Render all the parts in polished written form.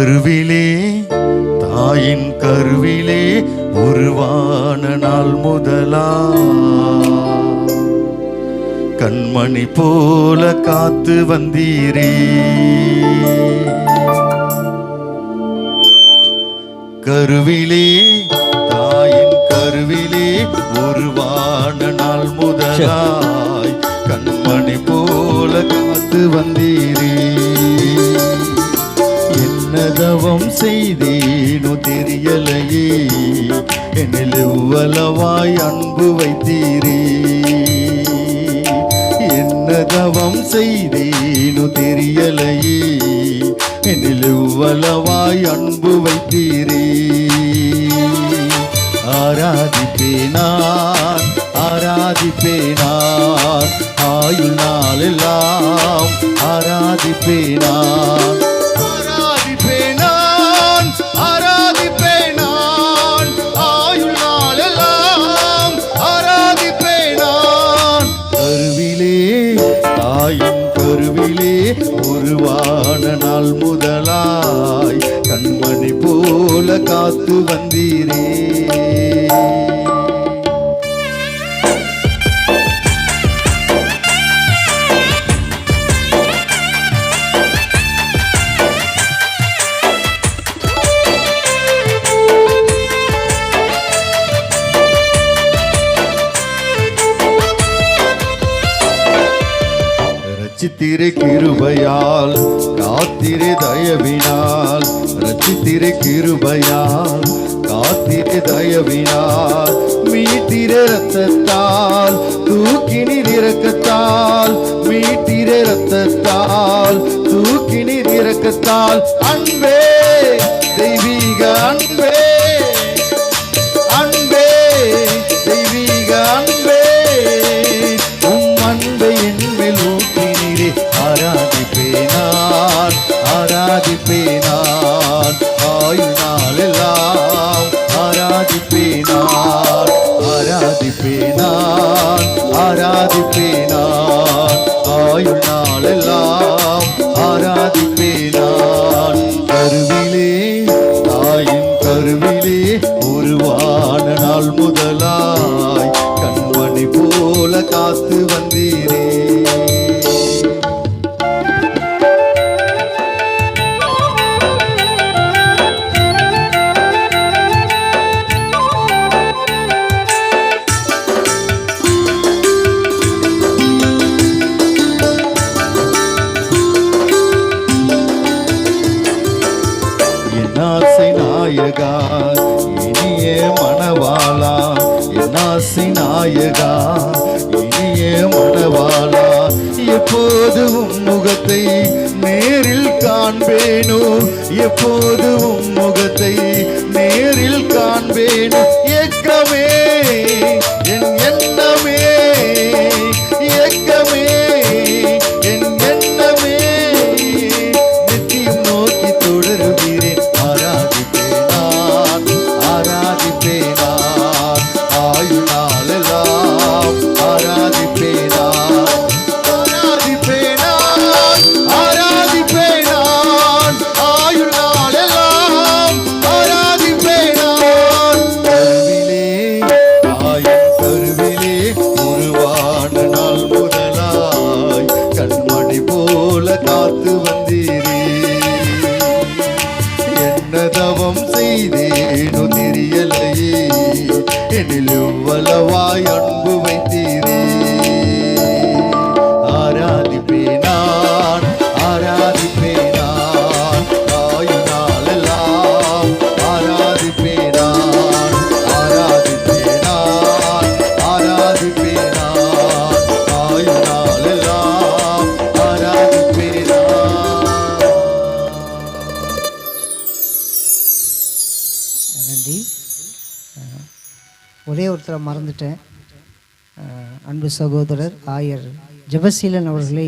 கருவிலே தாயின் கருவிலே உருவான நாள் முதலா கண்மணி போல காத்து வந்தீரே. கருவிலே தாயின் கருவிலே உருவான நாள் முதலாய் கண்மணி போல காத்து வந்தீரே. என்னதவம் செய்தேனோ தெரியலையே, என்னில் எவ்வளவாய் அன்பு வைத்தீரே. என்னதவம் செய்தேனோ தெரியலையே, என்னில் எவ்வளவாய் அன்பு வைத்தீரே. ஆராதிப்பேனான் ஆராதிப்பேனான் ஆயுள் நாளெல்லாம் ஆராதிப்பேனான் ஆராதிப்பேனான் ஆராதிப்பேனான் ஆயுள் நாளெல்லாம் ஆராதிப்பேனான். கருவிலே தாயின் கருவிலே உருவான நாள் முதலாய் கண்மணி போல காத்து வந்தீரே. ரட்சித்திரை கிருபையால் காத்திரை தயவினால், ரட்சித்திரை கிருபையால் காத்திரை தயவினால், மீட்டிர ரத்தத்தால் தூக்கினீர் இரக்கத்தால், மீட்டிர ரத்தத்தால் தூக்கினீர் இரக்கத்தால். அன்பே தெய்வீக அன்பே அன்பே தெய்வீக அன்பே, அன்பை என்மேல் ஊற்றினீரே. ஆராதிப்பேனான் ஆராதிப்பேனான் ஆயுள் நாளெல்லாம் ஆராதிப்பேனான் ஆராதிப்பேனான் ஆராதிப்பேனான் ஆயுள் நாளெல்லாம் ஆராதிப்பேனான். கருவிலே தாயின் கருவிலே உருவான நாள் முதலாய் கண்மணி போல காத்து வந்தீரே. என்னாசை நாயகா இனிய மணவாளா, என்னாசை நாயகா இனிய மணவாளா, எப்போதும் முகத்தை நேரில் காண்பேனோ, எப்போதும் முகத்தை நேரில் காண்பேனோ. ஏக்கமே என் எண்ணமே, ஏக்கமே என் எண்ணமே, நித்தியம் நோக்கி தொடருகிறேன். ஆராதிப்பேனான் ஆராதிப்பேனான் ஆயுள் நாளெல்லாம் ஆராதிப்பேனான் ஆராதிப்பேனான் ஆராதிப்பேனான் ஆயுள் நாளெல்லாம் ஆராதிப்பேனான். கருவிலே தாயின் கருவிலே உருவான நாள் முதலாய் கண்மணி போல காத்து வந்தீரே. என்னதவம் செய்தேனோ தெரியலையே, என்னில் எவ்வளவாய் அன்பு வைத்தீரே. ஆராதிப்பேனான் ஆராதிப்பேனான் ஆயுள் நாளெல்லாம் ஆராதிப்பேனான் ஆராதிப்பேனான் ஆராதிப்பேனான் ஆயுள் நாளெல்லாம் ஆராதிப்பேனான். நன்றி. ஒரே ஒருத்தரை மறந்துட்டேன். அன்பு சகோதரர் ஆயர் ஜெபசீலன் அவர்களை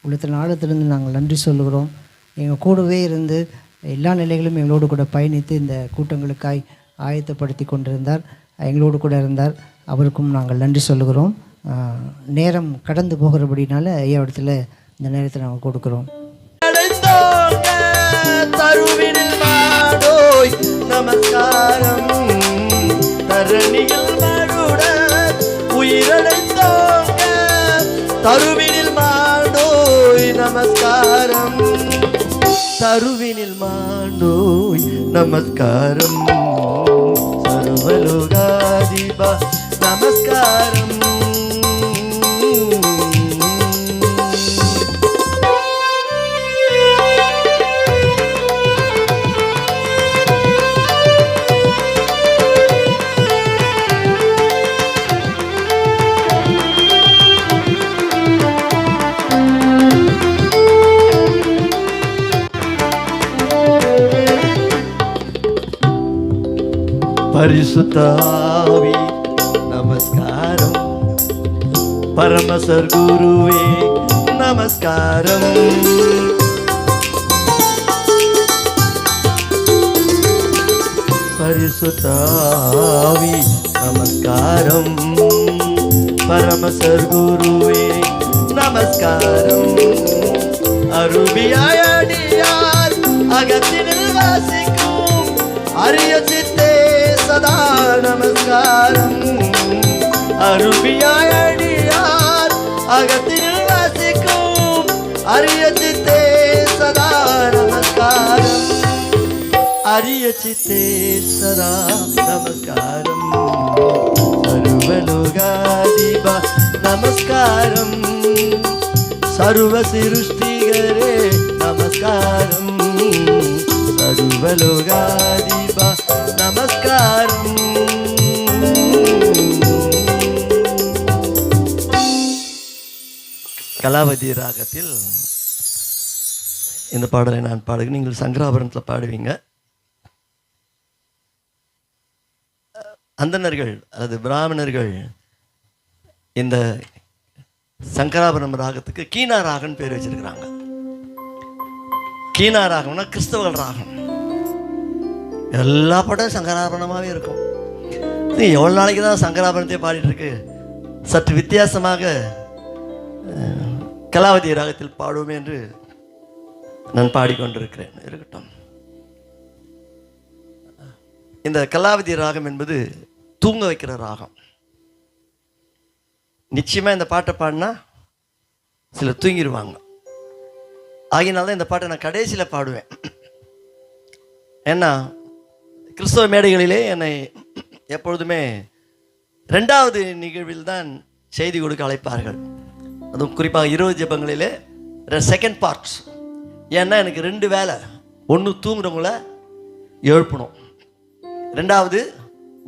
உள்ளத்தின் ஆழத்திலிருந்து நாங்கள் நன்றி சொல்லுகிறோம். எங்கள் கூடவே இருந்து எல்லா நிலைகளும் எங்களோடு கூட பயணித்து இந்த கூட்டங்களுக்காய் ஆயத்தப்படுத்தி கொண்டிருந்தார், எங்களோடு கூட இருந்தார். அவருக்கும் நாங்கள் நன்றி சொல்லுகிறோம். நேரம் கடந்து போகிறபடினால ஐயா இடத்துல இந்த நேரத்தை நாங்கள் கொடுக்குறோம். மாண்டோய் நமஸ்காரம். தரணியில் மருட உயிரழைத்தோங்க தருவினில் மாண்டோய் நமஸ்காரம். தருவினில் மாண்டோய் நமஸ்காரம். சர்வலோகாதிபா நமஸ்காரம். பரிசுத்த ஆவி நமஸ்காரம். பரம சர்க்குருவே நமஸ்காரம். பரிசுத்த ஆவி நமஸ்காரம். பரம சர்க்குருவே நமஸ்காரம். அருபியாய் அடியார் அகத்தினில் வாசிக்கும் அரிய சித்தே சதா நமஸ்காரம். அருபியாய் அடியார் அகத்தினில் வாசிக்கும் அரிய சித்தே சதா நமஸ்காரம். அரிய சித்தே சதா நமஸ்காரம். சர்வலோகாதிபா நமஸ்காரம். சர்வ சிருஷ்டிகரே நமஸ்காரம். சர்வலோகாதிபா நமஸ்காரம். கலாவதி ராகத்தில் இந்த பாடலை நான் பாடுகிறேன். நீங்கள் சங்கராபரணத்தில் பாடுவீங்க. அந்தணர்கள் அல்லது பிராமணர்கள் இந்த சங்கராபரணம் ராகத்துக்கு கீனா ராகம்னு பேர் வச்சிருக்கிறாங்க. கீனா ராகம்னா கிறிஸ்தவர்கள் ராகம். எல்லா பாட்டும் சங்கராபரணமாகவே இருக்கும். நீ எவ்வளோ நாளைக்கு தான் சங்கராபரணத்தை பாடிட்டு இருக்கு. சற்று வித்தியாசமாக கலாவதி ராகத்தில் பாடுவோமே என்று நான் பாடிக்கொண்டிருக்கிறேன். இருக்கட்டும். இந்த கலாவதி ராகம் என்பது தூங்க வைக்கிற ராகம். நிச்சயமாக இந்த பாட்டை பாடினா சிலர் தூங்கிடுவாங்க. ஆகினால்தான் இந்த பாட்டை நான் கடைசியில் பாடுவேன். ஏன்னா கிறிஸ்தவ மேடைகளிலே என்னை எப்பொழுதுமே 2வது நிகழ்வில் தான் செய்தி கொடுக்க அழைப்பார்கள். அதுவும் குறிப்பாக 20 ஜெபங்களிலே செகண்ட் பார்ட்ஸ். ஏன்னா எனக்கு 2 வேலை. ஒன்று தூங்குறவங்கள எழுப்பணும், 2வது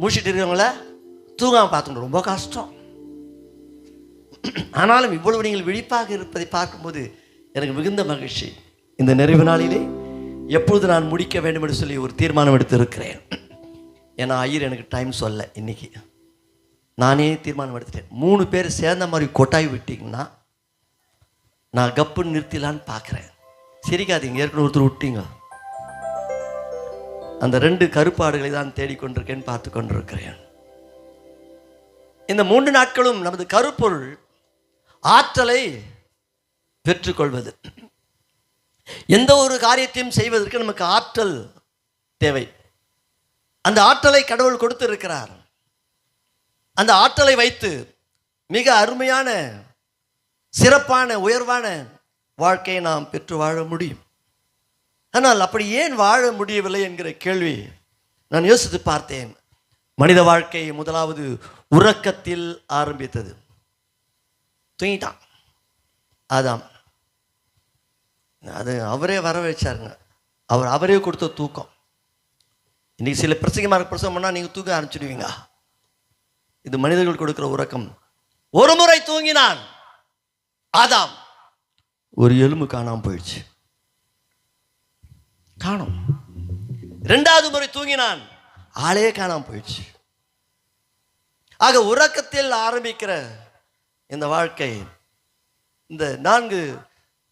முடிச்சுட்டு இருக்கிறவங்கள தூங்காமல் பார்த்துக்கணும். ரொம்ப கஷ்டம். ஆனாலும் இவ்வளவு நீங்கள் விழிப்பாக இருப்பதை பார்க்கும்போது எனக்கு மிகுந்த மகிழ்ச்சி. இந்த நிறைவு நாளிலே எப்பொழுது நான் முடிக்க வேண்டும் என்று சொல்லி ஒரு தீர்மானம் எடுத்து இருக்கிறேன். ஏன்னா ஐயர் எனக்கு டைம் சொல்ல. இன்னைக்கு நானே தீர்மானம் எடுத்துட்டேன். 3 பேர் சேர்ந்த மாதிரி கொட்டாய் விட்டீங்கன்னா நான் கப்புன்னு நிறுத்திலான்னு பார்க்குறேன். சிரிக்காதீங்க, ஏற்கனவே ஒருத்தர் விட்டீங்க. அந்த 2 கருப்பாடுகளை தான் தேடிக்கொண்டிருக்கேன், பார்த்து கொண்டிருக்கிறேன். இந்த 3 நாட்களும் நமது கருப்பொருள் ஆற்றலை பெற்றுக்கொள்வது. எந்த ஒரு காரியத்தையும் செய்வதற்கு நமக்கு ஆற்றல் தேவை. அந்த ஆற்றலை கடவுள் கொடுத்து இருக்கிறார். அந்த ஆற்றலை வைத்து மிக அருமையான சிறப்பான உயர்வான வாழ்க்கையை நாம் பெற்று வாழ முடியும். ஆனால் அப்படி ஏன் வாழ முடியவில்லை என்கிற கேள்வி நான் யோசித்து பார்த்தேன். மனித வாழ்க்கை முதலாவது உறக்கத்தில் ஆரம்பித்தது. தூங்கிட்டான் ஆதாம். அது அவரே வர வச்சாருங்க. அவரே கொடுத்த தூக்கம். இன்னைக்கு சில பிரசங்கமாக பிரசங்கம் பண்ணால் நீங்கள் தூக்க ஆரம்பிச்சிடுவீங்க. இது மனிதர்கள் கொடுக்கிற உறக்கம். ஒரு முறை தூங்கினான் ஆதாம், ஒரு எலும்பு காணாமல் போயிடுச்சு. காணோம். 2வது முறை தூங்கினான், ஆளே காணாமல் போயிடுச்சு. ஆக உறக்கத்தில் ஆரம்பிக்கிற இந்த வாழ்க்கை, இந்த 4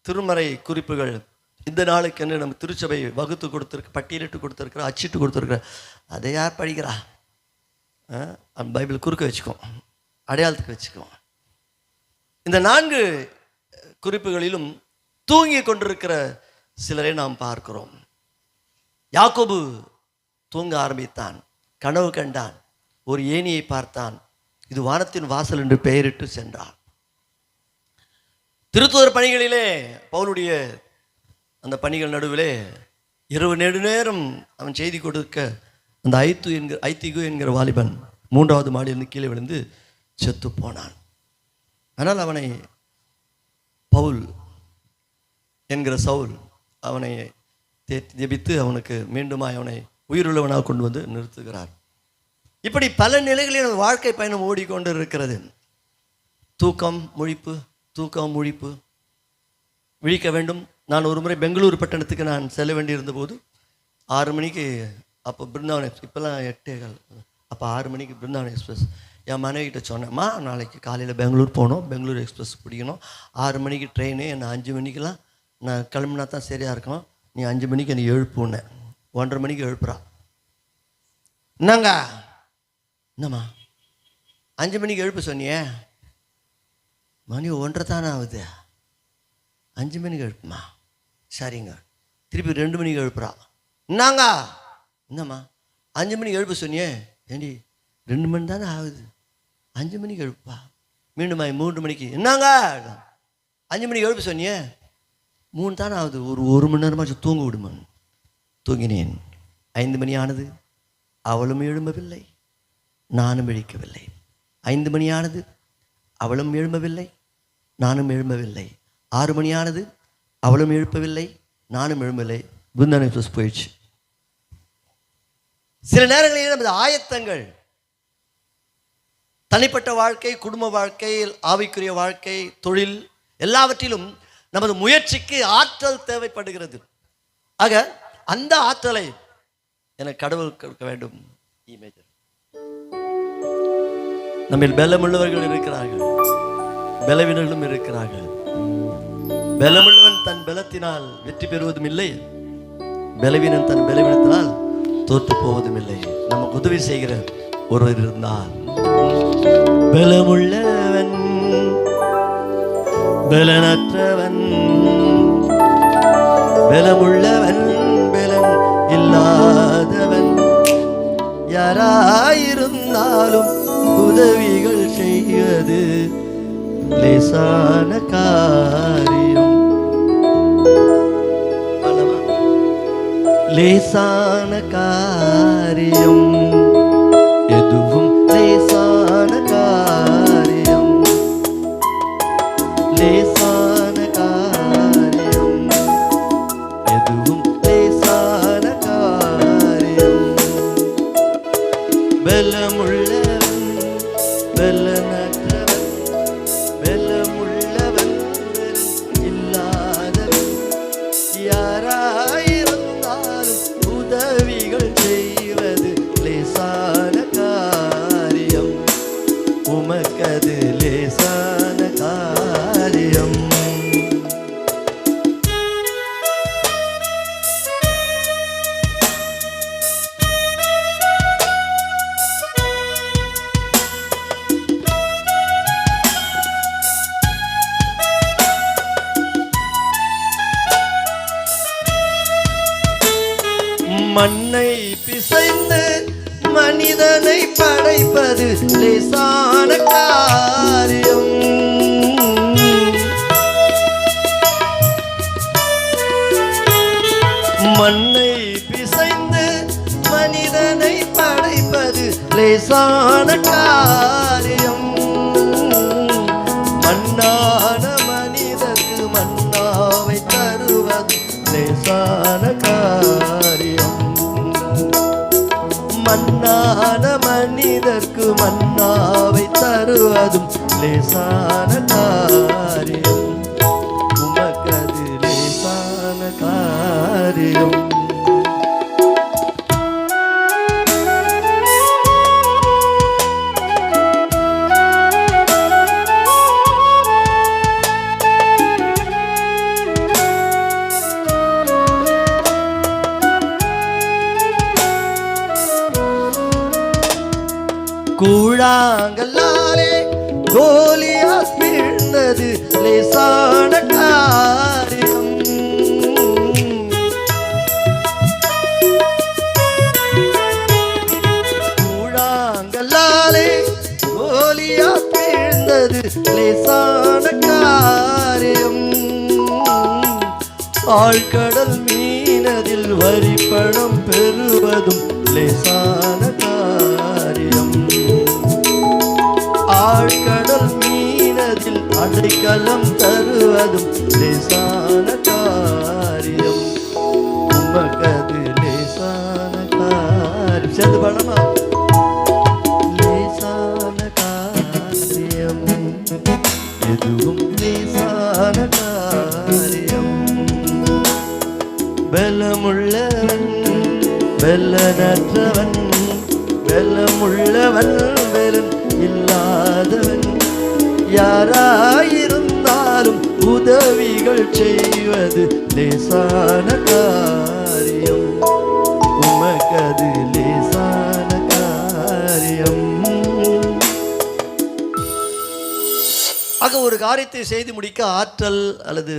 திருமறை குறிப்புகள் இந்த நாளுக்கு என்ன நம்ம திருச்சபை வகுத்து கொடுத்துருக்கு, பட்டியலிட்டு கொடுத்துருக்குற, அச்சிட்டு கொடுத்துருக்குற. அதை யார் படிக்கிறா? பைபிள் குறுக்க வச்சுக்கோ, அடையாளத்துக்கு வச்சுக்கோ. இந்த 4 குறிப்புகளிலும் தூங்கி கொண்டிருக்கிற சிலரை நாம் பார்க்கிறோம். யாக்கோபு தூங்க ஆரம்பித்தான். கனவு கண்டான். ஒரு ஏணியை பார்த்தான். இது வானத்தின் வாசல் என்று பெயரிட்டு சென்றான். திருத்தூதர் பணிகளிலே பவுலுடைய அந்த பணிகள் நடுவிலே இரவு நெடுநேரம் அவன் செய்தி கொடுக்க அந்த ஐத்திகு என்கிற வாலிபன் 3வது மாடியிலிருந்து கீழே விழுந்து செத்து போனான். ஆனால் அவனை பவுல் என்கிற சவுல் அவனை ஜெபித்து அவனுக்கு மீண்டுமாய் அவனை உயிருள்ளவனாக கொண்டு வந்து நிறுத்துகிறார். இப்படி பல நிலைகளில் வாழ்க்கை பயணம் ஓடிக்கொண்டு இருக்கிறது. தூக்கம் முழிப்பு, தூக்கம் முழிப்பு, விழிக்க வேண்டும். நான் ஒரு முறை பெங்களூர் பட்டணத்துக்கு நான் செல்ல வேண்டியிருந்த போது 6 மணிக்கு, அப்போ பிருந்தாவன் இப்போல்லாம் 8:15, அப்போ 6 மணிக்கு பிருந்தாவன் எக்ஸ்பிரஸ். என் மனைவிகிட்ட சொன்னேம்மா, நாளைக்கு காலையில் பெங்களூர் போகணும், பெங்களூர் எக்ஸ்பிரஸ் பிடிக்கணும், 6 மணிக்கு ட்ரெயின், என்னை 5 மணிக்கெலாம் நான் கிளம்புனா தான் சரியாக இருக்கும், நீ 5 மணிக்கு என்னை எழுப்புன்னேன். 1:30 மணிக்கு எழுப்புறா. என்னம்மா 5 மணிக்கு எழுப்பு சொன்னியே, மணி 1:30 தானே ஆகுது, 5 மணிக்கு எழுப்புமா, சரிங்க. திருப்பி 2 மணிக்கு எழுப்புறா. என்னம்மா 5 மணிக்கு எழுப்பு சொன்னியே, ஏண்டி 2 மணி தானே ஆகுது, 5 மணிக்கு எழுப்பா. மீண்டும் 3 மணிக்கு 5 மணிக்கு எழுப்பு சொன்னியே, 3 தானே ஆகுது, ஒரு மணி நேரமாச்சும் தூங்க விடுமன். தூங்கினேன். 5 மணி ஆனது, அவளும் எழும்பவில்லை, நானும் விழிக்கவில்லை. 5 மணி ஆனது, அவளும் எழும்பவில்லை, நானும் எழும்பவில்லை. 6 மணி ஆனது, அவளும் எழுப்பவில்லை, நானும் எழும்பவில்லை. பிருந்தாவன் எக்ஸ்பிரஸ் போயிடுச்சு. சில நேரங்களில் நமது ஆயத்தங்கள், தனிப்பட்ட வாழ்க்கை, குடும்ப வாழ்க்கை, ஆவிக்குரிய வாழ்க்கை, தொழில், எல்லாவற்றிலும் நமது முயற்சிக்கு ஆற்றல் தேவைப்படுகிறது. ஆக அந்த ஆற்றலை எனக்கு கடவுள் கொடுக்க வேண்டும். நம்மில் பலமுள்ளவர்கள் இருக்கிறார்கள், பலவீனர்களும் இருக்கிறார்கள். பலமுள்ளவன் தன் பலத்தினால் வெற்றி பெறுவதும் இல்லை, பலவீனன் தன் பலவீனத்தினால் தோற்று போவதும் இல்லை. நமக்கு உதவி செய்கிற ஒருவர் இருந்தால், பலமுள்ளவன் பலனற்றவன், பலமுள்ளவன் பலன் இல்லாதவன், யாராயிருந்தாலும் உதவிகள் செய்வது லேசான காரியம், லேசான காரியம், எதுவும் லேசான காரியம், லேசான காரியம், எதுவும் லேசான காரியம். பலமுள்ளவன் பலனற்றவன், பலமுள்ளவன் இல்லாதவன், யாராயிருந்தாலும் உதவிகள் செய்வது லேசான காரியம், உமக்கது லேசான காரியம். மண்ணை பிசைந்து மனிதனை படைப்பது லேசான காரியம், மண்ணை பிசைந்து மனிதனை படைப்பது லேசான காரியம், மண்ணான மனிதர்க்கு மன்னாவை தருவது லேசான காரியம், மண்ணான மனிதர்க்கு மன்னாவை தருவதும் லேசான காரியம், உமக்கது லேசான காரியம். கூழாங்கல்லாலே கோலியாத் வீழ்ந்தது லேசான காரியம், லேசான காரியம். ஆழ்கடல் மீனதில் வரிப்பணம் பெறுவதும் லேசான காரியம். ஆழ்கடல் மீனதில் அடைக்கலம் தருவதும் லேசான காரியம். உமக்கது லேசான காரியம். சேர்ந்து பாடமா? லேசான காரியம், எதுவும் லேசான காரியம். பலமுள்ளவன் பலனற்றவன், பலமுள்ளவன் பலன் இல்லாதவன், யாராயிருந்தாலும் உதவிகள் செய்வது லேசான காரியம். உமக்கது லேசான காரியம். ஆக ஒரு காரியத்தை செய்து முடிக்க ஆற்றல் அல்லது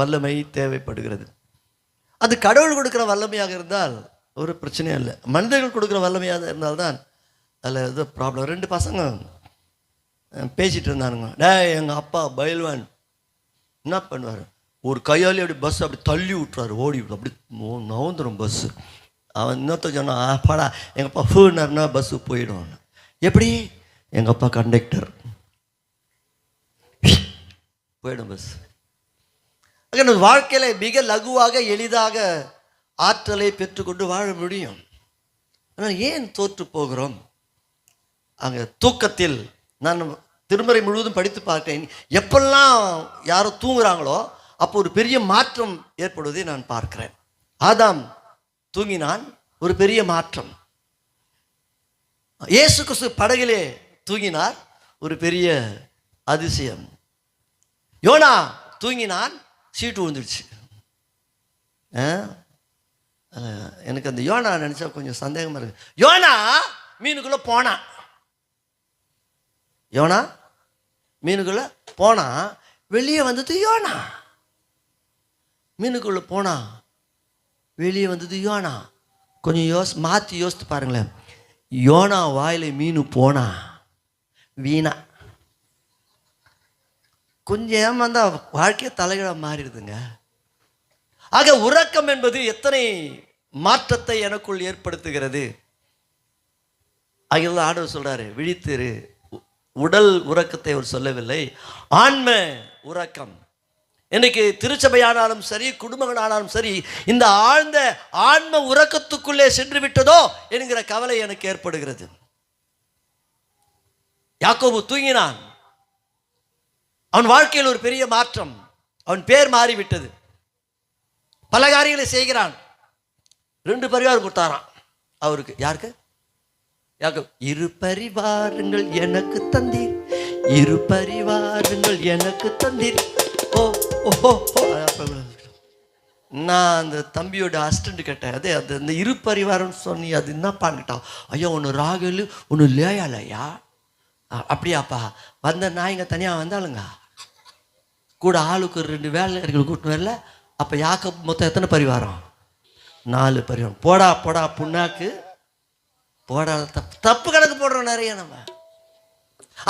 வல்லமை தேவைப்படுகிறது. அது கடவுள் கொடுக்குற வல்லமையாக இருந்தால் ஒரு பிரச்சனையும் இல்லை. மனிதர்கள் கொடுக்குற வல்லமையாக இருந்தால்தான் அதில் ஏதோ ப்ராப்ளம். 2 பசங்க பேசிகிட்டு இருந்தானுங்க. எங்கள் அப்பா பயில்வான் என்ன பண்ணுவார், ஒரு கையாலே அப்படி பஸ் அப்படி தள்ளி விட்டுறாரு, ஓடி விட்டு அப்படி நவுந்துடும் பஸ்ஸு. அவன் இன்னொருத்த சொன்னான், பாடா எங்கள் அப்பா ஃபூனார்னா பஸ்ஸு போயிடும். எப்படி? எங்கள் அப்பா கண்டக்டர், போயிடும் பஸ். நம்ம வாழ்க்கையில் மிக லகுவாக எளிதாக ஆற்றலை பெற்றுக்கொண்டு வாழ முடியும். ஆனால் ஏன் தோற்று போகிறோம்? அங்கே தூக்கத்தில் நான் திருமறை முழுவதும் படித்து பார்த்தேன். எப்பெல்லாம் யாரோ தூங்குறாங்களோ அப்போ ஒரு பெரிய மாற்றம் ஏற்படுவதை நான் பார்க்கிறேன். ஆதாம் தூங்கினான், ஒரு பெரிய மாற்றம். இயேசு கிறிஸ்து படகிலே தூங்கினார், ஒரு பெரிய அதிசயம். யோனா தூங்கினான், சீட்டு விழுந்துடுச்சு. எனக்கு அந்த யோனா நினச்சா கொஞ்சம் சந்தேகமாக இருக்கு. யோனா மீனுக்குள்ளே போனான், யோனா மீனுக்குள்ளே போனான், வெளியே வந்தது யோனா. மீனுக்குள்ளே போனா வெளியே வந்தது யோனா. கொஞ்சம் மாற்றி யோசித்து பாருங்களேன். யோனா வாயில மீன் போனா வீணா. கொஞ்சம் ஏமாந்தா வாழ்க்கையை தலைகீழ மாறிடுதுங்க. ஆக உறக்கம் என்பது எத்தனை மாற்றத்தை எனக்குள் ஏற்படுத்துகிறது. ஆகிய ஆண்டவர் சொல்றாரு, விழித்திரு. உடல் உறக்கத்தை அவர் சொல்லவில்லை, ஆன்ம உறக்கம். இன்னைக்கு திருச்சபையானாலும் சரி, குடும்பங்களானாலும் சரி, இந்த ஆழ்ந்த ஆன்ம உறக்கத்துக்குள்ளே சென்று விட்டதோ என்கிற கவலை எனக்கு ஏற்படுகிறது. யாக்கோபு தூங்கினான், அவன் வாழ்க்கையில் ஒரு பெரிய மாற்றம். அவன் பேர் மாறிவிட்டது. பல காரியங்களை செய்கிறான். 2 பரிவாரம் கொடுத்தாரான் அவருக்கு. யாருக்கு? யாக்கோபு. 2 பரிவாரங்கள் எனக்கு தந்தீர், 2 பரிவாரங்கள் எனக்கு தந்தீர். ஓ ஓ. நான் அந்த தம்பியோட அசிஸ்டண்ட் கேட்டேன், அதே அது அந்த 2 பரிவாரம் சொன்னி அது என்னப்பான்னு கேட்டான். ஐயா ஒன்று ராகலு ஒன்று லேயாலையா? அப்படியாப்பா. வந்த நான் இங்கே தனியாக வந்தாலுங்க கூட ஆளுக்கு 2 வேலையாட்கள் கூட்டின்னு வரல. அப்போ யாக்கோபு மொத்தம் எத்தனை பரிவாரம்? 4 பரிவாரம். போடா போடா புண்ணாக்கு போடா. தப்பு கணக்கு போடுறோம் நிறைய நம்ம.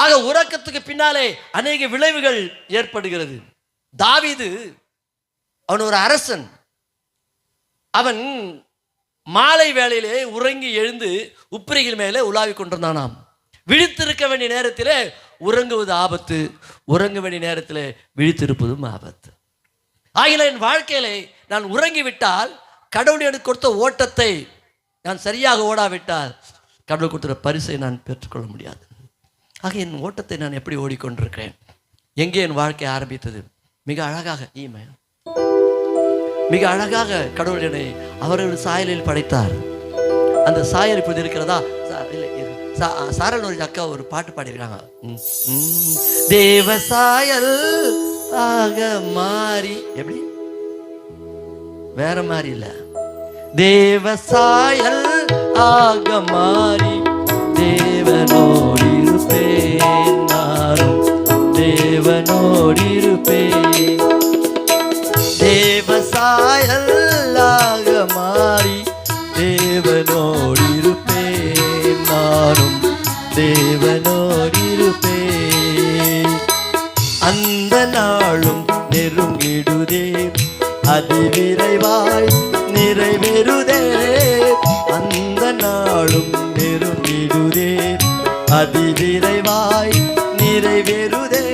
ஆக உறக்கத்துக்கு பின்னாலே அநேக விளைவுகள் ஏற்படுகிறது. தாவீது அவன் ஒரு அரசன். அவன் மாலை வேளையிலே உறங்கி எழுந்து உப்பரிகள் மேலே உலாவிக் கொண்டிருந்தானாம். விழித்திருக்க வேண்டிய நேரத்தில் உறங்குவது ஆபத்து, உறங்க வேண்டிய நேரத்தில் விழித்திருப்பதும் ஆபத்து. ஆகிய என் வாழ்க்கையிலே நான் உறங்கிவிட்டால், கடவுள் எனக்கு கொடுத்த ஓட்டத்தை நான் சரியாக ஓடாவிட்டால், கடவுள் கொடுத்த பரிசை நான் பெற்றுக்கொள்ள முடியாது. ஆக என் ஓட்டத்தை நான் எப்படி ஓடிக்கொண்டிருக்கிறேன்? எங்கே என் வாழ்க்கை ஆரம்பித்தது? மிக அழகாக மிக அழகாக கடவுள் என்னை அவரது சாயலில் படைத்தார். அந்த சாயல் இப்போது இருக்கிறதா? இல்லை, சாரல் ஒரு அக்கா ஒரு பாட்டு பாடியிருக்காங்க. தேவ சாயல் ஆக மாறி, எப்படி வேற மாதிரி இல்ல, தேவ சாயல் ஆக மாறி தேவனோடு இருப்பேன், நானும் தேவனோடு இருப்பேன். தேவ சாயல் ஆக மாறி தேவனோடு இருப்பேன், நானும் தேவனோடிருப்பேன். அந்த நாளும் நெருங்கிடுதே, அது விரைவாய் நிறைவேறுதே. அந்த நாளும் நெருங்கிடுதே, அது விரைவாய் நிறைவேறுதே.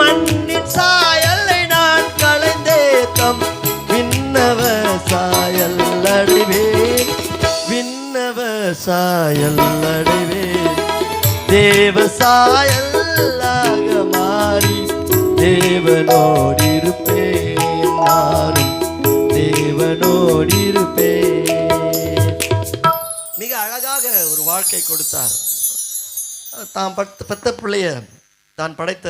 மண்ணின் சாயலை நான் களைந்தே தம் விண்ணவ சாயல் அடைவேன். விண்ணவ சாயல் அடைவேன். தேவ சாயலாக மாறி தேவனோடிருப்பேன். நானும் தேவனோடிருப்பேன். மிக அழகாக ஒரு வாழ்க்கை கொடுத்தார். தான் பெத்த பிள்ளைய, தான் படைத்த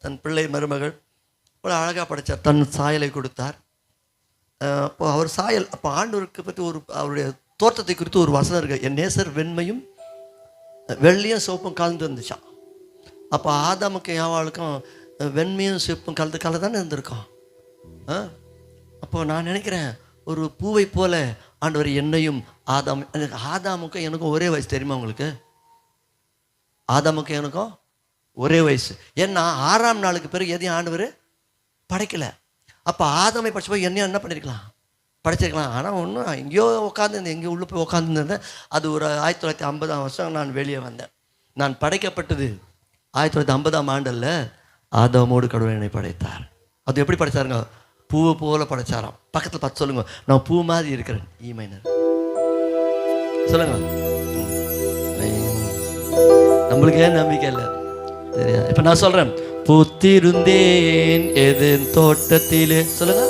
தன் பிள்ளை மருமகள் ஒரு அழகாக படைத்தார். தன் சாயலை கொடுத்தார். அப்போ அவர் சாயல், அப்போ ஆண்டவருக்கு பற்றி ஒரு அவருடைய தோற்றத்தை குறித்து ஒரு வசனம் இருக்கு. என் நேசர் வெண்மையும் வெள்ளையும் சிவப்பும் கலந்து இருந்துச்சான். அப்போ ஆதாமுக்கு யாவாளுக்கும் வெண்மையும் சிவப்பும் கலந்து தானே இருந்திருக்கோம். அப்போ நான் நினைக்கிறேன், ஒரு பூவை போல ஆண்டவர் என்னையும் ஆதாமுக்கும் எனக்கும் ஒரே வயசு. தெரியுமா உங்களுக்கு? ஆதாமுக்கும் எனக்கும் ஒரே வயசு. ஏன்னா 6ஆம் நாளுக்கு பிறகு எதையும் ஆண்டவர் படைக்கலை. அப்போ ஆதாமை படிச்சப்போ என்னையும் என்ன பண்ணியிருக்கலாம், படைச்சிருக்கலாம். ஆனால் ஒன்றும் எங்கேயோ உட்காந்துருந்தேன், எங்கேயோ உள்ளே போய் உட்காந்துருந்தேன். அது ஒரு 1950ஆம் வருஷம் நான் வெளியே வந்தேன். நான் படைக்கப்பட்டது 1950ஆம் ஆண்டில் ஆதாமோடு கடவுள் என்னை படைத்தார். அது எப்படி படைத்தாருங்க? பூவை போல படைச்சாராம். பக்கத்தில் பார்த்து சொல்லுங்க, நான் பூ மாதிரி இருக்கிறேன். ஈ மைனர் சொல்லுங்க. நம்மளுக்கு ஏன் நம்பிக்கை இல்லை சரியா? இப்போ நான் சொல்கிறேன், பூத்திருந்தேன் ஏதேன் தோட்டத்திலே. சொல்லுங்க,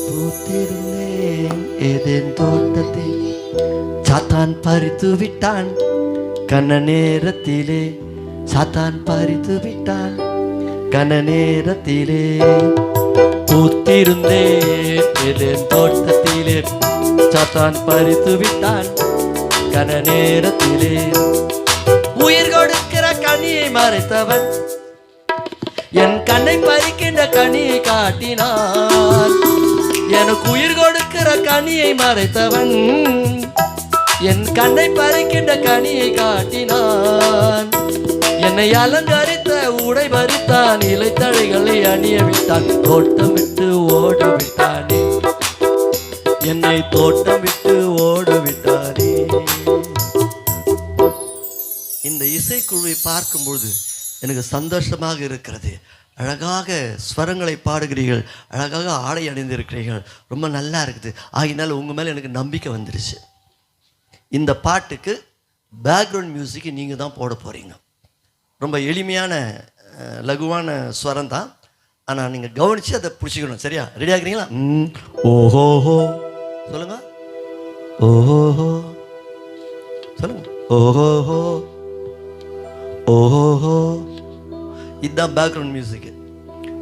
பூத்திருந்தேன் ஏதேன் தோட்டத்தில், சாத்தான் பறித்து விட்டான் கன நேரத்திலே. சாத்தான் பறித்து விட்டான் கன நேரத்திலே. பூத்திருந்தேன் ஏதேன் தோட்டத்திலே, சாத்தான் பறித்து விட்டான் கன நேரத்திலே. உயிர் கொடுக்கிற கனியை மறைத்தவன் என் கண்ணை பறிக்கின்ற கனியை காட்டினான். எனக்கு உயிர் கொடுக்கிற கனியை மறைத்தவன் என் கண்ணை பறிக்கின்ற கனியை காட்டினான். என்னை அலங்கரித்த உடை பறித்தான், இலைத்தழைகளை அணிய விட்டான். தோட்டம் விட்டு ஓட விட்டானே, என்னை தோட்டம் விட்டு ஓட விட்டானே. இந்த இசைக்குழுவை பார்க்கும்பொழுது எனக்கு சந்தோஷமாக இருக்கிறது. அழகாக ஸ்வரங்களை பாடுகிறீர்கள், அழகாக ஆடை அணிந்திருக்கிறீர்கள், ரொம்ப நல்லா இருக்குது. ஆகினால உங்கள் மேலே எனக்கு நம்பிக்கை வந்துடுச்சு. இந்த பாட்டுக்கு பேக்ரவுண்ட் மியூசிக்கு நீங்கள் தான் போட போகிறீங்க. ரொம்ப எளிமையான லகுவான ஸ்வரம் தான், ஆனால் நீங்கள் கவனித்து அதை பிடிச்சிக்கணும். சரியா? ரெடி ஆகுறீங்களா? ஓஹோஹோ சொல்லுங்க. ஓஹோஹோ சொல்லுங்க. ஓஹோஹோ ஓஹோஹோ. இதுதான் பேக்ரவுண்ட் மியூசிக்கு.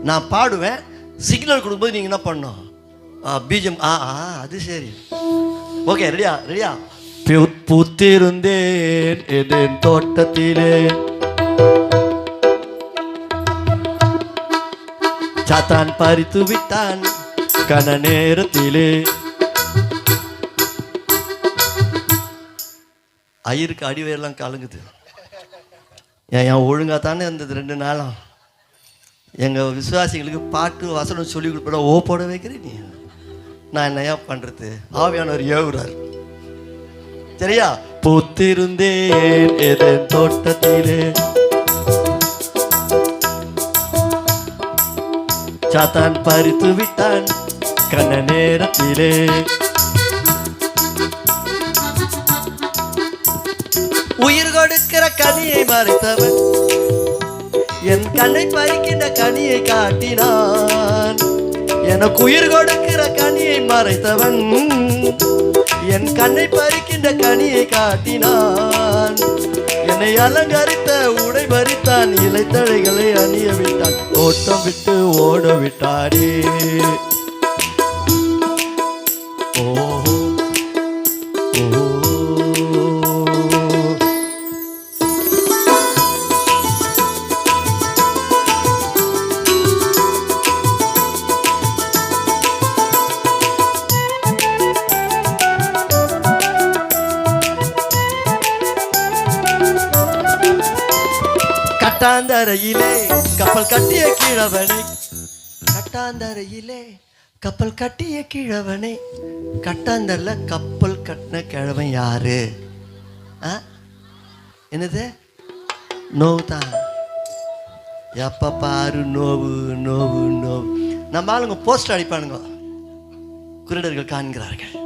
நான் பாடுவேன், சிக்னல் கொடுக்கும்போது நீங்கள் என்ன பண்ணணும்? பீஜம். அது சரி. ஓகே, ரெடியா? ரெடியா? பூத்திருந்தேன் ஏதேன் தோட்டத்திலே, சாத்தான் பறித்து விட்டான் கன நேரத்திலே. ஐயருக்கு அடிவயெல்லாம் கலங்குது. ஏன் ஒழுங்காக தானே இருந்தது 2 நாளாம். எங்கள் விசுவாசிகளுக்கு பாட்டு வசனம் சொல்லி கொடுப்பட ஓ போட வைக்கிறேன் நீ. நான் என்னையா பண்ணுறது? ஆவியானவர் ஏவுறார். சரியா? பூத்திருந்தேன் ஏதேன் தோட்டத்திலே, சாத்தான் பறித்து விட்டான் கன நேரத்திலே. உயிர் கொடுக்கிற கனியை மறைத்தவன் என் கண்ணை பறிக்கின்ற கனியை காட்டினான். எனக்கு உயிர் கொடுக்கிற கனியை மறைத்தவன் என் கண்ணை பறிக்கின்ற கனியை காட்டினான். என்னை அலங்கரித்த உடை பறித்தான், இலைத்தழைகளை அணிய விட்டான். ஓட்டம் விட்டு ஓட விட்டாரே. ஓஹோ ஓஹோ. கட்டாந்தரையிலே கப்பல் கட்டிய கிழவனை, கட்டாந்தரையிலே கப்பல் கட்டிய கிழவனை, கட்டாந்தரில் கப்பல் கட்டின கிழவன் யாரு? என்னது? நோவு தான். எப்ப பாரு நோவு நோவு நோவு. நம்ம ஆளுங்க போஸ்டர் அடிப்பானுங்க. குருடர்கள் காண்கிறார்கள்,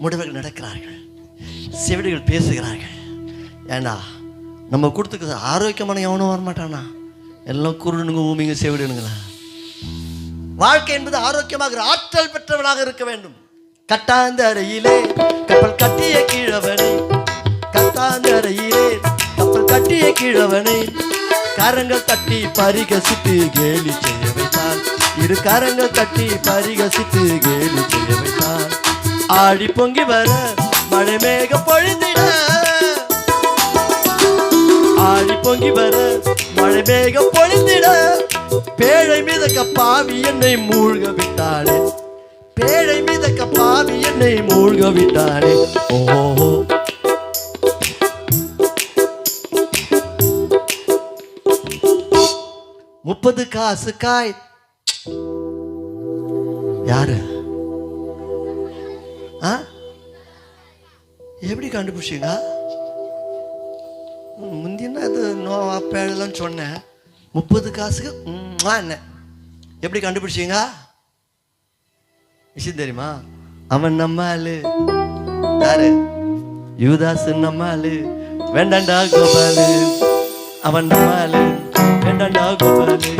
முடவர்கள் நடக்கிறார்கள், செவிடுகள் பேசுகிறார்கள். ஏண்டா நம்ம கொடுத்துக்க ஆரோக்கியமான எவனும் வரமாட்டானா? எல்லாம் குருடனுங்க, ஊமிங்க, செவிடுனுங்களா? வாழ்க்கை என்பது ஆரோக்கியமாக ஆற்றல் பெற்றவனாக இருக்க வேண்டும். கட்டாந்தரையிலே கப்பல் கட்டிய கிழவனை, கட்டாந்தரையிலே கப்பல் கட்டிய கிழவனை, கரங்கள் தட்டி பரிகசித்து கேலி செய்ய வைத்தார். இரு கரங்கள் தட்டி பரிகசித்து கேலி செய்ய வைத்தார். ஆடி பொங்கி வர மழை மேக பொழிந்திட, ஆடி பொங்கி வர மழை மேக பொழிந்திட, பேழை மீதக்க பாவி என்னை மூழ்க விட்டாளே, பேழை மீதக்க பாவி என்னை மூழ்க விட்டாளே. ஓஹோ, முப்பது காசு காய் யாரு? எப்படி கண்டுபிடிச்சீங்க? முந்தின அது நோவா பேழலாம் சொன்னேன். 30 காசுக்கு என்ன எப்படி கண்டுபிடிச்சீங்க? விஷயம் தெரியுமா? அவன் நம்ம ஆளு. யாரு? யூதாஸ் நம்ம ஆளு. வேண்டாண்டா கோபாலு, அவன் நம்ம ஆளு. வேண்டாண்டா கோபாலு.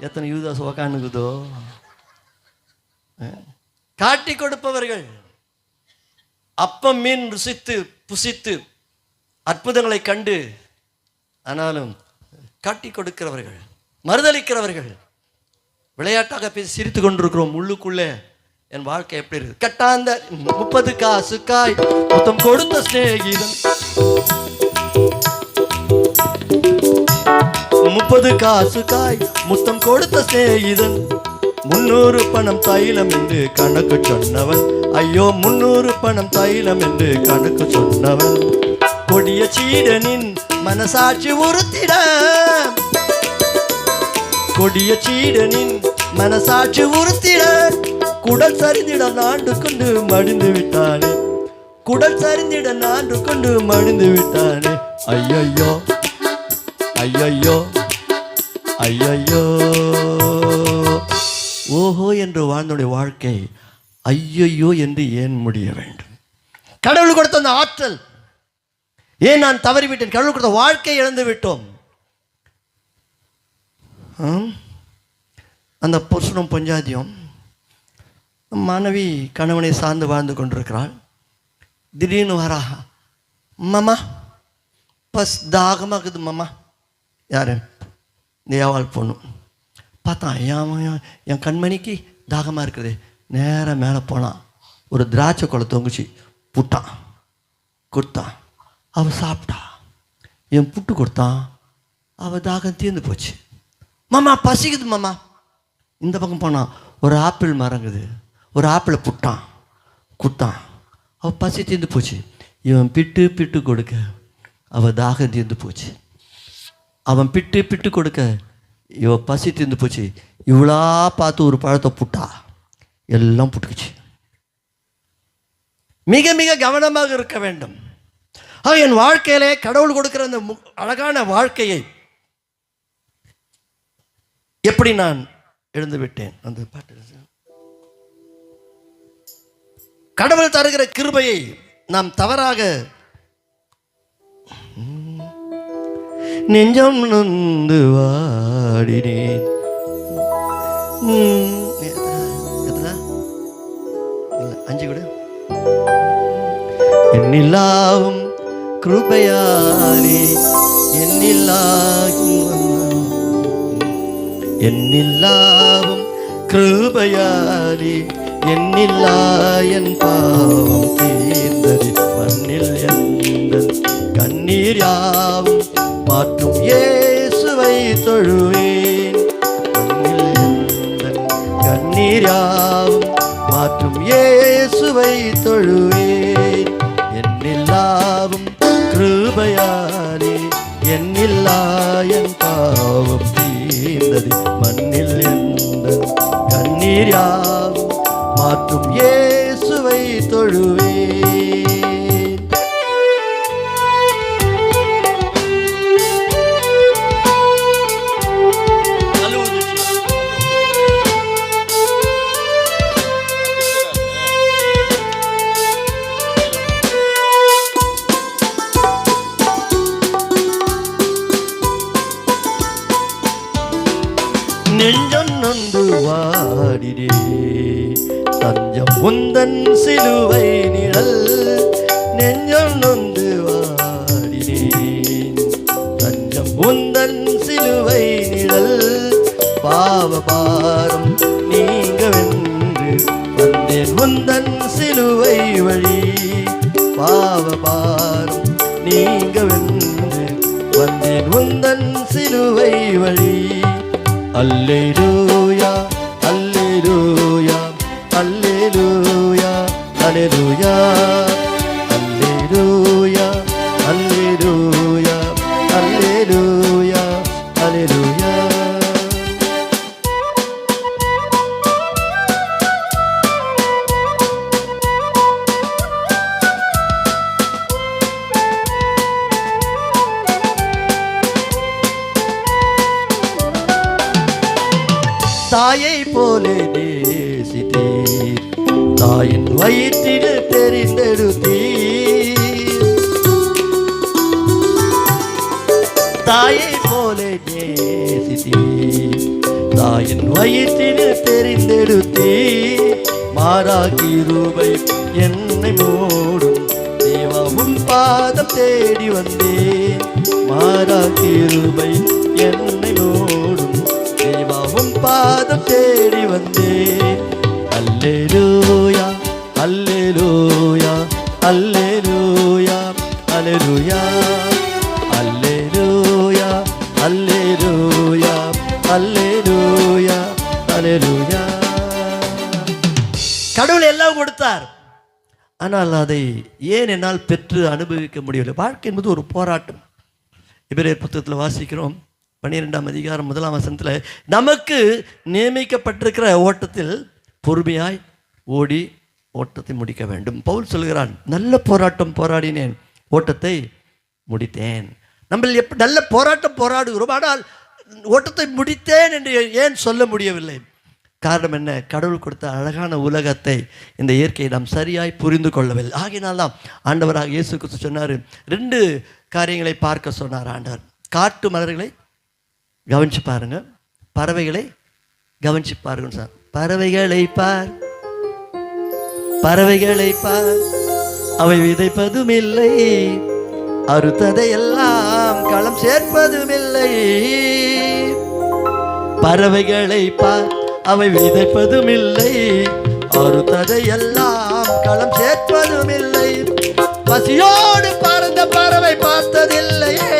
எத்தனை யூதாஸ் உக்காந்துக்குதோ. காட்டி கொடுப்பவர்கள், அப்பம் மீன் ருசித்து புசித்து அற்புதங்களை கண்டு ஆனாலும் காட்டி கொடுக்கிறவர்கள், மறுதளிக்கிறவர்கள். விளையாட்டாக பேசி சிரித்து கொண்டிருக்கிறோம், உள்ளுக்குள்ளே என் வாழ்க்கை எப்படி இருக்கு? கட்டாந்த 30 காசு காய் மொத்தம் கொடுத்த சிநேகிதன், 30 காசு காய் முத்தம் கொடுத்த சிநேகிதன், 300 பணம் தைலம் என்று கணக்கு சொன்னவன். ஐயோ 300 பணம் தைலம் என்று கணக்கு சொன்னவன். கொடிய சீடனின் மனசாட்சி உறுத்திட, கொடிய சீடனின் மனசாட்சி உறுத்திட, குடல் சரிந்திட நாண்டு கொண்டு மடிந்து விட்டானே, குடல் சரிந்திட நாண்டு கொண்டு மடிந்து விட்டானே. ஐயையோ ஐயையோ ஐயையோ. ஓஹோ என்று வாழ்ந்தோடைய வாழ்க்கை ஐயையோ என்று ஏன் முடிய வேண்டும்? கடவுள் கொடுத்த அந்த ஆற்றல் ஏன் நான் தவறிவிட்டேன்? கடவுள் கொடுத்த வாழ்க்கை இழந்து விட்டோம். அந்த புருஷனும் பஞ்சாதியும் மனைவி கணவனை சார்ந்து வாழ்ந்து கொண்டிருக்கிறாள். திடீர்னு வரா, மாமா பஸ் தாகமாகுது மாமா. யாரு? இந்த ஏவாள் பொண்ணு. பார்த்தா என் கண்மணிக்கு தாகமாக இருக்குது. நேராக மேலே போனான், ஒரு திராட்சை கொலை தொங்குச்சு, புட்டான் கொடுத்தான், அவள் சாப்பிட்டா. என் புட்டு கொடுத்தான், அவள் தாகம் தீர்ந்து போச்சு. மாமா பசிக்குது மாமா. இந்த பக்கம் போனான், ஒரு ஆப்பிள் மரங்குது, ஒரு ஆப்பிளை புட்டான் கொடுத்தான், அவள் பசி தீர்ந்து போச்சு. இவன் பிட்டு பிட்டு கொடுக்க அவள் தாகம் தீர்ந்து போச்சு. அவன் பிட்டு பிட்டு கொடுக்க இவ பசி தீர்ந்து போச்சு. இவளா பார்த்து ஒரு பழத்தை புட்டா, எல்லாம் புட்டுக்குச்சு. மிக மிக கவனமாக இருக்க வேண்டும். என் வாழ்க்கையிலே கடவுள் கொடுக்கிற அந்த அழகான வாழ்க்கையை எப்படி நான் எழுந்து விட்டேன்? அந்த பாட்டு, கடவுள் தருகிற கிருபையை நாம் தவறாக நெஞ்சம் நொந்து வாடினேன். அஞ்சு கூட என்னில்லாவும் கிருபையாலே, என்னில்லாவும் கிருபையாலே, என்னில்லா என் பாவம் தீர்ந்தது. மண்ணில் எந்த கண்ணீர் யாவும் மாற்றும் இயேசுவை தொழுவேன். மண்ணில் எந்த கண்ணீர் யாவும் மாற்றும் இயேசுவை தொழுவேன். என்னில்லாவும் கிருபையாலே, உயிர் யாவும் மாற்றும் இயேசுவை தொழுவேன். நெஞ்சம் நொந்து வாடிடே தஞ்சம் உந்தன் சிலுவை நிழல். நெஞ்சம் நொந்து வாடிடே தஞ்சம் உந்தன் சிலுவை நிழல். பாவ பாரம் நீங்கவென்று வந்தேன் உந்தன் சிலுவை வழி. பாவ பாரம் நீங்கவென்று வந்தேன் உந்தன் சிலுவை வழி. அல்லேலூயா அல்லேலூயா அல்லேலூயா அல்லேலூயா அல்லேலூயா அல்லேலூயா அல்லேலூயா அல்லேலூயா. தாயை போலே நேசித்தீர், தாயின் வயிற்றில் தெரிந்தெடுத்தீர். தாயை போலே நேசித்தீர், தாயின் வயிற்றில் தெரிந்தெடுத்தீர். மாறா கிருபை என்னை மூடும் தேவாவும் பாதம் தேடி வந்தேன். மாறா கிருபை என்னை மூடும் தேவாவும் பாதம் தேடி வந்தேன். அல்லேலூயா அல்லேலூயா அல்லேலூயா அல்லேலூயா அல்லேலூயா அல்லேலூயா அல்லேலூயா அல்லேலூயா. கடவுள் எல்லாம் கொடுத்தார், ஆனால் அதை ஏன் என்னால் பெற்று அனுபவிக்க முடியவில்லை? வாழ்க்கை என்பது ஒரு போராட்டம். எபிரேயர் புத்தகத்தில் வாசிக்கிறோம் 12ஆம் அதிகாரம் 1ஆம் வசனத்தில், நமக்கு நியமிக்கப்பட்டிருக்கிற ஓட்டத்தில் பொறுமையாய் ஓடி ஓட்டத்தை முடிக்க வேண்டும். பவுல் சொல்கிறான், நல்ல போராட்டம் போராடினேன், ஓட்டத்தை முடித்தேன். நம்ம நல்ல போராட்டம் போராடுகிறோம், ஆனால் ஓட்டத்தை முடித்தேன் என்று ஏன் சொல்ல முடியவில்லை? காரணம் என்ன? கடவுள் கொடுத்த அழகான உலகத்தை, இந்த இயற்கையை நாம் சரியாய் புரிந்து கொள்ளவில்லை. ஆகினால்தான் ஆண்டவராக இயேசு கிறிஸ்து சொன்னார், 2 காரியங்களை பார்க்க சொன்னார் ஆண்டவர். காட்டு மலர்களை கவனிச்சு பாருங்க, பறவைகளை கவனிச்சு பாருங்க சார். பறவைகளை பார், பறவைகளை பார், அவை விதைப்பதும் இல்லை, அறுத்ததை எல்லாம் களம் சேர்ப்பதும் இல்லை. பறவைகளை பார், அவை விதைப்பதும் இல்லை, அறுத்ததை எல்லாம் களம் சேர்ப்பதும் இல்லை. பசியோடு பறந்த பறவை பார்த்ததில்லையே,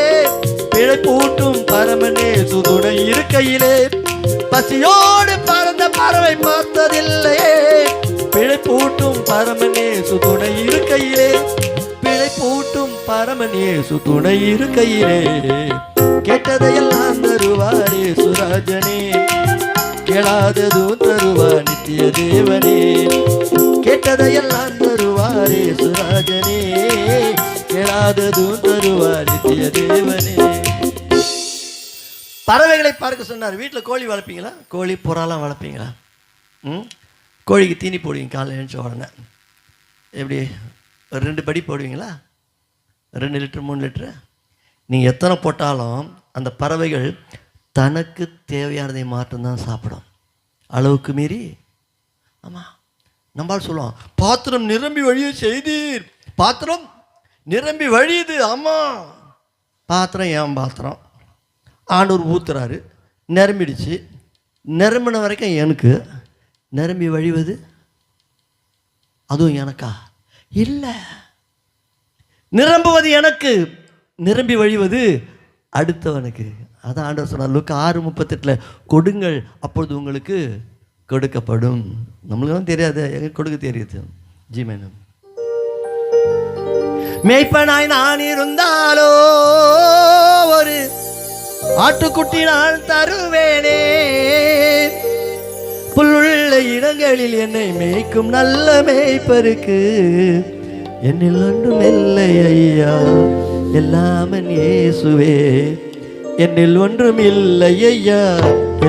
பிழைப்பூட்டும் பரமனே சுதுணை இருக்கையிலே. பசியோடு பறந்த பறவை பார்த்ததில்லையே, பிழைப்பூட்டும் பரமனே சுதுணை இருக்கையிலே. பிழைப்பூட்டும் பரமனே சுதுணை இருக்கையிலே. கேட்டதையெல்லாம் தருவாரே சுராஜனே, கேளாததும் தருவார் நித்திய தேவனே. கேட்டதையெல்லாம் தருவாரே சுராஜனே, கேளாததும் தருவார் நித்திய தேவனே. பறவைகளை பார்க்க சொன்னார். வீட்டில் கோழி வளர்ப்பீங்களா? கோழி புறாலாம் வளர்ப்பீங்களா? கோழிக்கு தீனி போடுவீங்க காலையில் எழுந்த உடனே. எப்படி ஒரு 2 படி போடுவீங்களா? 2 லிட்டர் 3 லிட்டரு. நீங்கள் எத்தனை போட்டாலும் அந்த பறவைகள் தனக்கு தேவையானதை மாற்றம்தான் சாப்பிடும், அளவுக்கு மீறி. ஆமாம், நம்மால் சொல்லுவோம், பாத்திரம் நிரம்பி வழிய செய்தீர், பாத்திரம் நிரம்பி வழியுது. ஆமாம், பாத்திரம் ஏன் பாத்திரம், ஆண்டவர் ஊத்துறாரு, நிரம்பிடுச்சு. நிரம்பின வரைக்கும் எனக்கு, நிரம்பி வழிவது அதுவும் எனக்கா? இல்லை, நிரம்புவது எனக்கு, நிரம்பி வழிவது அடுத்தவனுக்கு. அதான் ஆண்டவர் சொன்னார் லூக்கா 6:38, கொடுங்கள் அப்பொழுது உங்களுக்கு கொடுக்கப்படும். நம்மளுக்கெல்லாம் தெரியாது, எங்க கொடுக்க தெரியுது. ஜிமேனம் மேய்ப்பனாய் நான் இருந்தாலோ ஒரு ஆட்டுக்குட்டி நான் தருவேனே, புல்லுள்ள இடங்களில் என்னை மேய்க்கும் நல்ல மேய்ப்பருக்கு என்னில் ஒன்றும் இல்லை ஐயா, எல்லாமன் இயேசுவே. என்னில் ஒன்றும் இல்லை ஐயா,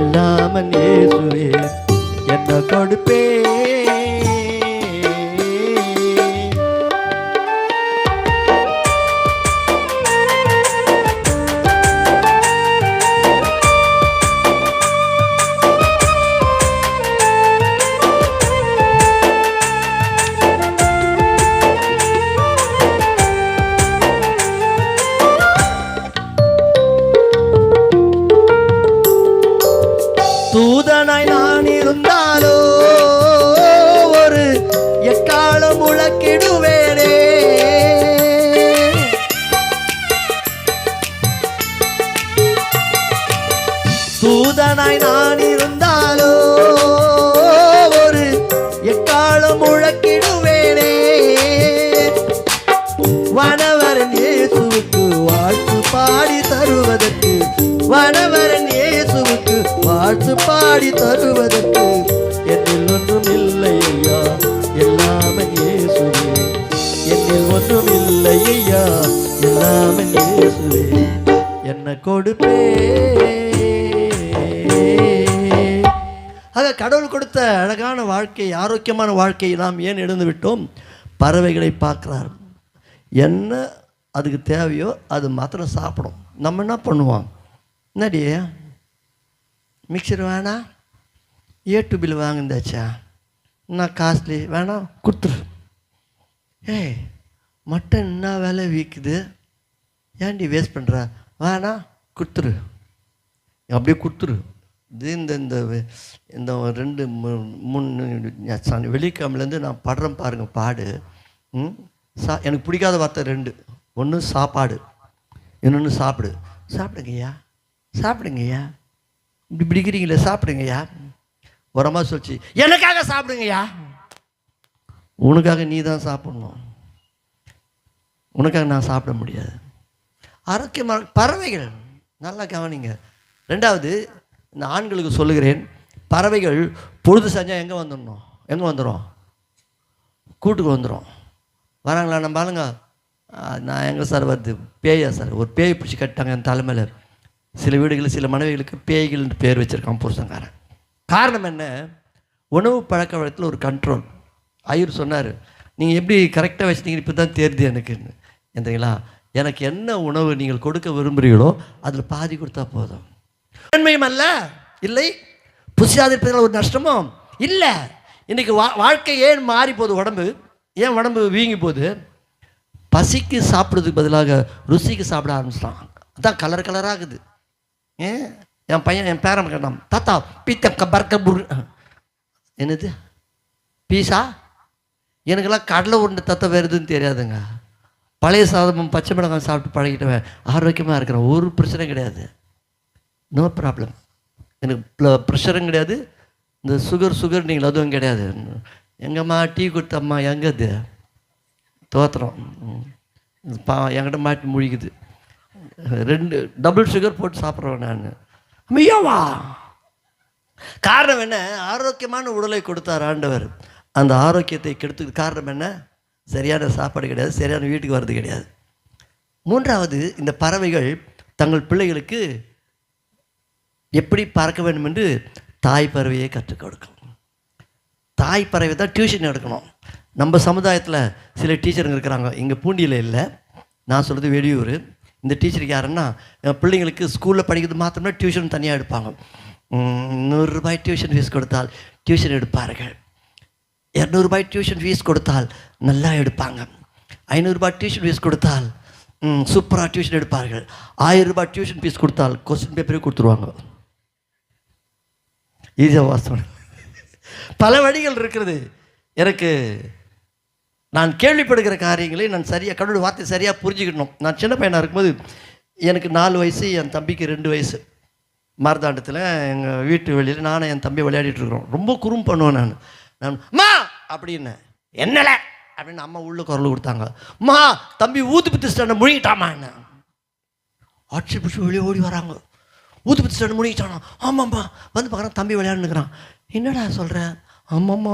எல்லாமன் இயேசுவே. என்ன கொடுப்பே தூதனாய் நான் இருந்தாலோ ஒரு எக்காலம் முழக்கிடுவேனே. தூதனாய் நான் இருந்தாலோ ஒரு எக்காலம் முழக்கிடுவேனே. வனவரன் இயேசுவுக்கு வாழ்த்து பாடி தருவதற்கு, வனவரன் இயேசுவுக்கு வாழ்த்து பாடி தருவதற்கு என்னில் ஒன்றும் இல்லை ஐயா, எல்லாமன் இயேசுவே. என்னில் ஒன்றும் இல்லை ஐயா, எல்லாமன் இயேசுவே. என்ன கொடுப்பே. ஆக கடவுள் கொடுத்த அழகான வாழ்க்கை, ஆரோக்கியமான வாழ்க்கையை நாம் ஏன் இழந்து விட்டோம்? பறவைகளை பார்க்குறார், என்ன அதுக்கு தேவையோ அது மாத்திரம் சாப்பிடும். நம்ம என்ன பண்ணுவோம்? என்னடி மிக்சர் வேணாம், ஏ2 பில் வாங்குந்தாச்சா, என்ன காஸ்ட்லி வேணாம் கொடுத்துரு. ஏய் மட்டன் என்ன விலை விற்குது, ஏன்டி வேஸ்ட் பண்ணுற, வேணாம் கொடுத்துரு, அப்படியே கொடுத்துரு. இது இந்த இந்த இந்த 2-3 வெள்ளிக்கிழமையிலேருந்து நான் படுறேன் பாருங்கள் பாடு. எனக்கு பிடிக்காத வார்த்தை 2. ஒன்று சாப்பாடு, இன்னொன்று சாப்பிடு. சாப்பிடுங்கய்யா, சாப்பிடுங்கய்யா, இப்படி பிடிக்கிறீங்களே சாப்பிடுங்கய்யா. ஒரு அம்மா சொல்லிச்சு, எனக்காக சாப்பிடுங்கய்யா. உனக்காக நீ தான் சாப்பிடணும், உனக்காக நான் சாப்பிட முடியாது. ஆரோக்கியமாக பறவைகள் நல்லா கவனிங்க. 2வது, இந்த ஆண்களுக்கு சொல்லுகிறேன், பறவைகள் பொழுது செஞ்சால் எங்கே வந்துடணும், எங்கே வந்துடும், கூட்டுக்கு வந்துடும். வராங்களா நம்ம ஆளுங்க, நான் எங்கே சார் வருது, பேயா சார், ஒரு பேய் பிடிச்சி கட்டாங்க என் தலைமையில். சில வீடுகளில் சில மனைவிகளுக்கு பேய்கள் பேர் வச்சுருக்கான் புருஷங்காரன். காரணம் என்ன? உணவு பழக்க வழக்கத்தில் ஒரு கண்ட்ரோல். ஐயர் சொன்னார், நீங்கள் எப்படி கரெக்டாக வச்சுட்டீங்க, இப்போ தான் தெரியுது எனக்குன்னு. என்றீங்களா, எனக்கு என்ன உணவு நீங்கள் கொடுக்க விரும்புகிறீங்களோ அதில் பாதி கொடுத்தா போதும். நன்மையும் அல்ல, இல்லை புசியாதிருப்பதில் ஒரு நஷ்டமோ இல்லை. இன்றைக்கி வாழ்க்கை ஏன் மாறி போகுது? உடம்பு ஏன் உடம்பு வீங்கி போகுது? பசிக்கு சாப்பிட்றதுக்கு பதிலாக ருசிக்கு சாப்பிட ஆரம்பிச்சிட்டான். அதான் கலர் கலராகுது. என் பையன், என் பேரன் கேட்டான், தாத்தா பீத்த பர்கர் புர், என்னது பீஸா? எனக்கெல்லாம் கடலை உருண்டை தத்த வருதுன்னு தெரியாதுங்க. பழைய சாதமும் பச்சை மிளகாய் சாப்பிட்டு பழகிட்டவன் ஆரோக்கியமாக இருக்கிறேன், ஒரு பிரச்சனை கிடையாது, நோ ப்ராப்ளம். எனக்கு ப்ரெஷரும் கிடையாது, இந்த சுகர் நீங்கள் அதுவும் கிடையாது. எங்கம்மா டீ கொடுத்தம்மா, எங்கது தோத்துறோம் என்கிட்ட மாட்டி முழிக்குது. 2 டபுள் சுகர் போட்டு சாப்பிட்றேன் நான். ஐயாவா? காரணம் என்ன? ஆரோக்கியமான உடலை கொடுத்தார் ஆண்டவர். அந்த ஆரோக்கியத்தை கெடுத்துக்கு காரணம் என்ன? சரியான சாப்பாடு கிடையாது, சரியான வீட்டுக்கு வர்றது கிடையாது. 3வது, இந்த பறவைகள் தங்கள் பிள்ளைகளுக்கு எப்படி பறக்க வேண்டும் என்று தாய் பறவையை கற்றுக் கொடுக்கும். தாய் பறவை தான் டியூஷன் எடுக்கணும். நம்ம சமுதாயத்தில் சில டீச்சருங்க இருக்கிறாங்க, இங்கே பூண்டியில் இல்லை, நான் சொல்கிறது வெளியூர். இந்த டீச்சருக்கு யாருன்னா, பிள்ளைங்களுக்கு ஸ்கூலில் படிக்கிறது மாத்திரமே டியூஷன் தனியாக எடுப்பாங்க. 100 ரூபாய் டியூஷன் ஃபீஸ் கொடுத்தால் டியூஷன் எடுப்பார்கள். 200 ரூபாய் டியூஷன் ஃபீஸ் கொடுத்தால் நல்லா எடுப்பாங்க. 500 ரூபாய் டியூஷன் ஃபீஸ் கொடுத்தால் சூப்பராக டியூஷன் எடுப்பார்கள். 1000 ரூபாய் டியூஷன் ஃபீஸ் கொடுத்தால் கொஸ்டின் பேப்பரே கொடுத்துருவாங்க. ஈஸியாக வாசம். பல வழிகள் இருக்கிறது. எனக்கு நான் கேள்விப்படுகிற காரியங்களை நான் சரியாக, கடவுள் வார்த்தை சரியாக புரிஞ்சுக்கணும். நான் சின்ன பையனாக இருக்கும்போது, எனக்கு 4 வயசு, என் தம்பிக்கு 2 வயசு. மார்த்தாண்டத்தில் எங்கள் வீட்டு வெளியில் நானும் என் தம்பி விளையாடிட்டு இருக்கிறோம். ரொம்ப குறும் பண்ணுவேன் நான் மா அப்படின்னு, என்னல அப்படின்னு அம்மா உள்ள குரல் கொடுத்தாங்க. மா தம்பி ஊதுபத்தி ஸ்டாண்டை முழுங்கிட்டாமா என்ன ஆட்சி பிடிச்சி வெளியே ஓடி வராங்க. ஊதுபத்தி ஸ்டாண்டு முழுங்கிட்டானா? ஆமாம்மா. வந்து பார்க்குறான், தம்பி விளையாண்டுக்கிறான். என்னடா சொல்கிற? ஆமாம்மா,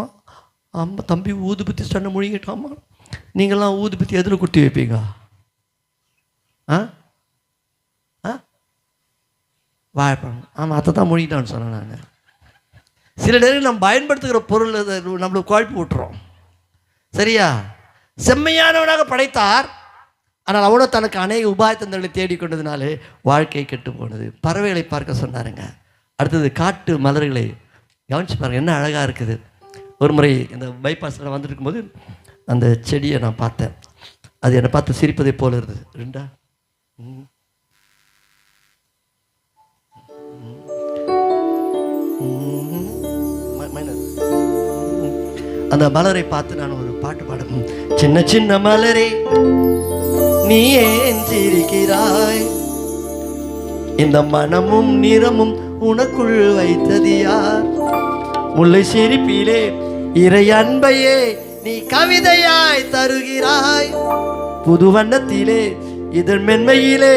ஆமாம் தம்பி, ஊதுபத்தி சண்டை முழுங்கிட்டாமா. நீங்களாம் ஊதுபத்தி எதில் குட்டி வைப்பீங்க? ஆ ஆ வாழைப்பழம். ஆமாம், அதை தான் முழுங்கிட்டான்னு சொன்னேன் நான். சில நேரம் நம்ம பயன்படுத்துகிற பொருள் நம்மளுக்கு குழப்பி விட்டுறோம். சரியா? செம்மையானவனாக படைத்தார், ஆனால் அவனோ தனக்கு அநேக உபாயத்தந்தங்களை தேடிக்கொண்டதுனாலே வாழ்க்கை கெட்டு போனது. பறவைகளை பார்க்க சொன்னாருங்க. அடுத்தது காட்டு மலர்களை கவனிச்சு பாருங்க, என்ன அழகாக இருக்குது. ஒரு முறை இந்த பைபாஸில் வந்துட்டு இருக்கும்போது அந்த செடியை நான் பார்த்தேன். அது என்னை பார்த்து சிரிப்பதை போல இருந்தது. ரெண்டா அந்த மலரை பார்த்து நான் ஒரு பாட்டு பாடுவேன். சின்ன சின்ன மலரே நீ ஏன் சிரிக்கிறாய், இந்த மனமும் நிறமும் உனக்குள் வைத்தது யார்? முல்லை சிரிப்பிலே இறை அன்பையே நீ கவிதையாய் தருகிறாய், புது வண்ணத்திலே இதன் மென்மையிலே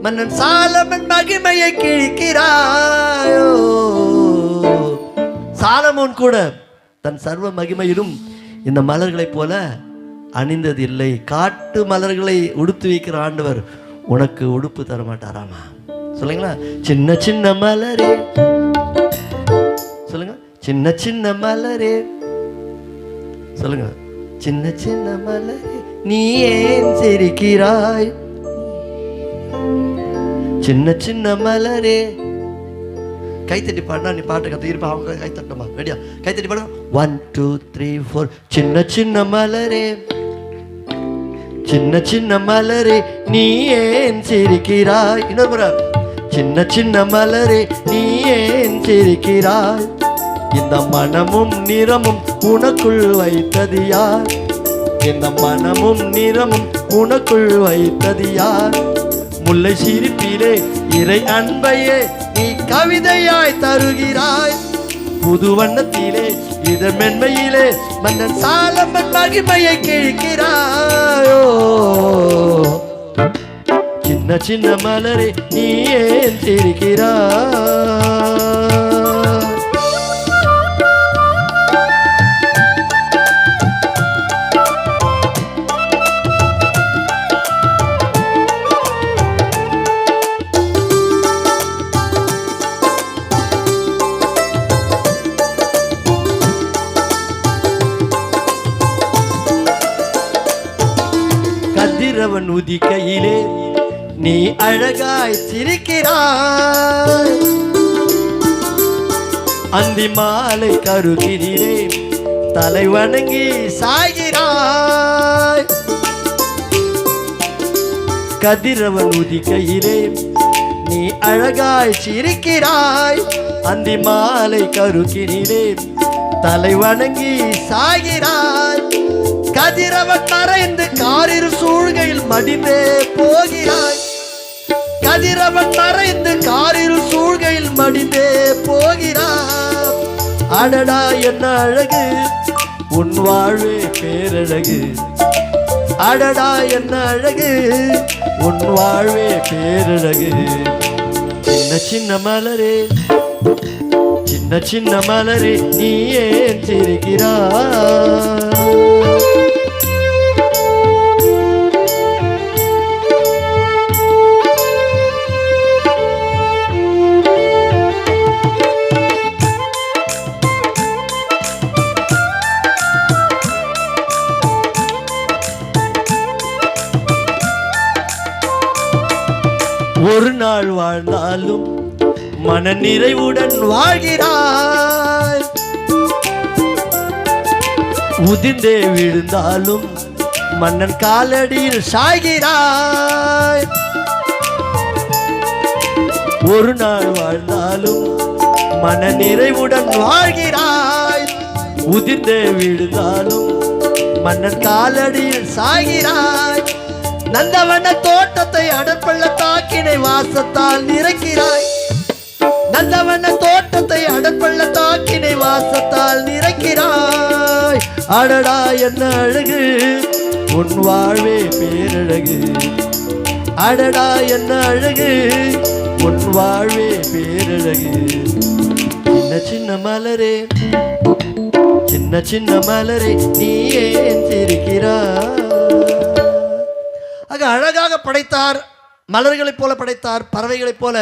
மன்னன் சாலமன் மகிமையை கிழிக்கிறாயோ. சாலமோன் கூட தன் சர்வ மகிமையிலும் இந்த மலர்களைப் போல அணிந்தது இல்லை. காட்டு மலர்களை உடுத்து வைக்கிற ஆண்டவர் உனக்கு உடுப்பு தர மாட்டாராமா? சொல்லுங்களா? சின்ன சின்ன மலரே, சொல்லுங்க, சின்ன சின்ன மலரே, சொல்லுங்க, சின்ன சின்ன மலரே நீ ஏன் சிரிக்கிறாய், சின்ன சின்ன மலரே. கைத்தட்டி பாடினா நீ பாட்டு கற்று இருப்பா. அவங்க கைத்தட்டமா? ரெடியா? கைத்தட்டி பாடுங்க. 1 2 3 4. சின்ன சின்ன மலரே, சின்ன சின்ன மலரே நீ ஏன் சிரிக்கிறாய். இன்னொரு முறை. சின்ன சின்ன மலரே நீ ஏன் சிரிக்கிறாய், இந்த மனமும் நிறமும் உனக்குள் வைத்தது யார், இந்த மனமும் நிறமும் உனக்குள் வைத்தது யார்? முல்லை சிரிப்பிலே இறை அன்பையே நீ கவிதையாய் தருகிறாய், புது வண்ணத்திலே இதன் மென்மையிலே மன்னன் சாலமன் மகிமையை கிழிக்கிறாயோ. சின்ன சின்ன மலரே நீ ஏன் சிரிக்கிறாய். கதிரவன் உதிக்கையிலே நீ அழகாய் சிரிக்கிறாய், அந்தி மாலை கருகினிலே தலை வணங்கி சாய்கிறாய். கதிரவன் உதிக்கையிலே நீ அழகாய் சிரிக்கிறாய், அந்தி மாலை கருகினிலே தலை வணங்கி சாய்கிறாய். கதிரவன் மறைந்து காரிரு சூழ்கையில் மடிந்தே போகிறாய், கதிரவன் மறைந்து காரிரு சூழ்கையில் மடிந்தே போகிறாய். அடடா என்ன அழகு உன் வாழ்வே பேரழகு, அடடா என்ன அழகு உன் வாழ்வே பேரழகு. சின்ன சின்ன மலரே, சின்ன சின்ன மலரே நீ ஏன் சிரிக்கிறாய். ஒரு நாள் வாழ்ந்தாலும் மன நிறைவுடன் வாழ்கிறாய், உதிர்ந்தே விழுந்தாலும் மன்னன் காலடியில் சாய்கிறாய். ஒரு நாள் வாழ்ந்தாலும் மன நிறைவுடன் வாழ்கிறாய், உதிர்ந்தே விழுந்தாலும் மன்னன் காலடியில் சாய்கிறாய். நந்தவன தோட்டத்தை அடற்பள்ளத்தாக்கினை வாசத்தால் நிறைக்கிறாய், நந்தவன தோட்டத்தை அடற்பள்ளத்தாக்கினை வாசத்தால் நிறைக்கிறாய். அடடா என்ன அழகு உன் வாழ்வே பேரழகு, அடடா என்ன அழகு உன் வாழ்வே பேரழகு. சின்ன சின்ன மலரே, சின்ன சின்ன மலரே நீ ஏன் சிரிக்கிறாய்? ஆக அழகாக படைத்தார், மலர்களைப் போல படைத்தார், பறவைகளைப் போல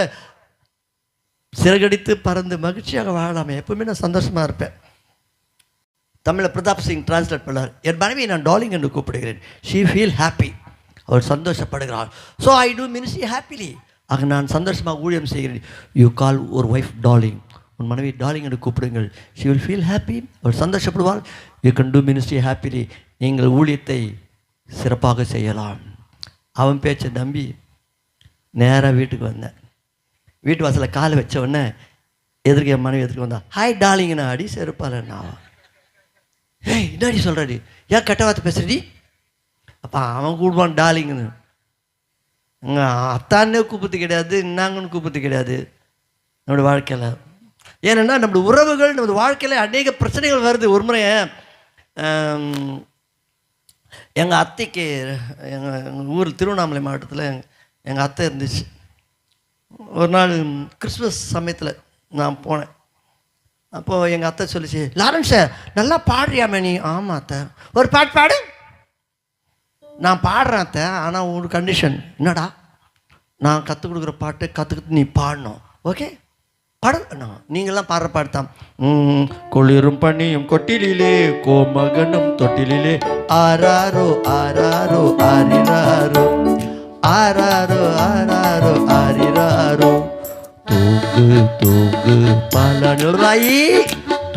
சிறகடித்து பறந்து மகிழ்ச்சியாக வாழலாமே. எப்பவுமே நான் சந்தோஷமாக இருப்பேன். தமிழில் பிரதாப் சிங் டிரான்ஸ்லேட் பண்ணார், என் மனைவியை நான் டார்லிங் என்று கூப்பிடுகிறேன். ஷீ ஃபீல் ஹாப்பி, அவர் சந்தோஷப்படுகிறார். So I do ministry happily. ஆக நான் சந்தோஷமாக ஊழியம் செய்கிறேன். யூ கால் ஒரு ஒய்ஃப் டார்லிங், உன் மனைவி டார்லிங் என்று கூப்பிடுங்கள். ஷி வில் ஃபீல் ஹாப்பி, அவர் சந்தோஷப்படுவார். You can do ministry happily, நீங்கள் ஊழியத்தை சிறப்பாக செய்யலாம். அவன் பேச்சை நம்பி நேராக வீட்டுக்கு வந்தேன். வீட்டு வாசலில் காலை வச்ச உடனே எதிர்க்க என் மனைவி எதிர்க்க வந்தா, ஹாய் டார்லிங்கண்ணா அடி செருப்பால் நான். ஏய் என்னடி சொல்கிறடி, ஏன் கெட்ட வார்த்தை பேசுறடி? அப்போ அவன் கூடுவான் டார்லிங்கன்னு. அத்தானே கூப்பிட்டு கிடையாது, என்னாங்கன்னு கூப்பிட்டு கிடையாது நம்மளுடைய வாழ்க்கையில். ஏன்னா நம்மளுடைய உறவுகள், நம்மளுடைய வாழ்க்கையில் அநேக பிரச்சனைகள் வருது. ஒரு முறை எங்கள் அத்தைக்கு எங்கள் ஊரில் திருவண்ணாமலை மாவட்டத்தில் எங்கள் அத்தை இருந்துச்சு. ஒரு நாள் கிறிஸ்மஸ் சமயத்தில் நான் போனேன். அப்போது எங்கள் அத்தை சொல்லிச்சு, லாரன்ஸை நல்லா பாடுறியாமே நீ? ஆமாம் அத்தை. ஒரு பாட்டு பாடு. நான் பாடுறேன் அத்தை, ஆனால் ஒரு கண்டிஷன். என்னடா? நான் கற்றுக் கொடுக்குற பாட்டு கற்றுக்கிட்டு நீ பாடணும், ஓகே? பாடு. நீங்கள்லாம் பாடுற பாட்டு தான். குளிரும் பனியும் கொட்டிலே, கோமகனும் தொட்டிலே, ஆராரோ ஆராரோ ஆரிராரோ, ஆராரோ ஆராரோ ஆரிராரோ, தூங்கு தூங்கு பலனுராயி,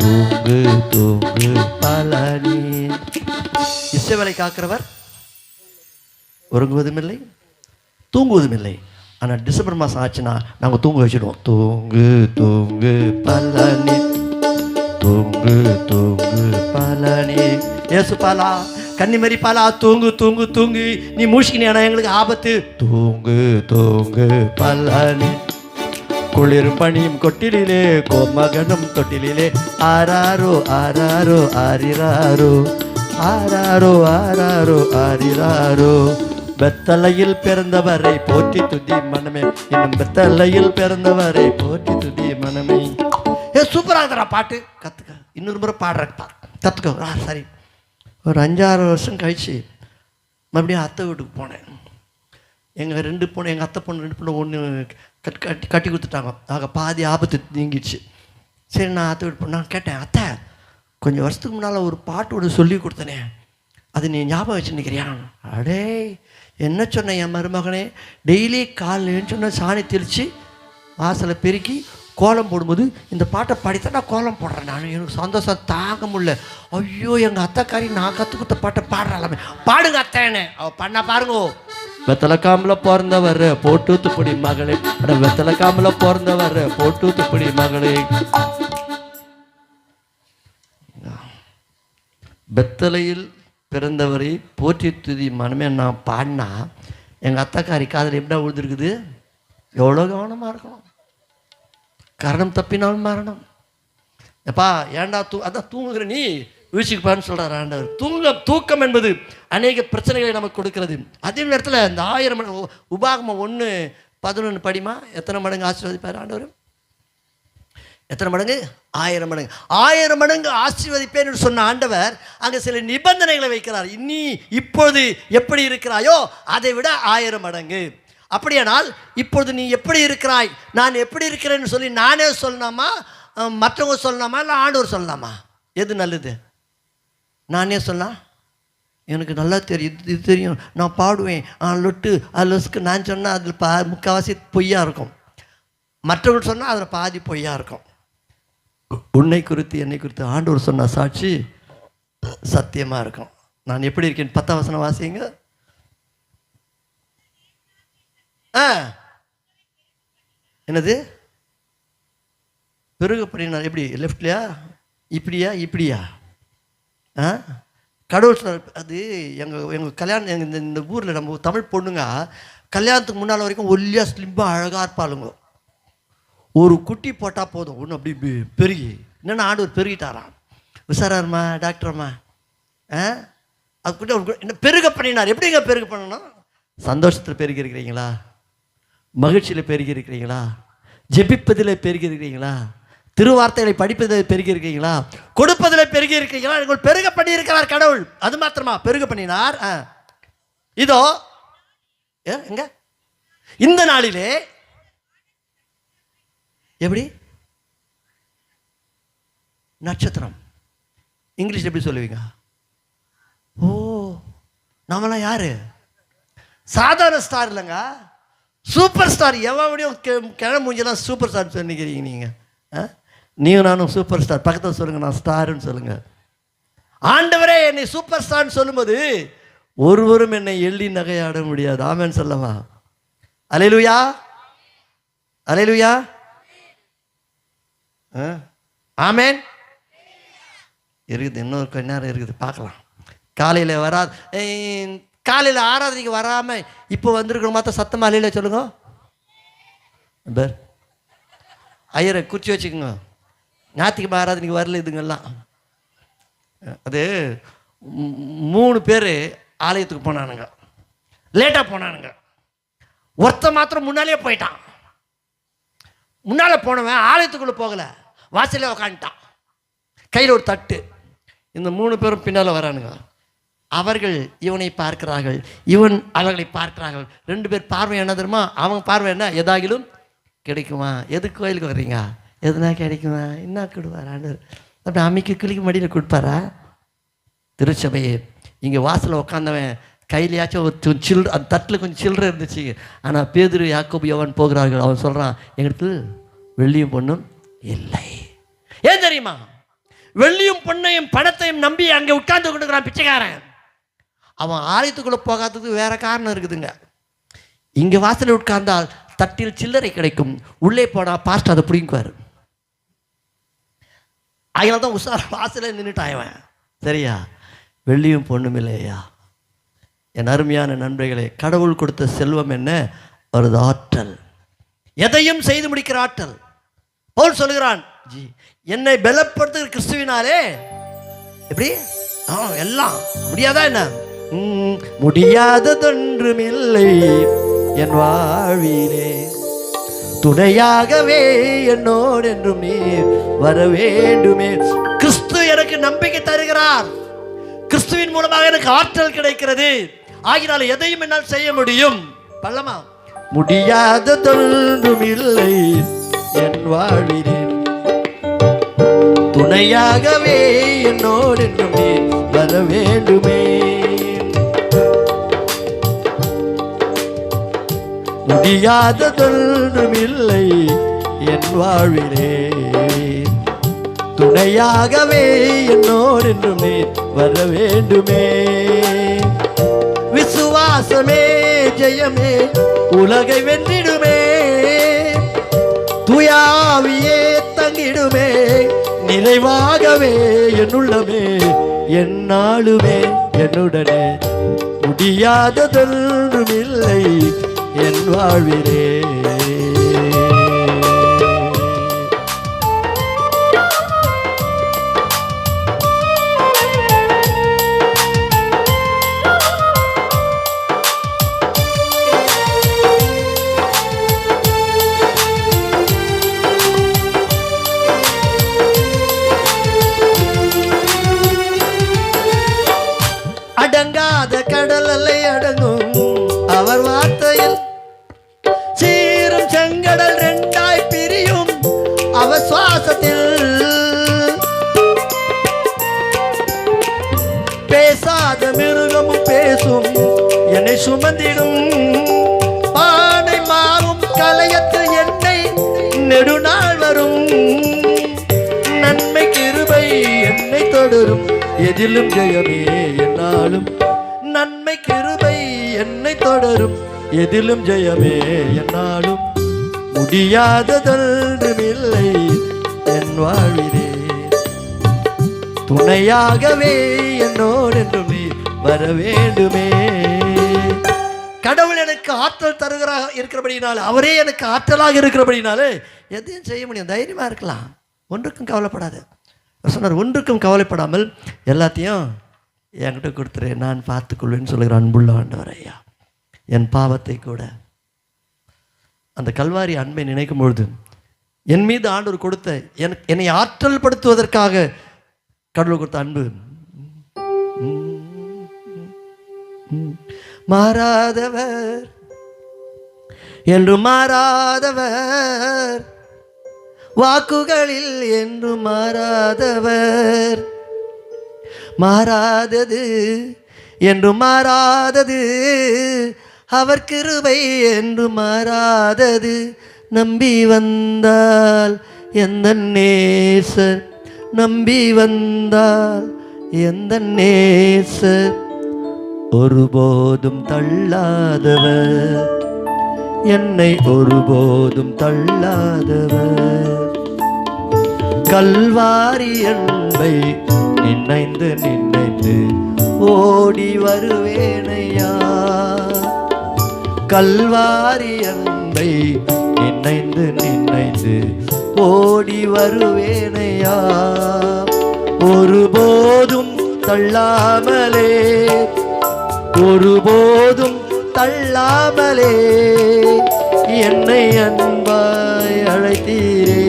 தூங்கு தூங்கு பலனி. இசைவேளை காக்கிறவர் உறங்குவதும் இல்லை, தூங்குவதும் இல்லை. ஆனால் டிசம்பர் மாதம் ஆச்சுன்னா நாங்கள் தூங்க வச்சுடுவோம். தூங்கு தூங்கு பலனி, தூங்கு தூங்கு பலனி. ஏசு பாலா, கன்னிமரி பாலா, தூங்கு தூங்கு தூங்கு, நீ மூழ்கினா எங்களுக்கு ஆபத்து. தூங்கு தூங்கு பலனி, குளிரும் பனியும் கொட்டிலே, கோமகனும் தொட்டிலே, ஆராரோ ஆராரோ ஆரிராரோ, ஆராரோ ஆராரோ ஆரிராரோ. பெத்தலையில் பிறந்தவரை போற்றி துதி மனமே, இன்னும் பெத்தலையில் பிறந்தவரை போற்றி துதி மனமே. சூப்பராக இருக்கிறா பாட்டு, கற்றுக்க. இன்னொரு முறை பாடுறப்பா கற்றுக்கோ. சரி. ஒரு 5-6 வருஷம் கழிச்சு மறுபடியும் அத்தை வீட்டுக்கு போனேன். எங்கள் 2 பொண்ணு, எங்கள் அத்தை பொண்ணு 2 பொண்ணு ஒன்று கட்டி கொடுத்துட்டாங்க. ஆக பாதி ஆபத்து நீங்கிடுச்சு. சரி, நான் அத்தை வீட்டு நான் கேட்டேன், அத்தை கொஞ்சம் வருஷத்துக்கு முன்னால் ஒரு பாட்டு ஒன்று சொல்லி கொடுத்தனே, அது நீ ஞாபகம் வச்சுன்னுக்கிறியா? அடே என்ன சொன்னேன் என் மருமகனே, டெய்லி காலையில் சொன்ன சாணி தெளித்து வாசலை பெருக்கி கோலம் போடும்போது இந்த பாட்டை பாடித்தான் நான் கோலம் போடுறேன். நான் எனக்கு சந்தோஷம் தாங்க முடியல. ஐயோ எங்கள் அத்தைக்காரி நான் கற்றுக் கொடுத்த பாட்டை பாடுறாளாமே, பாடுங்க அத்தைன்னு. அவள் பண்ண பாருங்க. வெத்தலைக்காமில் பிறந்தவர் போட்டு துப்படி மகளே, அட வெத்தலைக்காமில் பிறந்தவர் போட்டு துப்படி மகளே. வெத்தலையில் பிறந்தவரை போற்றி துதி மனமே நான் பாடினா எங்கள் அத்தைக்காரி காதில் எப்படியா விழுந்துருக்குது? எவ்வளோ கவனமாக இருக்கணும். கரணம் தப்பினாலும் மரணம். எப்பா ஏண்டா அதான் தூங்குகிற நீ வீழ்ச்சிக்கு பான்னு சொல்கிறார் ஆண்டவர். தூக்கம் என்பது அநேக பிரச்சனைகளை நமக்கு கொடுக்கிறது. அதே நேரத்தில் இந்த 1000 மடங்கு உபாகமம் 1:11 படிமா, எத்தனை மடங்கு ஆசீர்வதிப்பார் ஆண்டவர்? எத்தனை மடங்கு? 1000 மடங்கு. 1000 மடங்கு ஆசீர்வதிப்பேன் சொன்ன ஆண்டவர் அங்கே சில நிபந்தனைகளை வைக்கிறார். இப்பொழுது எப்படி இருக்கிறாயோ அதை விட 1000 மடங்கு. அப்படியானால் இப்பொழுது நீ எப்படி இருக்கிறாய், நான் எப்படி இருக்கிறேன்னு சொல்லி நானே சொல்லலாமா, மற்றவங்க சொல்லலாமா, இல்லை ஆண்டவர் சொல்லலாமா? எது நல்லது? நானே சொல்லலாம். எனக்கு நல்லா தெரியும், இது தெரியும், நான் பாடுவேன், லொட்டு லொஸ்க்கு நான் சொன்னால் அதில் முக்கால்வாசி பொய்யா இருக்கும். மற்றவர்கள் சொன்னால் அதில் பாதி பொய்யா இருக்கும். உன்னை குறித்து என்னை குறித்து ஆண்டவர் சொன்ன சாட்சி சத்தியமாக இருக்கும். நான் எப்படி இருக்கேன்? 10ஆம் வசனம் வாசிங்க. என்னது? பெருக பண்ணினார். எப்படி? லெஃப்ட்லையா, இப்படியா, இப்படியா? கடவுள் சொன்னார். அது எங்கள் கல்யாணம், எங்கள் இந்த ஊரில் நம்ம தமிழ் பொண்ணுங்க கல்யாணத்துக்கு முன்னால் வரைக்கும் ஒல்லியாக ஸ்லிம்பாக அழகாக இருப்பாளுங்க. ஒரு குட்டி போட்டால் போதும், ஒன்று அப்படி பெருகி. என்னென்ன ஆண்டவர் பெருகிட்டாராம். விசாரம்மா, டாக்டர்ம்மா, அது குட்டி என்ன பெருக பண்ணினார். எப்படிங்க பெருக பண்ணணும்? சந்தோஷத்தில் பெருகி இருக்கிறீங்களா? மகிழ்ச்சியில் பெருகி இருக்கிறீங்களா? ஜெபிப்பதில் பெருகி இருக்கிறீங்களா? திருவார்த்தைகளை படிப்பதில் பெருகி இருக்கீங்களா? கொடுப்பதில் பெருகி இருக்கீங்களா? உங்கள் பெருக பண்ணியிருக்கிறார் கடவுள். அது மாத்திரமா பெருக பண்ணினார். இதோ எங்க இந்த நாளிலே எப்படி நட்சத்திரம் இங்கிலீஷ் எப்படி சொல்லுவீங்க? ஓ, நாமெல்லாம் யாரு? சாதாரண ஸ்டார் இல்லைங்க, சூப்பர் ஸ்டார். எவ்வளோ கிழமை மூஞ்செல்லாம் சூப்பர் ஸ்டார் சொல்லிக்கிறீங்க நீங்கள். நீயும் நானும் சூப்பர் ஸ்டார். பக்கத்தில் சொல்லுங்கள், நான் ஸ்டாருன்னு சொல்லுங்கள். ஆண்டவரே என்னை சூப்பர் ஸ்டார்னு சொல்லும்போது ஒருவரும் என்னை எள்ளி நகையாட முடியாது. ஆமேன் சொல்லவா? அல்லேலூயா, அல்லேலூயா, ஆமேன். இருக்குது, இன்னொரு கொஞ்ச நேரம் இருக்குது, பார்க்கலாம். காலையில் வராது, காலையில் ஆராதனைக்கு வராமல் இப்போ வந்திருக்கிற மாத்த சத்தமாக அல்லேலூயா சொல்லுங்க. பர் ஐயரை குறிச்சி வச்சுக்கோங்க, ஞாயிற்றுக்கிழமை ஆராதனைக்கு வரல இதுங்கெல்லாம். அது 3 பேர் ஆலயத்துக்கு போனானுங்க, லேட்டாக போனானுங்க. ஒருத்தன் மாத்திரம் முன்னாலே போயிட்டான். முன்னால் போனவன் ஆலயத்துக்குள்ளே போகலை, வாசலே உக்காந்துட்டான், கையில் ஒரு தட்டு. இந்த 3 பேரும் பின்னால் வரானுங்க. அவர்கள் இவனை பார்க்கிறார்கள், இவன் அவர்களை பார்க்கிறார்கள். 2 பேர் பார்வை என்ன தெரியுமா? அவங்க பார்வை என்ன? எதாகிலும் கிடைக்குமா? எதுக்கு கோயிலுக்கு வர்றீங்க? எதுனா கிடைக்குமா? என்ன கொடுப்பார் ஆண்டவர்? அப்படி அம்மிக்கு கிளிக்கு மடியில் கொடுப்பாரா? திருச்சபையே, இங்கே வாசலில் உட்காந்தவன் கையிலையாச்சும் ஒரு சில்லற, அந்த தட்டில் கொஞ்சம் சில்லறை இருந்துச்சு. ஆனால் பேதுரு, யாக்கோபு, யோவான் போகிறார்கள். அவன் சொல்கிறான், எங்களுக்கு வெள்ளியும் பொண்ணும் இல்லை. ஏன் தெரியுமா? வெள்ளியும் பொண்ணையும் பணத்தையும் நம்பி அங்கே உட்கார்ந்து கொண்டுக்கிறான் பிச்சைக்காரன். அவன் ஆலயத்துக்குள்ளே போகாததுக்கு வேற காரணம் இருக்குதுங்க. இங்கே வாசலில் உட்கார்ந்தால் தட்டில் சில்லறை கிடைக்கும், உள்ளே போனால் பாஸ்ட் அதை பிடிங்குவார். அதனால தான் உஷார் வாசலில் நின்றுட்டாயவன். சரியா? வெள்ளியும் பொண்ணும் இல்லையா? என் அருமையான நண்பர்களே, கடவுள் கொடுத்த செல்வம் என்ன? ஒரு ஆற்றல், எதையும் செய்து முடிக்கிற ஆற்றல். பவுல் சொல்லுகிறான், ஜி என்னை பலப்படுத்துகிற கிறிஸ்துவினாலே. எப்படி? எல்லாம் முடியாதா என்ன? முடியாததொன்றுமில்லை என் வாழ்விலே, துணையாகவே என்னோடு என்றும் நீர் வர வேண்டுமே. கிறிஸ்து எனக்கு நம்பிக்கை தருகிறார், கிறிஸ்துவின் மூலமாக எனக்கு ஆற்றல் கிடைக்கிறது. ஆகினால எதையும் என்னால் செய்ய முடியும். பல்லமா, முடியாததொன்றும் இல்லை என் வாழ்விலே, துணையாகவே என்னோடு என்றும் நீர் வர வேண்டுமே. முடியாததொன்றும் இல்லை என் வாழ்விலே, துணையாகவே என்னோடு என்றும் நீர் வர வேண்டுமே. விசுவாசமே ஜெயமே, உலகை வென்றிடுமே. தூயாவியே தங்கிடுமே, நினைவாகவே என்னுள்ளமே, என்னாலுமே என்னுடனே. முடியாததொன்றும் இல்லை என் வாழ்விலே. அடங்காத கடல் அலை அடங்கும் அவர் வார்த்தையில், சீரும் செங்கடல் 2ஆய் பிரியும் அவர் சுவாசத்தில். பேசாத மிருகமும் பேசும், என்னை சுமந்திடும். பானை மாவும் கலையத்தில் என்னை நெடுநாள் வரும். நன்மை கிருபை என்னை தொடரும், எதிலும் ஜெயமே என்னாலும். நன்மை கிருபை என்னை தொடரும், எதிலும் ஜெயமே என்னாலும். முடியாததொன்றுமில்லை என் வாழ்விலே, துணையாகவே என்னோடு என்றும் நீ வர வேண்டுமே. கடவுள் எனக்கு ஆற்றல் தருகிறாக இருக்கிறபடினால, அவரே எனக்கு ஆற்றலாக இருக்கிறபடினாலே எதையும் செய்ய முடியும். தைரியமாக இருக்கலாம், ஒன்றுக்கும் கவலைப்படாது. சொன்னார், ஒன்றுக்கும் கவலைப்படாமல் எல்லாத்தையும் என்கிட்ட கொடுத்துரு, நான் பார்த்துக்கொள்வேன்னு சொல்லுகிற அன்புள்ள ஆண்டவர் ஐயா. என் பாவத்தை கூட அந்த கல்வாரி அன்பை நினைக்கும் பொழுது என் மீது ஆண்டவர் கொடுத்த என்னை ஆற்றல் படுத்துவதற்காக கடவுள் கொடுத்த அன்பு மாறாதவர் என்று மாறாதவர், வாக்குகளில் என்று மாறாதவர், மாறாதது என்று மாறாதது அவர் கிருபை என்று மாறாதது. நம்பி வந்தால் எந்த நேசர், நம்பி வந்தால் எந்த நேசர், ஒருபோதும் தள்ளாதவர், என்னை ஒருபோதும் தள்ளாதவர். கல்வாரி அன்பை நினைந்து நினைந்து ஓடி வருவேனையா, கல்வாரி அன்பை நினைந்து நினைந்து ஓடி வருவேனையா. ஒருபோதும் தள்ளாமலே, ஒருபோதும் தள்ளாமலே என்னை அன்பாய் அழைத்தீரே,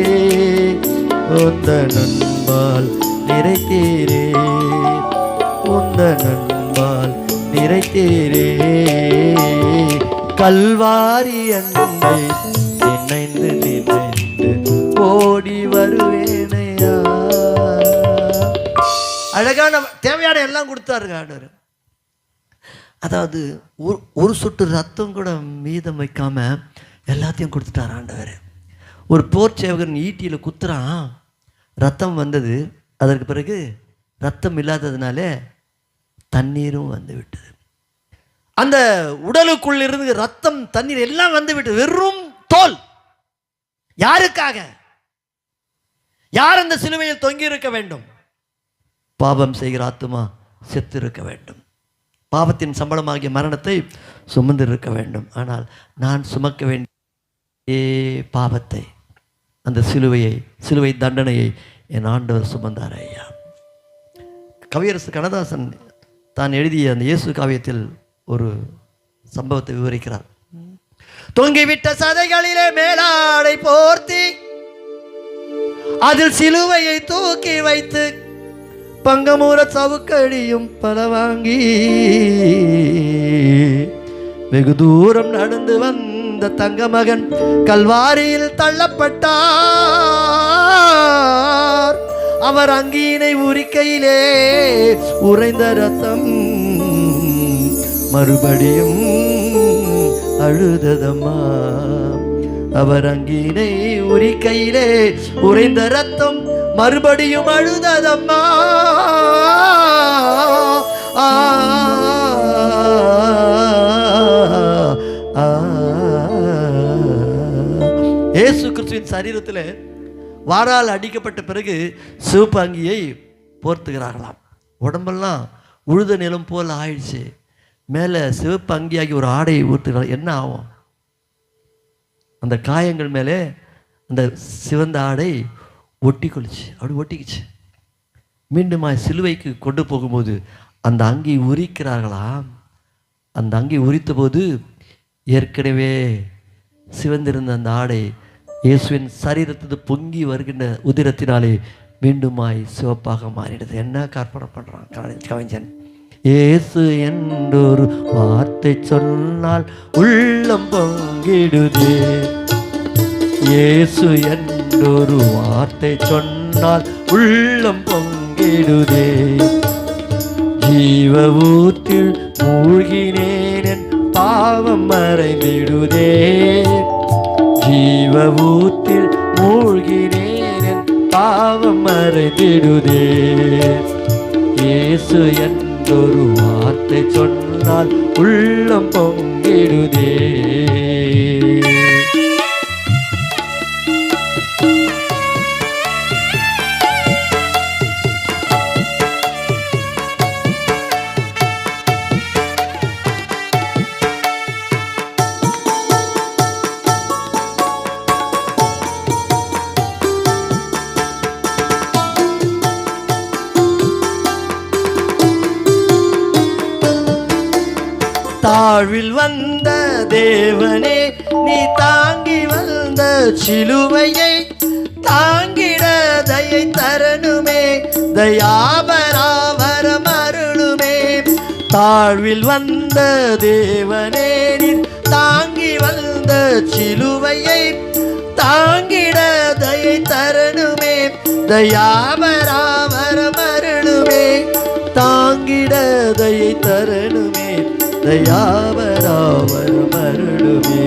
உந்த நண்பால் நிறைத்தீரே, உந்த நண்பால் நிறைத்தீரே. கல்வாரி அன்பை நினைந்து நினைந்து ஓடி வருவேனையா. அழகான தேவையான எல்லாம் கொடுத்தாருங்க ஆண்டவர். அதாவது ஒரு சொட்டு ரத்தம் கூட மீதம் வைக்காம எல்லாத்தையும் கொடுத்துட்டார் ஆண்டவர். ஒரு போர் சேவகன் ஈட்டியில் குத்துறான், ரத்தம் வந்தது. அதற்கு பிறகு ரத்தம் இல்லாததுனால தண்ணீரும் வந்து விட்டது. அந்த உடலுக்குள் இருந்து ரத்தம் தண்ணீர் எல்லாம் வந்து விட்டது. வெறும் தோல். யாருக்காக? யார் அந்த சிலுவையில் தொங்கி இருக்க வேண்டும்? பாவம் செய்கிற ஆத்துமா செத்து இருக்க வேண்டும், பாவத்தின் சம்பளமாகிய மரணத்தை சுமந்து இருக்க வேண்டும். ஆனால் நான் சுமக்க வேண்டிய பாவத்தை, அந்த சிலுவை தண்டனையை என் ஆண்டவர் சுமந்தார் ஐயா. கவியரசு கண்ணதாசன் தான் எழுதிய அந்த இயேசு காவியத்தில் ஒரு சம்பவத்தை விவரிக்கிறார். தொங்கிவிட்ட சதைகளிலே மேலாடை போர்த்தி அதில் சிலுவையை தூக்கி வைத்து பங்கமூர சவுக்கடியும் பல வாங்கி வெகு தூரம் நடந்து வந்த தங்க மகன் கல்வாரியில் தள்ளப்பட்டார். அவர் அங்கீனை உரிக்கையிலே உறைந்த ரத்தம் மறுபடியும் அழுததம்மா. அவர் அங்கீனை உரிக்கையிலே உறைந்த ரத்தம் மறுபடியும் அழுததம்மா. இயேசு கிறிஸ்துவின் சரீரத்தில் வாரால் அடிக்கப்பட்ட பிறகு சிவப்பு அங்கியை போர்த்துகிறார்களாம். உடம்பெல்லாம் உழுத நிலம் போல் ஆயிடுச்சு. மேலே சிவப்பு அங்கியாகி ஒரு ஆடையை ஊற்றுகிறார். என்ன ஆகும்? அந்த காயங்கள் மேலே அந்த சிவந்த ஆடை ஒட்டி கொள்ளுச்சு. அப்படி ஒட்டிக்குச்சு. மீண்டும் சிலுவைக்கு கொண்டு போகும்போது அந்த அங்கி உரிக்கிறார்களாம். அந்த அங்கி உரித்த போது ஏற்கனவே சிவந்திருந்த அந்த ஆடை இயேசுவின் சரீரத்து பொங்கி வருகின்ற உதிரத்தினாலே மீண்டுமாய் சிவப்பாக மாறிடுது. என்ன கற்பனை பண்ணுறான் கவிஞன்? இயேசு என்றொரு வார்த்தை சொன்னால் உள்ளம் பொங்கிடுதே, இயேசு என்றொரு வார்த்தை சொன்னால் உள்ளம் பொங்கிடுதே. ஜீவ ஊற்றில் மூழ்கினேன் என் பாவம் மறைந்திடுதே, ஜீவ ஊற்றில் மூழ்கினேன் என் பாவம் மறைந்திடுதே. இயேசு என்றொரு வார்த்தை சொன்னால் உள்ளம் பொங்கிடுதே. தாழ்வில் வந்த தேவனே, நீ தாங்கி வந்த சிலுவையை தாங்கிட தயை தரணுமே, தயாபராவரம் அருளுமே. தாழ்வில் வந்த தேவனே நீர் தாங்கி வந்த சிலுவையை தாங்கிட தயை தரணுமே, தயாபராவரம் அருளுமே. தாங்கிட தயை தரணுமே, தயாபராவரம் அருளுமே.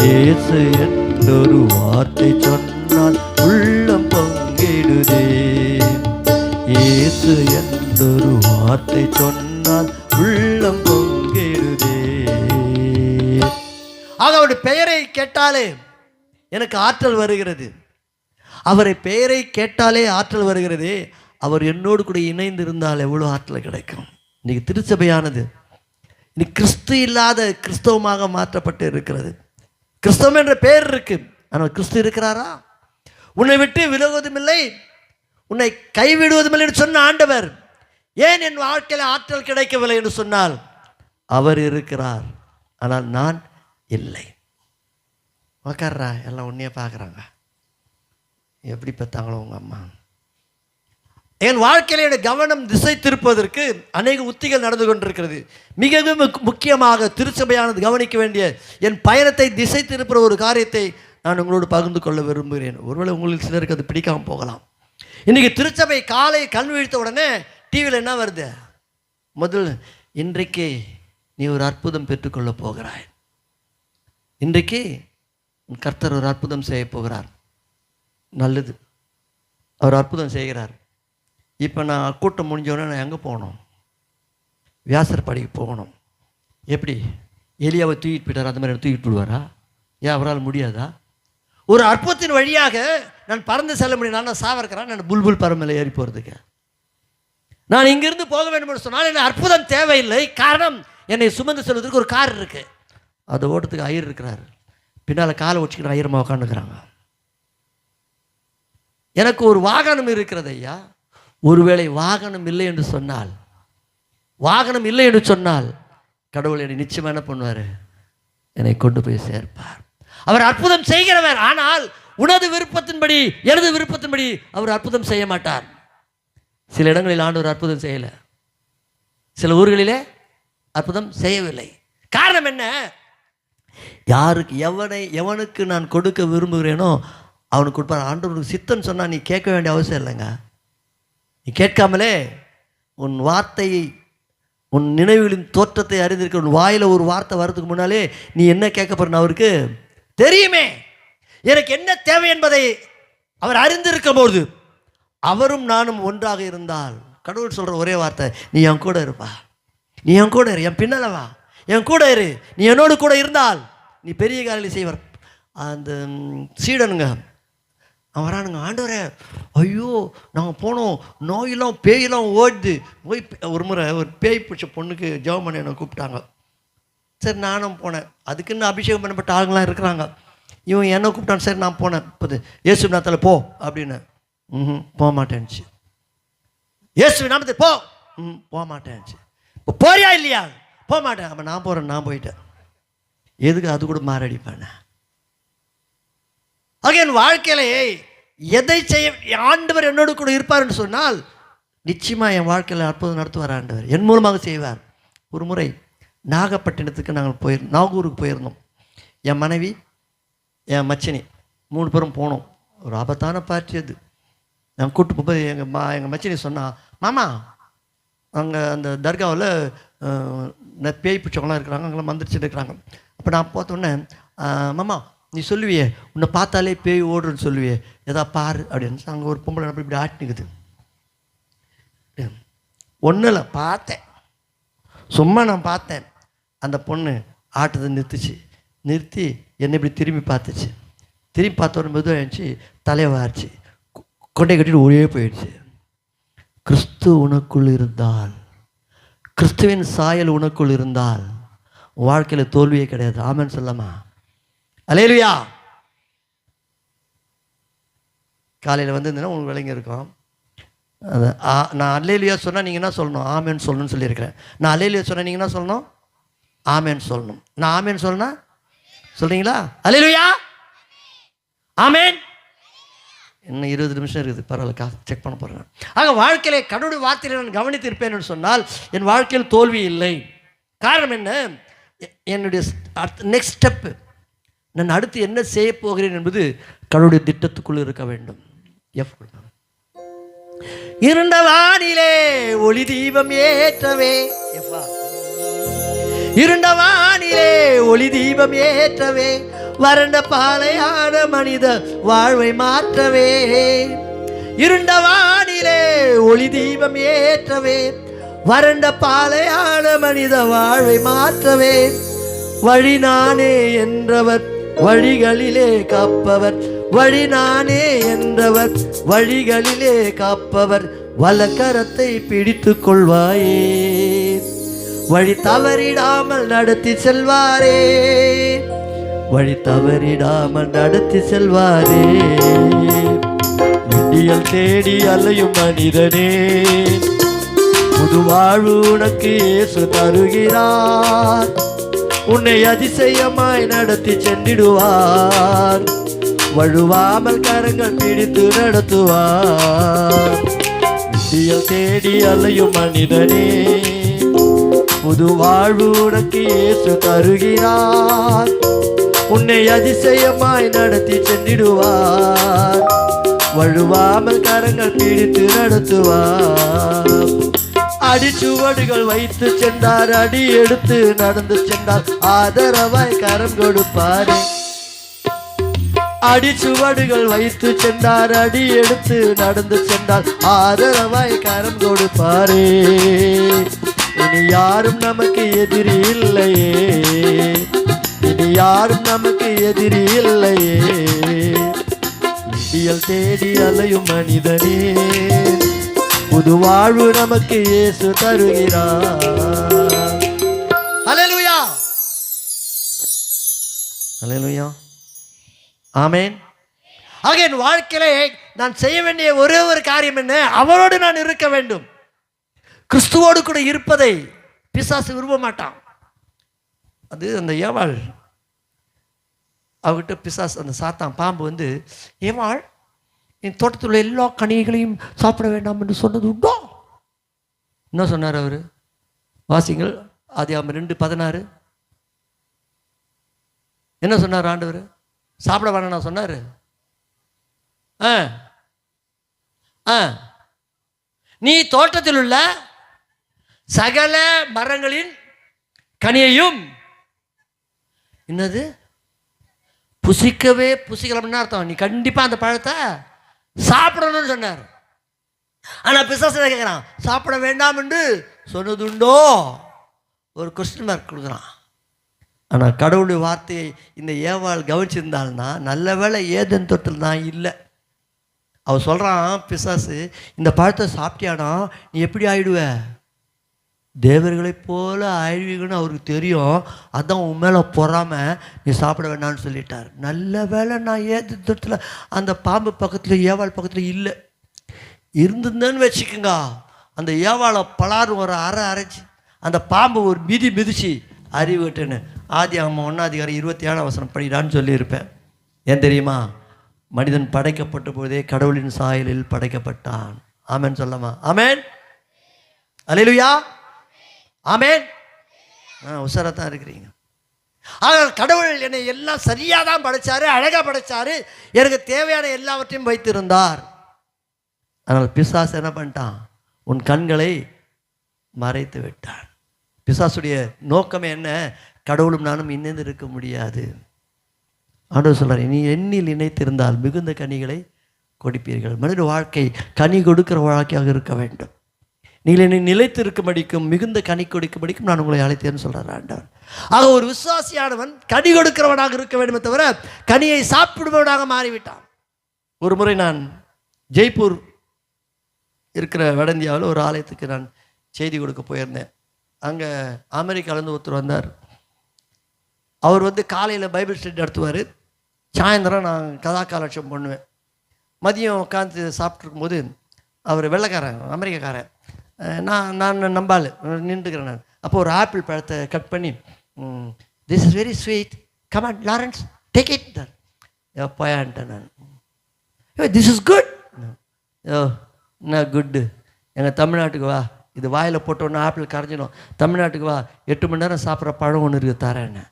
இயேசு என்றொரு வார்த்தை சொன்னால் உள்ளம் பொங்கிடுதே, இயேசு என்றொரு வார்த்தை சொன்னால் உள்ளம் பொங்கிடுதே. ஆக அவருடைய பெயரை கேட்டாலே எனக்கு ஆற்றல் வருகிறது, அவரை பெயரை கேட்டாலே ஆற்றல் வருகிறது. அவர் என்னோடு கூட இணைந்து இருந்தால் எவ்வளோ ஆற்றல் கிடைக்கும். இன்னைக்கு திருச்சபையானது இன்னைக்கு கிறிஸ்து இல்லாத கிறிஸ்தவமாக மாற்றப்பட்டு இருக்கிறது. கிறிஸ்தவம் என்ற பெயர் இருக்கு, ஆனால் கிறிஸ்து இருக்கிறாரா? உன்னை விட்டு விலகுவதும் இல்லை, உன்னை கைவிடுவதும் இல்லை என்று சொன்ன ஆண்டவர் ஏன் என் வாழ்க்கையில் ஆற்றல் கிடைக்கவில்லை என்று சொன்னால் அவர் இருக்கிறார், ஆனால் நான் இல்லை. உக்கார்றா, எல்லாம் உன்னையே பார்க்குறாங்க, எப்படி பார்த்தாங்களோ உங்கள் அம்மா. என் வாழ்க்கையில் என் கவனம் திசை திருப்பதற்கு அநேக உத்திகள் நடந்து கொண்டிருக்கிறது. மிகவும் முக்கியமாக திருச்சபையானது கவனிக்க வேண்டிய என் பயணத்தை திசை திருப்புற ஒரு காரியத்தை நான் உங்களோடு பகிர்ந்து கொள்ள விரும்புகிறேன். ஒருவேளை உங்களுக்கு சிலருக்கு அது பிடிக்காமல் போகலாம். இன்றைக்கி திருச்சபை காலை கண் விழித்த உடனே டிவியில் என்ன வருது? முதல், இன்றைக்கு நீ ஒரு அற்புதம் பெற்றுக்கொள்ள போகிறாய், இன்றைக்கு கர்த்தர் ஒரு அற்புதம் செய்ய போகிறார். நல்லது, அவர் அற்புதம் செய்கிறார். இப்போ நான் கூட்டம் முடிஞ்சோடனே நான் எங்கே போகணும்? வியாசர் படிக்கு போகணும். எப்படி எலியாவை தூக்கிட்டு போயிட்டார், அந்த மாதிரி தூக்கிட்டு போடுவாரா? ஏன் அவரால் முடியாதா? ஒரு அற்புதத்தின் வழியாக நான் பறந்து செல்ல முடியும். நான் சாவர்க்கிறான், நான் புல்புல் பறமையில் ஏறி போகிறதுக்கு. நான் இங்கிருந்து போக வேண்டும் என்று சொன்னால் எனக்கு அற்புதம் தேவையில்லை. காரணம், என்னை சுமந்து செல்வதற்கு ஒரு கார் இருக்குது, அதை ஓட்டத்துக்கு ஐயர் இருக்கிறார், பின்னால் காலை வச்சுக்கிட்டு ஐயரமாக உட்காந்துக்கிறாங்க. எனக்கு ஒரு வாகனம் இருக்கிறது ஐயா. ஒருவேளை வாகனம் இல்லை என்று சொன்னால், வாகனம் இல்லை என்று சொன்னால் கடவுள் என்னை நிச்சயமாக என்ன பண்ணுவார்? என்னை கொண்டு போய் சேர்ப்பார். அவர் அற்புதம் செய்கிறவர். ஆனால் உனது விருப்பத்தின்படி எனது விருப்பத்தின்படி அவர் அற்புதம் செய்ய மாட்டார். சில இடங்களில் ஆண்டவர் அற்புதம் செய்யலை, சில ஊர்களிலே அற்புதம் செய்யவில்லை. காரணம் என்ன? யாருக்கு எவனுக்கு நான் கொடுக்க விரும்புகிறேனோ அவனுக்கு கொடுப்பார். ஆண்டவருக்கு சித்தம் சொன்னால் நீ கேட்க வேண்டிய அவசியம் இல்லைங்க. நீ கேட்காமலே உன் வார்த்தையை, உன் நினைவுகளின் தோற்றத்தை அறிந்திருக்க, உன் வாயில் ஒரு வார்த்தை வர்றதுக்கு முன்னாலே நீ என்ன கேட்க போறன்னு அவருக்கு தெரியுமே. எனக்கு என்ன தேவை என்பதை அவர் அறிந்திருக்கும் போது அவரும் நானும் ஒன்றாக இருந்தால், கடவுள் சொல்கிற ஒரே வார்த்தை, நீ என் கூட இருப்பா, நீ என் கூட இரு, என் பின்னால் வா, என் கூட இரு, நீ என்னோடு கூட இருந்தால் நீ பெரிய காரியங்களை செய்வார். அந்த சீடனுங்க அவன் வரானுங்க, ஆண்டவரே ஐயோ நாங்கள் போனோம், நோயெல்லாம் பேயெல்லாம் ஓடுது. போய் ஒரு முறை ஒரு பேய் பிடிச்ச பொண்ணுக்கு ஜெபம் பண்ண என்னை கூப்பிட்டாங்க. சரி நானும் போனேன். அதுக்குன்னு அபிஷேகம் பண்ணப்பட்ட ஆளுங்களாம் இருக்கிறாங்க. இவன் என்ன கூப்பிட்டான், சரி நான் போனேன். இப்போ இயேசு நாமத்தில் போ அப்படின்னு. போக மாட்டேன்ச்சு. இயேசு நாமத்தில் போ, போக மாட்டேன்ச்சு. இப்போ போறியா இல்லையா? போக மாட்டேன். அப்போ நான் போகிறேன், நான் போயிட்டேன். எதுக்கு அது கூட மாரடிப்பேன்? ஆக என் வாழ்க்கையிலே எதை செய்ய ஆண்டவர் என்னோடு கூட இருப்பார்னு சொன்னால் நிச்சயமாக என் வாழ்க்கையில் அற்புதம் நடத்துவார் ஆண்டவர், என் மூலமாக செய்வார். ஒரு முறை நாகப்பட்டினத்துக்கு நாங்கள் நாகூருக்கு போயிருந்தோம். என் மனைவி, என் மச்சினி 3 பேரும் போனோம். ஒரு ஆபத்தான பார்ட்டி அது. நான் கூப்பிட்டு போகும்போது எங்கள் மச்சினி சொன்னால், மாமா அங்கே அந்த தர்காவில் பேய் பிடிச்சவங்களாம் இருக்கிறாங்க, அங்கெல்லாம் மந்திரிச்சுட்டு இருக்கிறாங்க. அப்போ நான் பார்த்தோன்னே, மாமா நீ சொல்லுவியே உன்னை பார்த்தாலே பேய் ஓடுன்னு சொல்லுவியே, எதா பாரு அப்படின்னு. அங்கே ஒரு பொம்பளை இப்படி ஆட்டினுக்குது. ஒன்றும் இல்லை, பார்த்தேன், சும்மா நான் பார்த்தேன். அந்த பொண்ணு ஆட்டத்தை நிறுத்தி என்னை இப்படி திரும்பி பார்த்துச்சு. திரும்பி பார்த்தோன்னு மெதுவாக இருந்துச்சு, தலையை வாரிச்சு, கொண்டை கட்டிட்டு ஒரே போயிடுச்சு. கிறிஸ்து உனக்குள் இருந்தால், கிறிஸ்துவின் சாயல் உனக்குள் இருந்தால் வாழ்க்கையில் தோல்வியே கிடையாது. ஆமென் சொல்லமா? அல்லேலூயா. காலையில் வந்துருந்தேன்னா உங்களுக்கு விளங்கி இருக்கும். நான் அல்லேலூயா சொன்னால் நீங்கள் என்ன சொல்லணும்? ஆமேன்னு சொல்லணும்னு சொல்லியிருக்கிறேன். நான் அல்லேலூயா சொன்னால் நீங்கள் என்ன சொல்லணும்? ஆமேன்னு சொல்லணும். நான் ஆமேன்னு சொன்னா சொல்கிறீங்களா? அல்லேலூயா, ஆமேன். இன்னும் 20 நிமிஷம் இருக்குது, பரவாயில்ல, செக் பண்ண போகிறேன். ஆக வாழ்க்கையிலே கடவுளுடைய வார்த்தையை நான் கவனித்திருப்பேன் சொன்னால் என் வாழ்க்கையில் தோல்வி இல்லை. காரணம் என்ன? என்னுடைய நெக்ஸ்ட் ஸ்டெப்பு, நான் அடுத்து என்ன செய்ய போகிறேன் என்பது கடவுளுடைய திட்டத்துக்குள் இருக்க வேண்டும். இருண்ட வானிலே ஒளி தீபம் ஏற்றவே, இருண்ட வானிலே ஒளி தீபம் ஏற்றவே, வறண்ட பாலையான மனித வாழ்வை மாற்றவே. இருண்ட வானிலே ஒளி தீபம் ஏற்றவே, வறண்ட பாலையான மனித வாழ்வை மாற்றவே. வழி நானே என்றவர் வழிகளிலே காப்பவர், வழி நானே என்றவர் வழிகளிலே காப்பவர், வலக்கரத்தை பிடித்து கொள்வாயே, வழி தவறிடாமல் நடத்தி செல்வாரே, வழி தவறிடாமல் நடத்தி செல்வாரே. விடியல் தேடி அலையும் மனிதனே, புது வாழ்வு உனக்கு இயேசு தருகிறார், உன்னை அதிசயமாய் நடத்தி சென்றிடுவார், வழுவாமல் கரங்கள் பிடித்து நடத்துவார். விடியல் தேடி அலையும் மனிதனே, புது வாழ்வு உனக்கு இயேசு தருகிறார், உன்னை அதிசயமாய் நடத்தி சென்றிடுவார், வழுவாமல் கரங்கள் பிடித்து நடத்துவார். அடிச்சுவடுகள் வைத்து சென்றார், அடி எடுத்து நடந்து சென்றார், ஆதரவாய் கரம் கொடுப்பாரே. அடிச்சுவடுகள் வைத்து சென்றார், அடி எடுத்து நடந்து சென்றார், ஆதரவாய் கரம் கொடுப்பாரே. இனி யாரும் நமக்கு எதிரி இல்லையே, இனி யாரும் நமக்கு எதிரி இல்லையே. விடியல் தேடி அலையும் மனிதனே, புது வாழ்வு நமக்கு இயேசு தருகிறார். ஹல்லேலூயா, ஹல்லேலூயா, ஆமென். ஆக என் வாழ்க்கையிலே நான் செய்ய வேண்டிய ஒரே ஒரு காரியம் என்ன? அவரோடு நான் இருக்க வேண்டும். கிறிஸ்துவோடு கூட இருப்பதை பிசாசு விரும்ப மாட்டான். அது அந்த ஏவாள், அவகிட்ட பிசாசு, அந்த சாத்தான் பாம்பு வந்து, ஏவாள் என் தோட்டத்தில் உள்ள எல்லா கனிகளையும் சாப்பிட வேண்டாம் என்று சொன்னது உண்டோ? என்ன சொன்னார் அவர்? வாசிங்கள், ஆதியாகமம் 2:16. என்ன சொன்னார் ஆண்டவர்? சாப்பிட வேணாம் சொன்னார். நீ தோட்டத்தில் உள்ள சகல மரங்களின் கனியையும் என்னது புசிக்கலாம்னு அர்த்தம். நீ கண்டிப்பா அந்த பழத்தை சாப்பிடணும்னு சொன்னார். ஆனா பிசாசு என்ன கேட்கிறான்? சாப்பிட வேண்டாம் என்று சொன்னதுண்டோ? ஒரு கொஸ்டின் மார்க் கொடுக்குறான். ஆனா கடவுளுடைய வார்த்தையை இந்த ஏவாள் கவனிச்சிருந்தாள்னா, நல்ல வேளை ஏதேன் தோட்டத்தில் தான் இல்லை. அவ சொல்றான் பிசாசு, இந்த பழத்தை சாப்பிட்டியானா நீ எப்படி ஆயிடுவ? தேவர்களைப் போல ஆழ்வீங்கன்னு அவருக்கு தெரியும். அதான் உன் மேலே பொறாம நீ சாப்பிட வேண்டாம்னு சொல்லிட்டார். நல்ல வேலை நான் ஏதேன் தோட்டத்தில் அந்த பாம்பு பக்கத்தில் ஏவாள் பக்கத்தில் இல்லை. இருந்திருந்தேன்னு வச்சுக்கோங்க, அந்த ஏவாளை பலாரும் ஒரு அரைச்சி அந்த பாம்பு ஒரு மிதிச்சு அறிவு விட்டுன்னு ஆதியாகமம் 1:27 படிடான்னு சொல்லியிருப்பேன். ஏன் தெரியுமா? மனிதன் படைக்கப்பட்ட போதே கடவுளின் சாயலில் படைக்கப்பட்டான். ஆமேன் சொல்லமா? ஆமேன், அல்லேலூயா, ஆமேன். உஷாரா தான் இருக்கிறீங்க. ஆக கடவுள் என்னை எல்லாம் சரியாக தான் படைச்சாரு, அழகாக படைச்சாரு, எனக்கு தேவையான எல்லாவற்றையும் வைத்திருந்தார். ஆனால் பிசாசு என்ன பண்ணிட்டான்? உன் கண்களை மறைத்து விட்டான். பிசாசுடைய நோக்கமே என்ன? கடவுளும் நானும் இணைந்து இருக்க முடியாது. ஆண்டவர் சொல்றார், நீ எண்ணில் இணைத்திருந்தால் மிகுந்த கனிகளை கொடுப்பீர்கள். மனித வாழ்க்கை கனி கொடுக்கிற வாழ்க்கையாக இருக்க வேண்டும். நீங்கள் என்னை நிலைத்து இருக்கும்படிக்கும் மிகுந்த கனி கொடுக்கும்படிக்கும் நான் உங்களை அழைத்தேன்னு சொல்றார் ஆண்டவர். ஆக ஒரு விசுவாசியானவன் கனி கொடுக்கிறவனாக இருக்க வேண்டுமே தவிர கனியை சாப்பிடுபவனாக மாறிவிட்டான். ஒரு முறை நான் ஜெய்ப்பூர் இருக்கிற வட இந்தியாவில் ஒரு ஆலயத்துக்கு நான் செய்தி கொடுக்க போயிருந்தேன். அங்கே அமெரிக்காவிலேருந்து ஒருத்தர் வந்தார். அவர் வந்து காலையில் பைபிள் ஸ்டடி நடத்துவார், சாயந்தரம் நான் கதா காலட்சம் பண்ணுவேன். மதியம் உட்காந்து சாப்பிட்ருக்கும்போது அவர் வெள்ளைக்காரன், அமெரிக்காக்காரன், நான் நம்பாள் நின்றுக்கிறேன். நான் அப்போ ஒரு ஆப்பிள் பழத்தை கட் பண்ணி, this is very sweet, come on Lawrence take it. எப்போயான்ட்டேன் நான். This is good. ஓ என்ன குட்டு, எங்கள் தமிழ்நாட்டுக்கு வா, இது வாயில் போட்டோன்னா ஆப்பிள் கரைஞ்சிடும். தமிழ்நாட்டுக்கு வா, 8 மணி நேரம் சாப்பிட்ற பழம் ஒன்று இருக்குது தரேன்னு.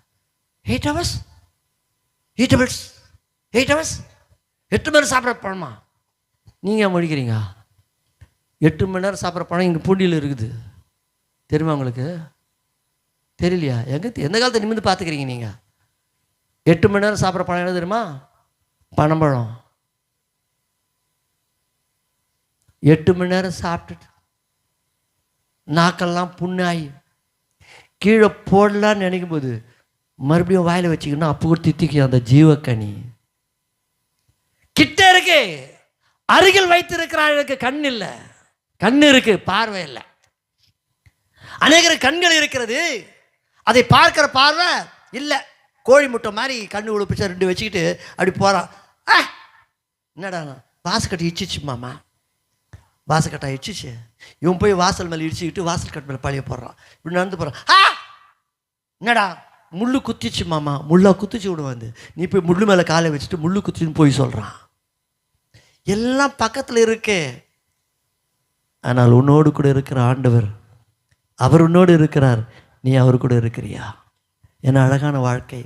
8 hours 8 hours 8 hours 8 மணி நேரம் சாப்பிட்ற பழமா? நீங்கள் முடிக்கிறீங்க? 8 மணி நேரம் சாப்பிட்ற பழம் இங்கே பூண்டியில் இருக்குது, தெரியுமா உங்களுக்கு? தெரியலையா? எந்த காலத்தை நிமிந்து பார்த்துக்கிறீங்க நீங்கள்? 8 மணி நேரம் சாப்பிட்ற பழம் என்ன தெரியுமா? பனம்பழம். 8 மணி நேரம் சாப்பிட்டுட்டு நாக்கெல்லாம் புண்ணாகி கீழே போடலான்னு நினைக்கும் போது மறுபடியும் வாயில் வச்சுக்கணும். அப்போ கூட தித்திக்கும் அந்த ஜீவக்கனி. கிட்ட இருக்கு, அருகில் வைத்திருக்கிறார்களுக்கு கண் இல்லை, கண் இருக்கு, பார்வை இல்லை. அநேகருக்கு கண்கள் இருக்கிறது, அதை பார்க்கிற பார்வை இல்லை. கோழி முட்டை மாதிரி கண்ணு உழுப்பிச்சா 2 வச்சுக்கிட்டு அப்படி போகிறான். என்னடா வாசக்கட்டை இடிச்சிச்சு மாமா, வாசக்கட்டை இடிச்சிச்சு. இவன் போய் வாசல் மேலே இடிச்சுக்கிட்டு வாசல் கட்டு மேலே பழைய போடுறான். இப்படி நடந்து போகிறான். என்னடா முள்ளு குத்திச்சு மாமா, முள்ளா குத்திச்சு விடுவாந்து. நீ போய் முள்ளு மேலே காலை வச்சுட்டு முள்ளு குத்திச்சுன்னு போய் சொல்கிறான். எல்லாம் பக்கத்தில் இருக்கே, ஆனால் உன்னோடு கூட இருக்கிற ஆண்டவர், அவர் உன்னோடு இருக்கிறார், நீ அவர் கூட இருக்கிறியா? என்ன அழகான வாழ்க்கை,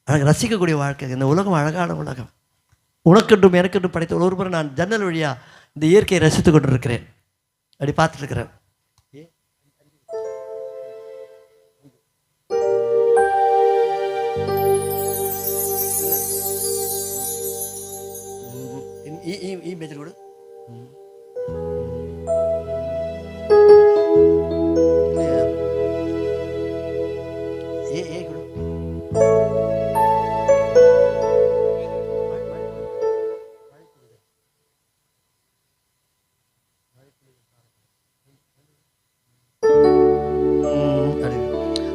அழகாக ரசிக்கக்கூடிய வாழ்க்கை. இந்த உலகம் அழகான உலகம். உனக்கென்றும் எனக்கென்றும் படைத்த ஒருமுறை நான் ஜன்னல் வழியாக இந்த இயற்கையை ரசித்து கொண்டு இருக்கிறேன், அப்படி பார்த்துட்டு இருக்கிறேன். மேஜர் கூட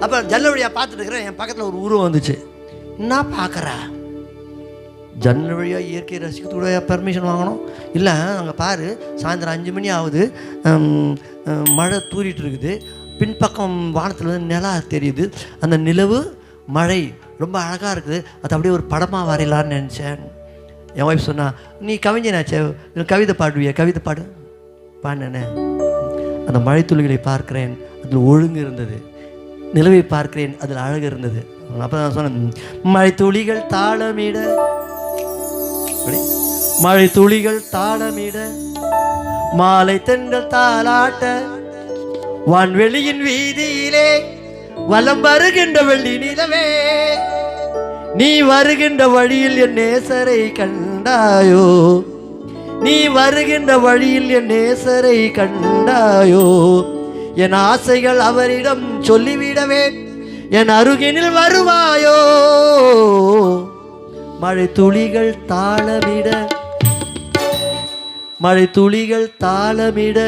அப்போ ஜன்னல் வழியாக பார்த்துட்டு இருக்கிறேன். என் பக்கத்தில் ஒரு உருவம் வந்துச்சு. என்ன பார்க்குற? ஜன்னல் வழியாக இயற்கையை ரசிக்கிறதுக்கு கூட பெர்மிஷன் வாங்கணும்? இல்லை, அங்கே பாரு, சாயந்தரம் 5 மணி ஆகுது, மழை தூரிட்டு இருக்குது, பின்பக்கம் வானத்தில் வந்து நிலா தெரியுது, அந்த நிலவு மழை ரொம்ப அழகாக இருக்குது, அது அப்படியே ஒரு படமாக வரையலான்னு நினச்சேன். என் ஒய்ஃப் சொன்னா, நீ கவிஞனாச்சே, கவிதை பாடுவியா? கவிதை பாடு. பாடினேனே. அந்த மழை துளிகளை பார்க்கிறேன், அதில் ஒழுங்கு இருந்தது. நிலவை பார்க்கிறேன், அதில் அழகு இருந்தது. அப்போ நான் சொன்னேன், மழை துளிகள் தாளமிட, மழை துளிகள் தாளமிட, மாலை தென்றல் தாளாட்ட, வான்வெளியின் வீதியிலே வலம் வருகின்ற வெள்ளி நிலவே, நீ வருகின்ற வழியில் என் நேசரை கண்டாயோ, நீ வருகின்ற வழியில் என் நேசரை கண்டாயோ, என் ஆசைகள் அவரிடம் சொல்லிவிடவே என் அருகினில் வருவாயோ, மழை துளிகள் தாளமிட, மழை துளிகள் தாளமிட,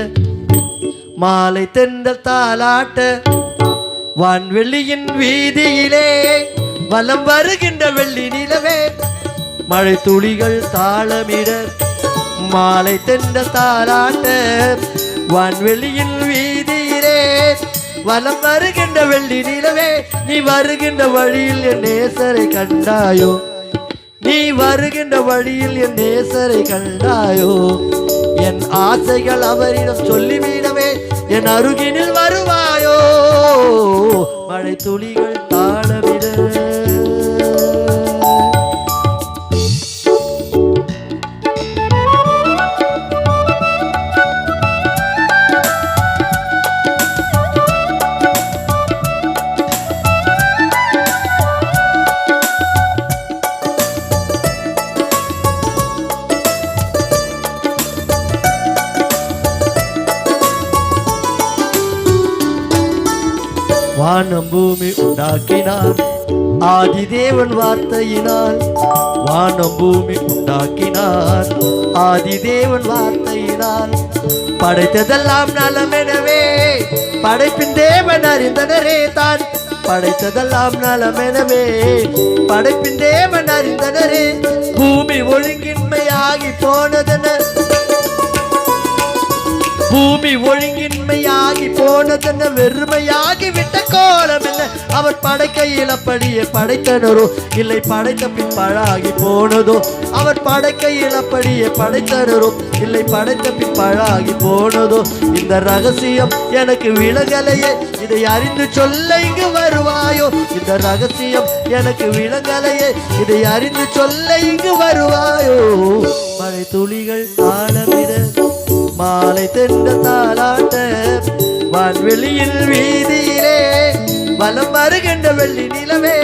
மாலை தென்றல் தாளாட்ட, வான்வெளியின் வீதியிலே வலம் வருகின்ற வெள்ளி நிலவே, மழை துளிகள் தாளமிட, மாலை தென்றல் தாளாட்ட, வான்வெளியின் வீதியிலே வலம் வருகின்ற வெள்ளி நிலவே, நீ வருகின்ற வழியில் என் நேசரை கண்டாயோ, நீ வருகின்ற வழியில் என் நேசரை கண்டாயோ, என் ஆசைகள் அவரிடம் சொல்லிவிடவே என் அருகினில் வருவாயோ, மழை துளிகள் தாளமிட. வானம் பூமி உண்டாக்கினார் ஆதி தேவன் வார்த்தையினால், வானம் பூமி உண்டாக்கினார் ஆதி தேவன் வார்த்தையினால், படைத்ததெல்லாம் நலமெனவே படைப்பின் தேவன் அறிந்தனரே தான், படைத்ததெல்லாம் நலமெனவே படைப்பின் தேவன் அறிந்தனரே, பூமி ஒழுங்கின்மையாகி போனதென, பூமி ஒழுங்கின்மையாகி போன போனதென்ன வெறுமையாகி விட்ட கோலம் என்ன அவர் படைக்கையில் அப்படியே படைத்தனரோ இல்லை படைத்த பின் பழாகி போனதோ அவர் படைக்கையில் அப்படியே படைத்தனரோ இல்லை படைத்த பின் பழாகி போனதோ இந்த ரகசியம் எனக்கு விலகலையே இதை அறிந்து சொல்ல இங்கு வருவாயோ இந்த ரகசியம் எனக்கு விலகலையே இதை அறிந்து சொல்ல இங்கு வருவாயோ மழை துளிகள் தாளமிட மாலை தென்ற தாளாட்ட வான்வெளியில் வீதியிலே வலம் வருகின்ற வெள்ளி நிலவே.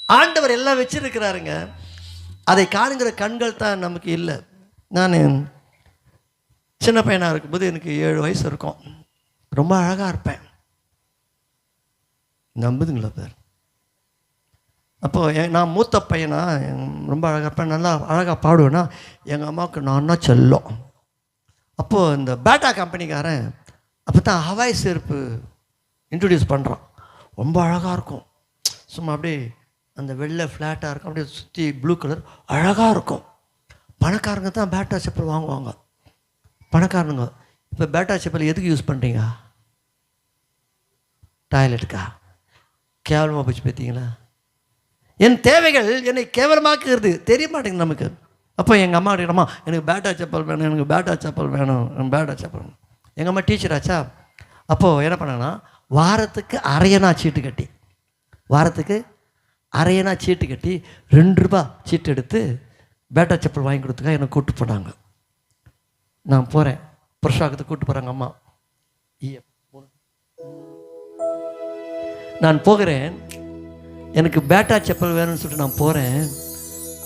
ஆண்டவர் எல்லாம் வச்சிருக்கிறாருங்க, அதை காணுங்கிற கண்கள் தான் நமக்கு இல்லை. நான் சின்ன பையனாக இருக்கும்போது எனக்கு 7 வயசு இருக்கும், ரொம்ப அழகாக இருப்பேன், நம்புதுங்களா பேர்? அப்போது நான் மூத்த பையனா ரொம்ப அழகாக இருப்பேன், நல்லா அழகாக பாடுவேன்னா எங்கள் அம்மாவுக்கு நான் தான் செல்லம். அப்போது இந்த பேட்டா கம்பெனிக்காரன் அப்போ தான் ஹவாய் செருப்பு இன்ட்ரடியூஸ் பண்ணுறான், ரொம்ப அழகாக இருக்கும், சும்மா அப்படியே அந்த வெள்ளை ஃப்ளாட்டாக இருக்கும், அப்படியே சுற்றி ப்ளூ கலர் அழகாக இருக்கும். பணக்காரங்க தான் பேட்டா செப்பல் வாங்குவாங்க, பணக்காரனுங்க. இப்போ பேட்டா செப்பல் எதுக்கு யூஸ் பண்ணுறீங்க? டாய்லெட்டுக்கா? கேவலமாக போச்சு பார்த்தீங்களா? என் தேவைகள் என்னை கேவலமாக்குறது தெரிய மாட்டேங்குது நமக்கு. அப்போ எங்கள் அம்மா கிட்டம்மா எனக்கு பேட்டா செப்பல் வேணும், எனக்கு பேட்டா செப்பல் வேணும், பேட்டா செப்பல் வேணும். எங்கள் அம்மா டீச்சர் ஆச்சா, அப்போது என்ன பண்ணேன்னா வாரத்துக்கு அரையனா சீட்டு கட்டி, வாரத்துக்கு அரையனா சீட்டு கட்டி 2 ரூபா சீட்டு எடுத்து பேட்டா செப்பல் வாங்கி கொடுத்துக்கா எனக்கு கூப்பிட்டு போனாங்க. நான் போகிறேன், புருஷாக்கத்துக்கு கூப்பிட்டு போகிறாங்க அம்மா. நான் போகிறேன், எனக்கு பேட்டா செப்பல் வேணும்னு சொல்லிட்டு நான் போகிறேன்.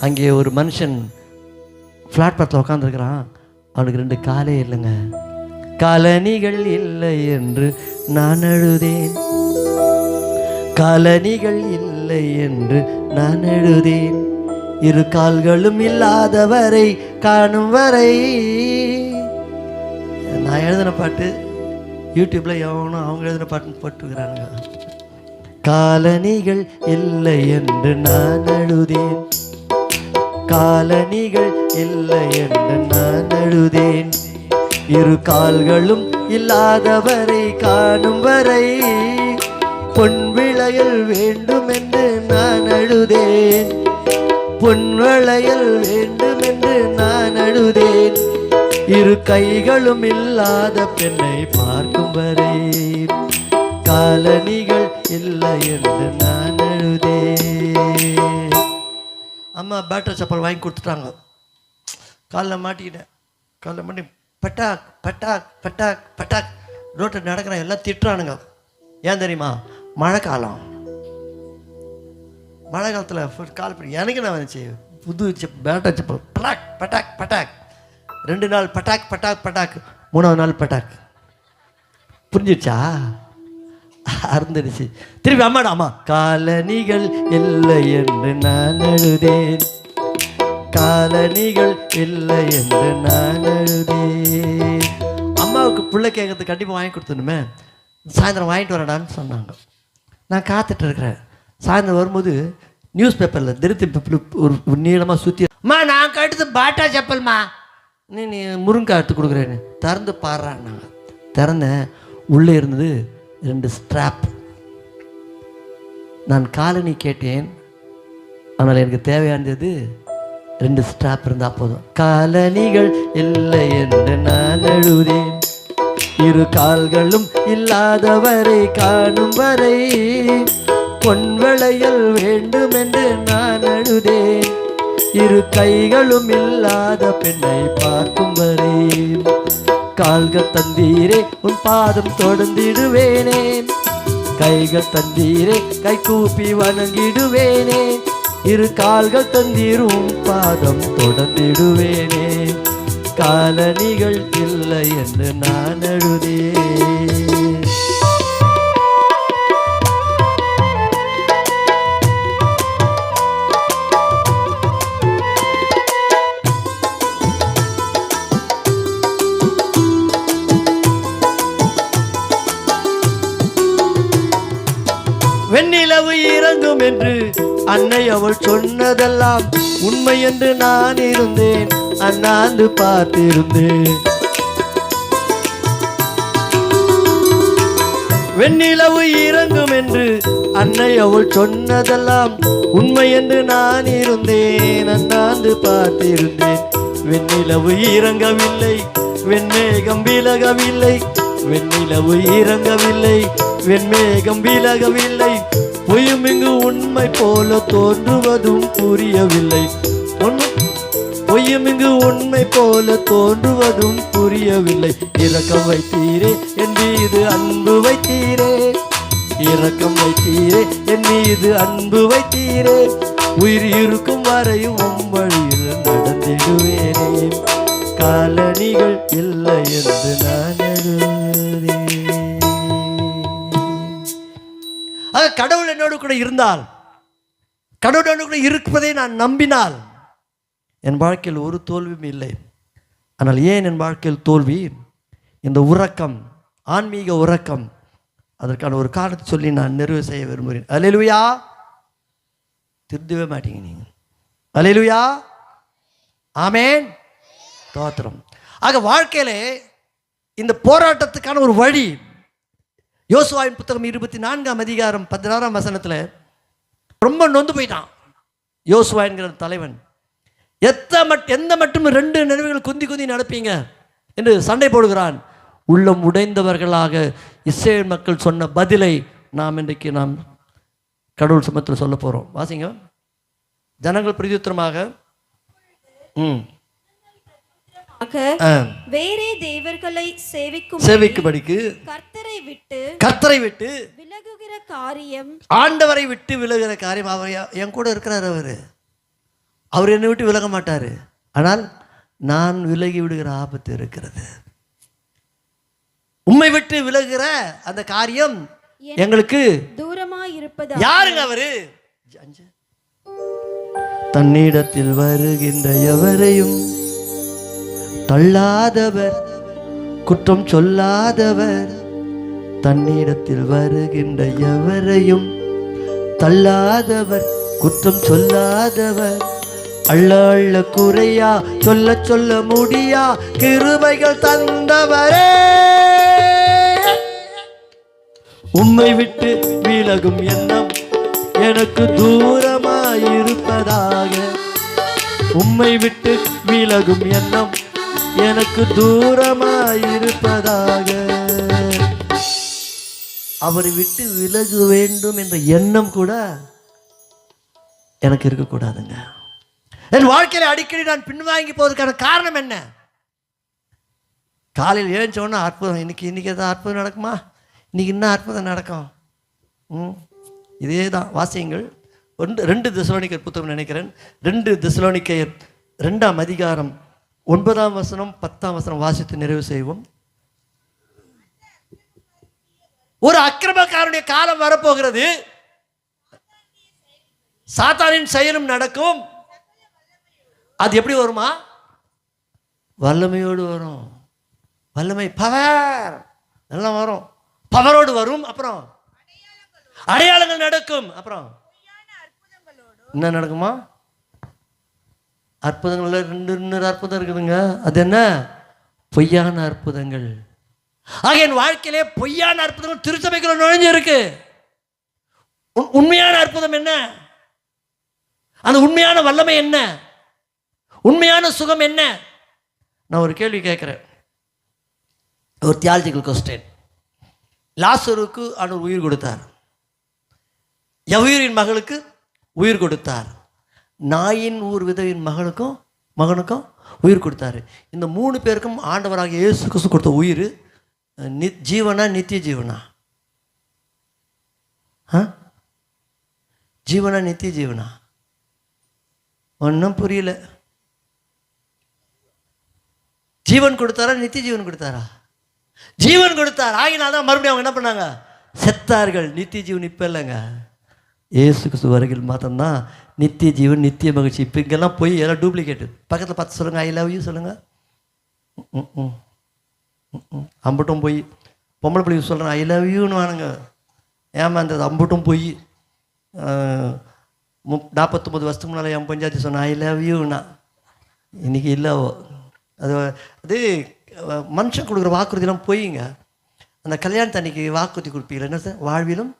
அங்கே ஒரு மனுஷன் பிளாட்பாத்தில் உட்காந்துருக்கிறான், அவனுக்கு 2 காலே இல்லைங்க. காலணிகள் இல்லை என்று நான் அழுதேன், காலணிகள் இல்லை என்று நான் அழுதேன், 2 கால்களும் இல்லாதவரை காணும் வரை. நான் எழுதின பாட்டு யூடியூப்பில் எவனும் அவங்க எழுதின பாட்டுன்னு போட்டுக்கிறானுங்க. காலணிகள் இல்லை என்று நான் அழுதேன், காலணிகள் இல்லை என்று நான் அழுதேன், 2 கால்களும் இல்லாதவரை காணும் வரை, பொன் விளையல் வேண்டும் என்று நான் அழுதேன், பொன் விளையல் வேண்டும் என்று நான் அழுதேன், 2 கைகளும் இல்லாத பெண்ணை பார்க்கும் வரை, காலணிகள் இல்லை என்று நான் அழுதேன். அம்மா பேட்டர் செப்பல் வாங்கி கொடுத்துட்டாங்க. காலில் மாட்டிக்கிட்டேன், காலில் மாட்டி பட்டாக் பட்டாக் பட்டாக் பட்டாக் ரோட்டில் நடக்கிறேன், எல்லாம் திட்டுறானுங்க. ஏன் தெரியுமா? மழை காலம், மழை காலத்தில் கால் பண்ணி எனக்கு நான் வந்துச்சு புது பேட்டர் செப்பல், பட்டாக் பட்டாக் பட்டாக். 2 நாள் பட்டாக் பட்டாக் பட்டாக், 3ஆவது நாள் பட்டாக். புரிஞ்சிடுச்சா? அறந்துடுச்சு. திருப்பி அம்மாடா, அம்மா காலணிகள் இல்லை என்று நான் அழுதேன், காலணிகள் இல்லை என்று நான் அழுதேன். அம்மாவுக்கு பிள்ளை கேட்கறதுக்கு கண்டிப்பாக வாங்கி கொடுத்துணுமே, சாயந்தரம் வாங்கிட்டு வரடான்னு சொன்னாங்க. நான் காத்துட்டு இருக்கிறேன். சாயந்தரம் வரும்போது நியூஸ் பேப்பரில் திருத்தி ஒரு நீளமாக சுற்றி, அம்மா நான் கட்டுது பாட்டா செப்பல்மா, நீ முருங்கை எடுத்து கொடுக்குறேன்னு திறந்து பாடுறான்னாங்க. திறந்தேன், உள்ளே இருந்தது 2 ஸ்ட்ராப். நான் காலனி கேட்டேன், ஆனால் எனக்கு தேவையானது 2 ஸ்ட்ராப் இருந்தால் போதும். காலணிகள் இல்லை என்று நான் அழுதேன், 2 கால்களும் இல்லாதவரை காணும் வரை, பொன் விளையல் வேண்டும் என்று நான் அழுதேன், 2 கைகளும் இல்லாத பெண்ணை பார்க்கும் வரை, கால்கள் தந்தீரே உன் பாதம் தொடர்ந்திடுவேனே, கைகள் தந்தீரே கை கூப்பி வணங்கிடுவேனே, 2 கால்கள் தந்தீரும் பாதம் தொடர்ந்திடுவேனே, காலணிகள் இல்லை என்று நான் அழுதேன். வெண்ணிலவு இறங்கும் என்று அன்னை அவள் சொன்னதெல்லாம் உண்மை என்று நான் இருந்தேன், அண்ணாந்து பார்த்திருந்தேன். வெண்ணிலவு இறங்கும் என்று அன்னை அவள் சொன்னதெல்லாம் உண்மை என்று நான் இருந்தேன், அண்ணாந்து பார்த்திருந்தேன். வெண்ணிலவு இறங்கவில்லை, வெண்மேகம் விலகவில்லை, வெண்ணிலவு இறங்கவில்லை, வெண்மேகம் விலகவில்லை. பொய்யும் இங்கு உண்மை போல தோன்றுவதும் புரியவில்லை, பொய்யும் இங்கு உண்மை போல தோன்றுவதும் புரியவில்லை. இரக்கம் வைத்தீரே என் மீது அன்பு வைத்தீரே, இரக்கம் வைத்தீரே என் மீது அன்பு வைத்தீரே. உயிர் இருக்கும் வரையும் உம் வழியில் நடந்திடுவேனே, காலணிகள் இல்லை என்று நான் கடவுள் என்னோடு கூட இருந்தால், கடவுளோடு கூட இருப்பதை நான் நம்பினால் என் வாழ்க்கையில் ஒரு தோல்வியும் இல்லை. ஆனால் ஏன் என் வாழ்க்கையில் தோல்வி? இந்த உறக்கம், ஆன்மீக உறக்கம். அதற்கான ஒரு காரணத்தை சொல்லி நான் நிறைவு செய்ய விரும்புகிறேன். அல்லேலூயா. திருந்தவே மாட்டீங்க நீங்கள். அல்லேலூயா, ஆமென், ஸ்தோத்திரம். ஆக வாழ்க்கையிலே இந்த போராட்டத்துக்கான ஒரு வழி, யோசுவாவின் புத்தகம் 24ஆம் அதிகாரம் 16ஆம் வசனத்தில் ரொம்ப நொந்து போயிட்டான் யோசுவா என்கிற தலைவன். எந்த மட்டும் 2 நினைவுகள் குந்தி குந்தி நடப்பீங்க என்று சண்டை போடுகிறான். உள்ளம் உடைந்தவர்களாக இஸ்ரேல் மக்கள் சொன்ன பதிலை இன்றைக்கு நாம் கடவுள் சமூகத்தில் சொல்ல போகிறோம். வாசிங்க. ஜனங்கள் பிரதியுத்தரமாக வேறே தேவர்களை சேவிக்கும்படிக்கு கர்த்தரை விட்டு விலகுகிற காரியம், ஆண்டவரை விட்டு விலகுகிற காரியம். அவர் என் கூட இருக்கிறார், அவர் என்னை விட்டு விலக மாட்டார். ஆனால் நான் விலகி விடுகிற ஆபத்து இருக்கிறது. உம்மை விட்டு விலகுகிற அந்த காரியம் எங்களுக்கு தூரமாய் இருப்பது. யாருங்க அவரு? தன்னிடத்தில் வருகின்ற எவரையும் தள்ளாதவர், குற்றம் சொல்லாதவர். தன்னிடத்தில் வருகின்ற எவரையும் தள்ளாதவர், குற்றம் சொல்லாதவர். அள்ள அள்ள குறையா, சொல்ல சொல்ல முடியா கிருபைகள் தந்தவரே. உம்மை விட்டு விலகும் எண்ணம் எனக்கு தூரமாயிருப்பதாக. உம்மை விட்டு விலகும் எண்ணம் எனக்கு தூரமாயிருப்பதாக. அவரை விட்டு விலக வேண்டும் என்ற எண்ணம் கூட எனக்கு இருக்கக்கூடாதுங்க. என் வாழ்க்கையில அடிக்கடி நான் பின்வாங்கி போவதற்கான காரணம் என்ன? காலையில் ஏழுச்சோன்னா அற்புதம், இன்னைக்கு எதாவது அற்புதம் நடக்குமா, இன்னைக்கு என்ன அற்புதம் நடக்கும்? இதே தான் வாசியங்கள். 2 தெசலோனிக்கர் புத்தகம் நினைக்கிறேன். 2 தெசலோனிக்கர் 2ஆம் அதிகாரம் 9ஆம் வசனம் 10ஆம் வசனம் வாசித்து நிறைவு செய்வோம். ஒரு அக்கிரமக்காரனுடைய காலம் வரப்போகிறது. சாத்தானின் செயலும் நடக்கும். அது எப்படி வருமா? வல்லமையோடு வரும். வல்லமை, பவர் எல்லாம் வரும். பவரோடு வரும். அப்புறம் அடையாளங்கள் நடக்கும். அப்புறம் என்ன நடக்குமா? அற்புதங்கள்ல 2 அற்புதம் இருக்குதுங்க. அது என்ன? பொய்யான அற்புதங்கள். ஆக என் வாழ்க்கையிலே பொய்யான அற்புதங்கள் திருச்சபைக்குள்ள நுழைஞ்சு இருக்கு. உண்மையான அற்புதம் என்ன? அந்த உண்மையான வல்லமை என்ன? உண்மையான சுகம் என்ன? நான் ஒரு கேள்வி கேட்கிறேன், ஒரு தியாலஜிக்கல் கொஸ்டின். லாசருக்கு ஆண்டவர் உயிர் கொடுத்தார், யவீரின் மகளுக்கு உயிர் கொடுத்தார், நாயின் ஊர் விதவின் மகனுக்கும் உயிர் கொடுத்தாரு. இந்த 3 பேருக்கும் ஆண்டவராக இயேசு கிறிஸ்து கொடுத்த உயிர் ஜீவனா நித்திய ஜீவனா? ஜீவனா நித்திய ஜீவனா? ஒன்றும் புரியல. ஜீவன் கொடுத்தாரா நித்திய ஜீவன் கொடுத்தாரா? ஜீவன் கொடுத்தார். ஆகினால்தான் மறுபடியும் அவங்க என்ன பண்ணாங்க? செத்தார்கள். நித்திய ஜீவன் இப்போ இல்லைங்க, இயேசு கிறிஸ்து வருகையில் மாத்திரம்தான் நித்திய ஜீவன், நித்திய மகிழ்ச்சி. இப்போ இங்கெல்லாம் போய் எல்லாம் டூப்ளிகேட்டு. பக்கத்தில் பார்த்து சொல்லுங்க, ஐ லவ் யூ சொல்லுங்க. அம்பட்டும் போய் பொம்பளை பிள்ளைங்க சொல்கிறேன் ஐ லவ் யூன்னு வானுங்க. ஏமாந்தது அம்பட்டும் போய் 49 வருஷத்துக்கு முன்னால் என் பஞ்சாயத்து சொன்னேன் ஐ லவ் யூண்ணா. இன்றைக்கி இல்லை. அது மனுஷன் கொடுக்குற வாக்குறுதியெல்லாம் போயிங்க. அந்த கல்யாணத்து அன்னைக்கு வாக்குறுதி கொடுப்பீங்களா என்ன சார்? வாழ்விலும்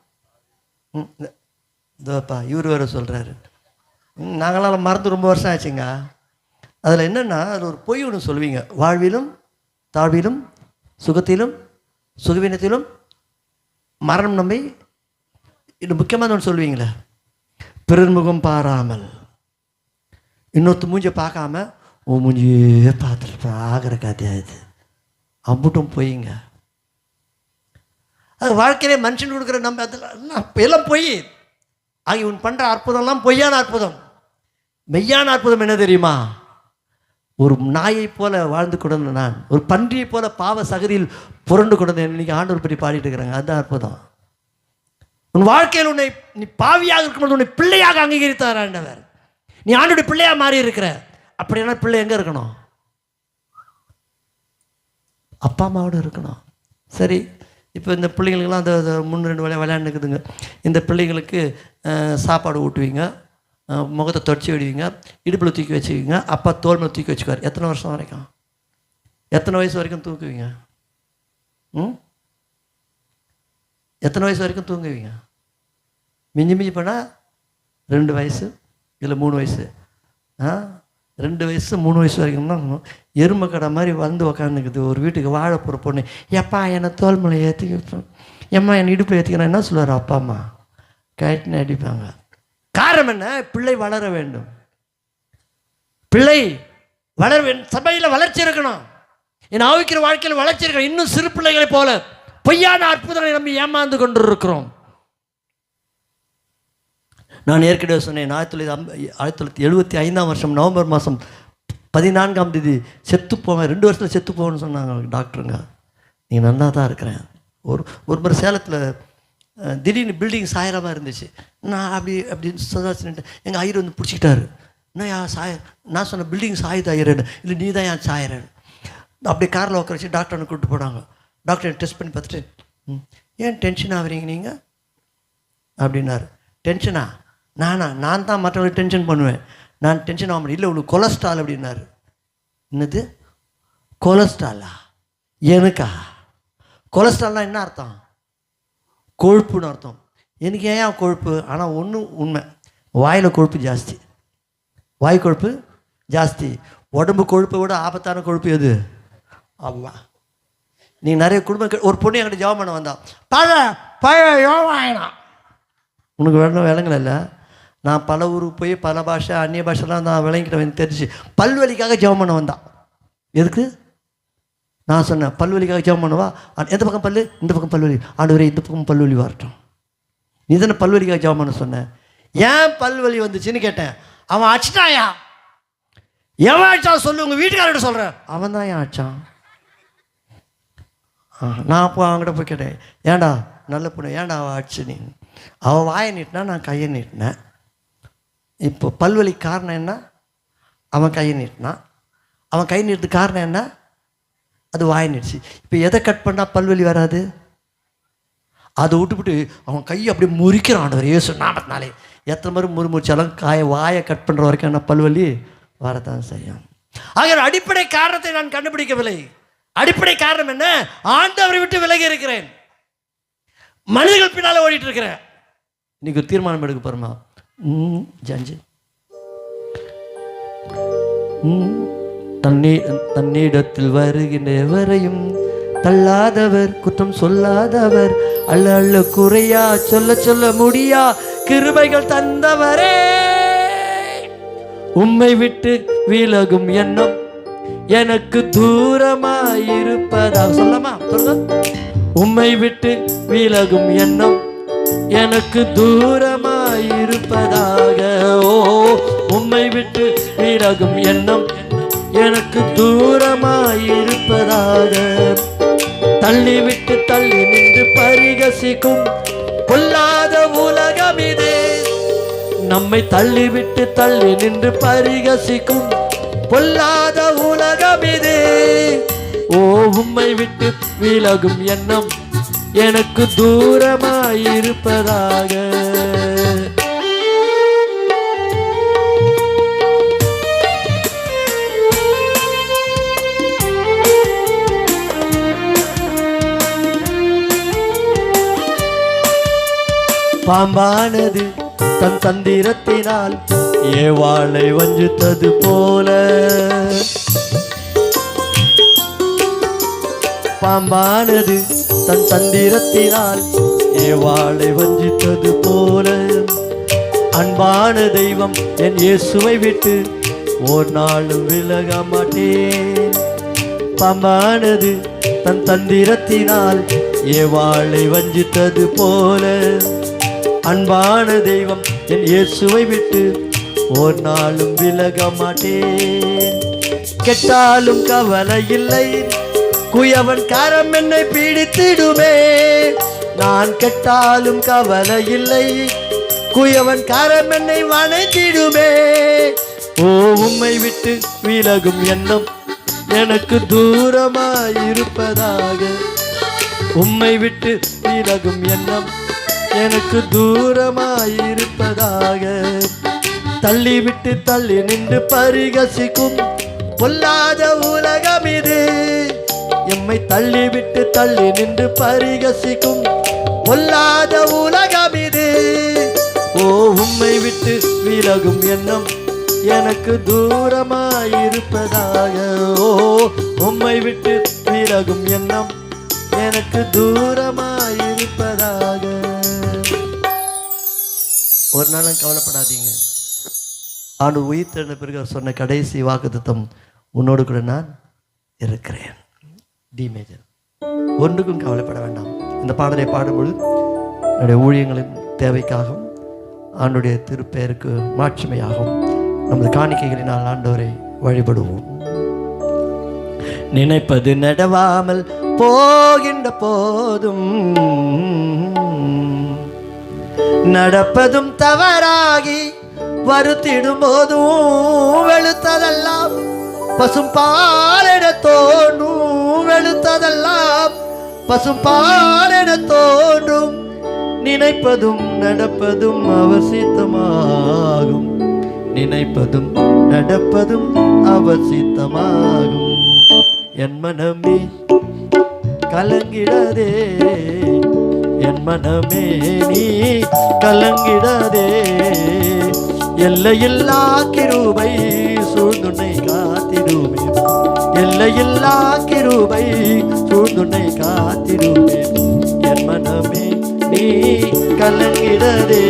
இதோப்பா இவர் வேறு சொல்கிறாரு. நாங்களாம் மறந்து ரொம்ப வருஷம் ஆச்சுங்க. அதில் என்னென்னா அதில் ஒரு பொய் ஒன்று சொல்லுவீங்க. வாழ்விலும் தாழ்விலும் சுகத்திலும் சுகவீனத்திலும் மரணம் நம்பி இது முக்கியமான ஒன்று சொல்லுவீங்களே, பிறர்முகம் பாராமல் இன்னொருத்த மூஞ்ச பார்க்காம உன் மூஞ்சியே பார்த்துட்டு ஆகிற கதையா இது அம்புட்டும் போயிங்க. அது வாழ்க்கையிலே மனுஷன் கொடுக்குற நம்ம அதில் எல்லாம் பொய். ஆகி இவன் பண்ணுற அற்புதம்லாம் பொய்யான அற்புதம். மெய்யான அற்புதம் என்ன தெரியுமா? ஒரு நாயை போல வாழ்ந்து கொண்டு நான், ஒரு பன்றியை போல பாவ சகதியில் புரண்டு கொண்டு இன்னைக்கு ஆண்டவர் பற்றி பாடிட்டு இருக்கிறாங்க. அதுதான் அற்புதம். உன் வாழ்க்கையில் உன்னை நீ பாவியாக இருக்கும்போது உன்னை பிள்ளையாக அங்கீகரித்தார் ஆண்டவர். நீ ஆண்டோடைய பிள்ளையாக மாறி இருக்கிற. அப்படின்னா பிள்ளை எங்கே இருக்கணும்? அப்பா அம்மாவோட இருக்கணும். சரி, இப்போ இந்த பிள்ளைங்களுக்கெல்லாம் அந்த 3-2 வேலை விளையாண்டுக்குதுங்க. இந்த பிள்ளைங்களுக்கு சாப்பாடு ஊட்டுவீங்க, முகத்தை தொடச்சி விடுவீங்க, இடுப்பில் தூக்கி வச்சுக்குவீங்க, அப்பா தோல் மேலே தூக்கி வச்சுக்குவார். எத்தனை வருஷம் வரைக்கும்? எத்தனை வயசு வரைக்கும் தூக்குவீங்க? எத்தனை வயசு வரைக்கும் தூங்குவீங்க? மிஞ்சி போனால் 2 வயசு இல்லை 3 வயசு. 2 வயசு 3 வயசு வரைக்கும் தான் எருமை கடை மாதிரி வந்து உக்காந்துக்குது. ஒரு வீட்டுக்கு வாழ போகிற பொண்ணு, எப்பா என்னை தோல் மேலே ஏற்றிக்க, எம்மா என்னை இடுப்பில் ஏற்றிக்கணும் என்ன சொல்லுவார்? அப்பா அம்மா கயிட்டுன்னு அடிப்பாங்க. காரணம் என்ன? பிள்ளை வளர வேண்டும். பிள்ளை வளர வேண்டும். சபையில் வளர்ச்சி இருக்கணும். என் ஆவிக்கிற வாழ்க்கையில் வளர்ச்சி இருக்கணும். இன்னும் சிறு பிள்ளைகளை போல பொய்யான அற்புதங்களை நம்பி ஏமாந்து கொண்டு இருக்கிறோம். நான் ஏற்கனவே சொன்னேன், 1975 நவம்பர் மாதம் 14 செத்து போவேன், 2 வருஷத்தில் செத்து போவேன்னு சொன்னாங்க டாக்டருங்க. நீங்கள் நல்லா தான் இருக்கிறேன். ஒரு முறை சேலத்தில் திடீர்னு பில்டிங் சாயிரமாக இருந்துச்சு. நான் அப்படின்னு சொன்னிட்டு எங்கள் ஐயர் வந்து பிடிச்சிக்கிட்டாரு. நான் சொன்னேன் பில்டிங் சாயுது ஐயரேன்னு. இல்லை நீ தான் ஏன் சாயிரேன்னு. அப்படியே காரில் உட்கார வச்சு டாக்டர் கூப்பிட்டு போனாங்க. டாக்டர் டெஸ்ட் பண்ணி பார்த்துட்டு, ஏன் டென்ஷன் ஆகுறீங்க நீங்கள் அப்படின்னாரு. டென்ஷனா? நான் தான் மற்றவங்களுக்கு டென்ஷன் பண்ணுவேன், நான் டென்ஷன் ஆக முடியும். இல்லை உங்களுக்கு கொலஸ்ட்ரால் அப்படின்னாரு. என்னது கொலஸ்ட்ராலா? எனக்கா? கொலஸ்ட்ரால்னால் என்ன அர்த்தம்? கொழுப்புன்னு அர்த்தம். எனக்கு ஏன் கொழுப்பு? ஆனால் ஒன்றும் உண்மை, வாயில் கொழுப்பு ஜாஸ்தி. வாய் கொழுப்பு ஜாஸ்தி. உடம்பு கொழுப்பை விட ஆபத்தான கொழுப்பு எது? ஆமாம். நீங்கள் நிறைய குடும்பம். ஒரு பொண்ணு என்கிட்ட ஜெபம் பண்ண வந்தான். பழைய யோவாயினா உனக்கு வேணும் விளங்கல. இல்லை, நான் பல ஊருக்கு போய் பல பாஷை அந்நிய பாஷெல்லாம் நான் விளங்கிக்கிட்ட தெரிஞ்சு பல்வலிக்காக ஜெபம் பண்ண வந்தான். எதுக்கு? நான் சொன்னேன் பல்வலிக்காக ஜெபம் பண்ணுவா. எந்த பக்கம் பல்லு? இந்த பக்கம் பல்வலி. ஆண்டவரே இந்த பக்கம் பல்வலி வரட்டும். நீ தானே பல்வலிக்காக ஜெபம் பண்ண சொன்னேன். ஏன் பல்வலி வந்துச்சுன்னு கேட்டேன். அவன் அடிச்சிட்டாயா? எவன் அடிச்சான் சொல்லு, உங்கள் வீட்டுக்காரர்கிட்ட சொல்கிறேன். அவன் தான் ஏன் அடிச்சான்? நான் அப்போ அவங்ககிட்ட போய் கேட்டேன், ஏன்டா நல்ல பொண்ணு ஏன்டா அவள் அடிச்சு? நீ அவள் வாயை நீட்டினா நான் கையை நீட்டினேன். இப்போ பல்வலி காரணம் என்ன? அவன் கையை நீட்டினான். அவன் கை நீட்டு காரணம் என்ன? அது வாயை நீட்டுச்சு. இப்போ எதை கட் பண்ணால் பல்வலி வராது? அதை விட்டுவிட்டு அவன் கையை அப்படியே முறிக்கிறான். ஆண்டவர் இயேசு நாமத்தினாலே. எத்தனை மாதிரி முறிச்சாலும் வாயை கட் பண்ணுற வரைக்கும் என்ன பல்வலி வரத்தான் செய்யும். ஆகிய அடிப்படை காரணத்தை நான் கண்டுபிடிக்கவில்லை. அடிப்படை காரணம் என்ன? ஆண்டவரை விட்டு விலகி இருக்கிறேன், மனிதர்கள் பின்னால ஓடிட்டு இருக்கிறேன். இன்னைக்கு ஒரு தீர்மானம் எடுக்க போறோமா? ஜஞ்சு தன்னிடத்தில் வருகின்ற எவரையும் தள்ளாதவர், குற்றம் சொல்லாதவர், அல்ல குறையா சொல்ல முடியா கிருபைகள் தந்தவரே. உம்மை விட்டு விலகும் எண்ணம் எனக்கு தூரமாயிருப்பதாக. சொல்லமா? சொல்லுங்க. உம்மை விட்டு விலகும் எண்ணம் எனக்கு தூரமாயிருப்பதாக. ஓ, உம்மை விட்டு விலகும் எண்ணம் எனக்கு தூரமாயிருப்பதாக. தள்ளி விட்டு தள்ளி நின்று பரிகசிக்கும் பொல்லாத உலகம் இது. நம்மை தள்ளி விட்டு தள்ளி நின்று பரிகசிக்கும் பொல்லாத உலகம் இது. ஓ, உம்மை விட்டு விலகும் எண்ணம் எனக்கு தூரமாயிருப்பதாக. பாம்பானது தன் தந்திரத்தினால் ஏவாளை வஞ்சித்தது போல, பாம்பானது தன் தந்திரத்தினால் ஏவாளை வஞ்சித்தது போல, அன்பான தெய்வம் என் இயேசுவை விட்டு ஒரு நாளும் விலக மாட்டேன். பாம்பானது தன் தந்திரத்தினால் ஏவாளை வஞ்சித்தது போல, அன்பான தெய்வம் என் இயேசுவை விட்டு ஒரு நாளும் விலக மாட்டேன். கெட்டாலும் கவலை இல்லை, குயவன் கரம் என்னை பீடித்திடுமே. நான் கெட்டாலும் கவலை இல்லை, குயவன் கரம் என்னை வணைத்திடுமே. ஓ உம்மை விட்டு விலகும் எண்ணம் எனக்கு தூரமாயிருப்பதாக, உம்மை விட்டு விலகும் எண்ணம் எனக்கு தூரமாயிருப்பதாக. தள்ளி விட்டு தள்ளி நின்று பரிகசிக்கும் பொல்லாத உலகம் இது, எம்மை தள்ளி விட்டு தள்ளி நின்று பரிகசிக்கும் பொல்லாத உலகம் இது. ஓ உம்மை விட்டு விலகும் எண்ணம் எனக்கு தூரமாயிருப்பதாக, ஓ உம்மை விட்டு விலகும் எண்ணம் எனக்கு தூரமாயிருப்பதாக. ஒரு நாளும் கவலைப்படாதீங்க. ஆண்டு உயிர் தெழுந்த பிறகு சொன்ன கடைசி வாக்குத்தத்தம், உன்னோடு கூட நான் இருக்கிறேன். D major. ஒன்றுக்கும் கவலைப்பட வேண்டாம். இந்த பாடலை பாடும்பொழுது என்னுடைய ஊழியங்களின் தேவைக்காகவும் ஆண்டுடைய திருப்பெயருக்கு மாட்சிமையாகவும் நமது காணிக்கைகளினால் ஆண்டவரை வழிபடுவோம். நினைப்பது நடவாமல் போகின்ற போதும், நடப்பதும் தவறாகி வருத்திடும் போதும், வெளுத்ததெல்லாம் பசும் பாலென தோன்றும், வெளுத்ததெல்லாம் பசும் பாலென தோன்றும். நினைப்பதும் நடப்பதும் அவர் சித்தமாகும், நினைப்பதும் நடப்பதும் அவர் சித்தமாகும். என் மனமே கலங்கிடாதே, என் மனமே நீ கலங்கிடாதே. எல்லையில்லா கிருபை சூழ்ந்துனை காத்திடுமே, எல்லையில்லா கிருபை சூழ்ந்துனை காத்திடுமே. என் மனமே நீ கலங்கிடாதே.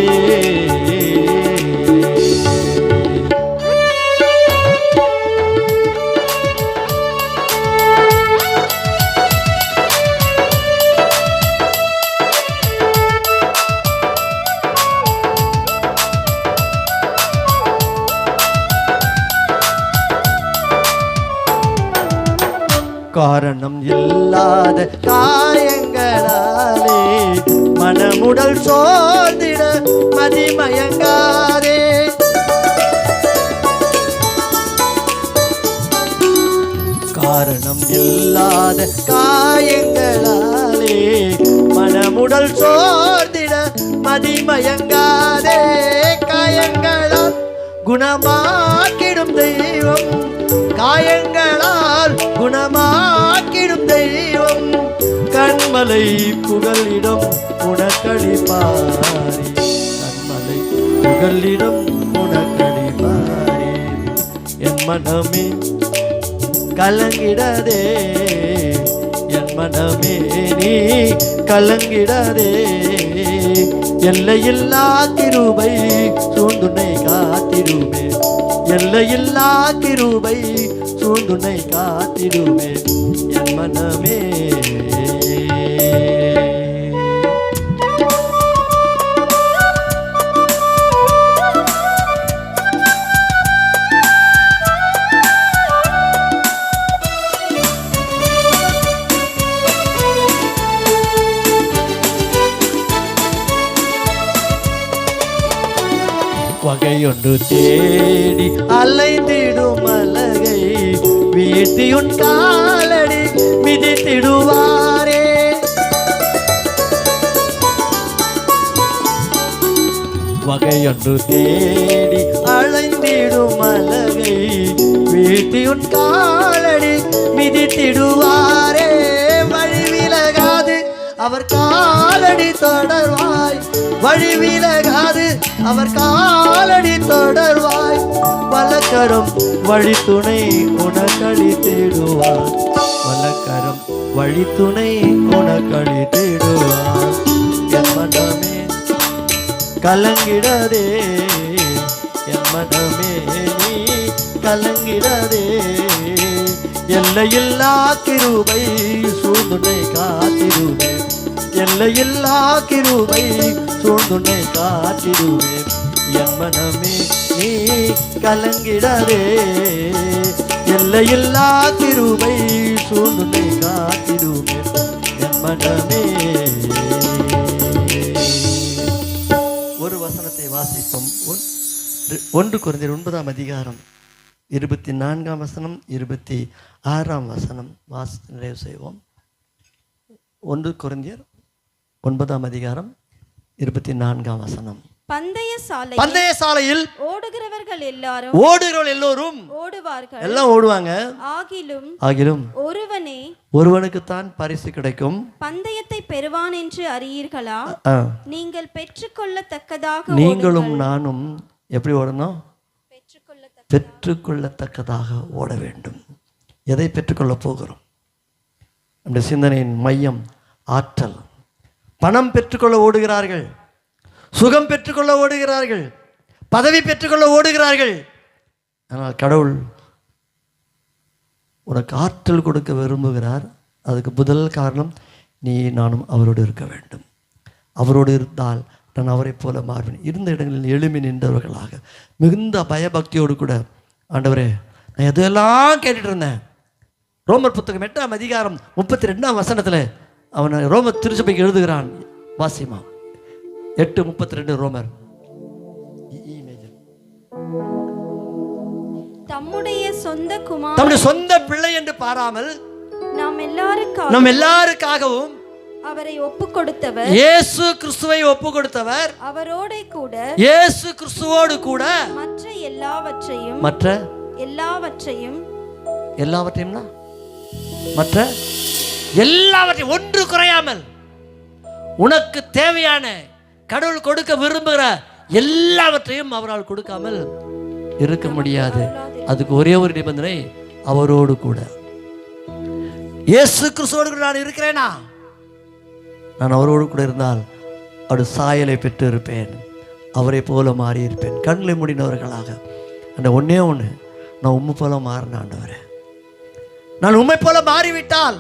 காரணம் இல்லாத காயங்களாலே மனமுடல் சோர்ந்திட மதிமயங்காதே. காரணம் இல்லாத காயங்களாலே மனமுடல் சோர்ந்திட மதிமயங்காதே. காயங்களால் குணமாக்கிடும் தெய்வம், காயங்களால் குணமாக்கிடும் தெய்வம். கண்மலை புகலிடம் உனக்களிப்பாரி, கண்மலை புகலிடம் உனக்களிப்பாரி. என் மனமே கலங்கிடாதே, என் மனமே நீ கலங்கிடாதே. எல்லையில்லா கிருபை சூழ்ந்துனை காத்திடுமே, எல்லையில்லா கிருபை சூழ்ந்துனை காத்திடுமே. என் மனமே வகையொன்று தேடி அலைந்திடும் அலகை வீழ்த்தியுன் காலடி மிதித்திடுவாரே. வகையொன்று தேடி அலைந்திடும் அலகை வீழ்த்தியுன் காலடி மிதித்திடுவாரே. வழி விலகாது அவர் காலடி காலடி தொடர்வாய், வழி விலகாது அவர் காலடி தொடர்வாய். வலக்கரம் வழி துணை உனக்களி தேடுவார், வலக்கரம் வழி துணை உனக்களி தேடுவார். என் மனமே கலங்கிடாதே, என் மனமே நீ கலங்கிடாதே. எல்லையில்லா கிருபை சூழ்ந்துனை காத்திடுவே, எல்லையில்லா கிருபை சூழ்ந்துனை காத்திடுவே. என் மனமே நீ கலங்கிடாதே, எல்லையில்லா கிருபை சூழ்ந்துனை காத்திடுவே. என் மனமே. ஒரு வசனத்தை வாசிப்போம். 1 கொரிந்தியர் 9ஆம் அதிகாரம் 24ஆம் வசனம் 26ஆம் வசனம் வாசித்து நிறைவு செய்வோம். 1 கொரிந்தியர் 9ஆம் அதிகாரம் 24ஆம் வசனம். பந்தய சாலையில் ஓடுகிறவர்கள் எல்லோரும் ஓடுவார்கள், எல்லாம் ஓடுவாங்க. ஆகிலும் ஒருவனுக்குத்தான் பரிசு கிடைக்கும். பந்தயத்தை பெறுவான் என்று அறியீர்களா? நீங்கள் பெற்றுக்கொள்ளத்தக்கதாக நீங்களும் நானும் எப்படி ஓடணும்? பெற்றுக்கொள்ளத்தக்கதாக ஓட வேண்டும். எதை பெற்றுக்கொள்ள போகிறோம்? நம்முடைய சிந்தனையின் மையம் ஆற்றல். பணம் பெற்றுக்கொள்ள ஓடுகிறார்கள், சுகம் பெற்றுக்கொள்ள ஓடுகிறார்கள், பதவி பெற்றுக்கொள்ள ஓடுகிறார்கள். ஆனால் கடவுள் உனக்கு ஆற்றல் கொடுக்க விரும்புகிறார். அதுக்கு முதல் காரணம் நீ நானும் அவரோடு இருக்க வேண்டும். அவரோடு இருந்தால் நான் அவரை போல மாறுவேன். இருந்த இடங்களில் எழுமி நின்றவர்களாக மிகுந்த பயபக்தியோடு கூட, ஆண்டவரே நான் எதையெல்லாம் கேட்டுட்டு இருந்தேன். ரோமர் புத்தகம் 8ஆம் அதிகாரம் 32ஆம் வசனத்தில் அவன் ரோமர் திருச்சபைக்கு எழுதுகிறான். வாசிமா 8:32 ரோமர். தம்முடைய சொந்த பிள்ளை என்று பாராமல் நாம் எல்லாருக்காகவும் அவரை ஒப்புக்கொடுத்தவர், இயேசு கிறிஸ்துவை ஒப்புக்கொடுத்தவர், அவரோடு கூட இயேசு கிறிஸ்துவோடு கூட மற்ற எல்லாவற்றையும் மற்ற எல்லாவற்றையும் ஒன்று குறையாமல் உனக்கு தேவையான கடவுள் கொடுக்க விரும்புகிற எல்லாவற்றையும் அவரால் கொடுக்காமல் இருக்க முடியாது. அதுக்கு ஒரே ஒரு நிபந்தனை, அவரோடு கூட. இயேசு கிறிஸ்துவோடு கூட நான் இருக்கிறேனா? நான் அவரோடு கூட இருந்தால் அவருடைய சாயலை பெற்று இருப்பேன், அவரை போல மாறி இருப்பேன். கண்களை மூடினவர்களாக அந்த ஒன்னே ஒன்று, நான் உண்மை போல மாறின ஆண்டவரே, நான் உண்மை போல மாறிவிட்டால்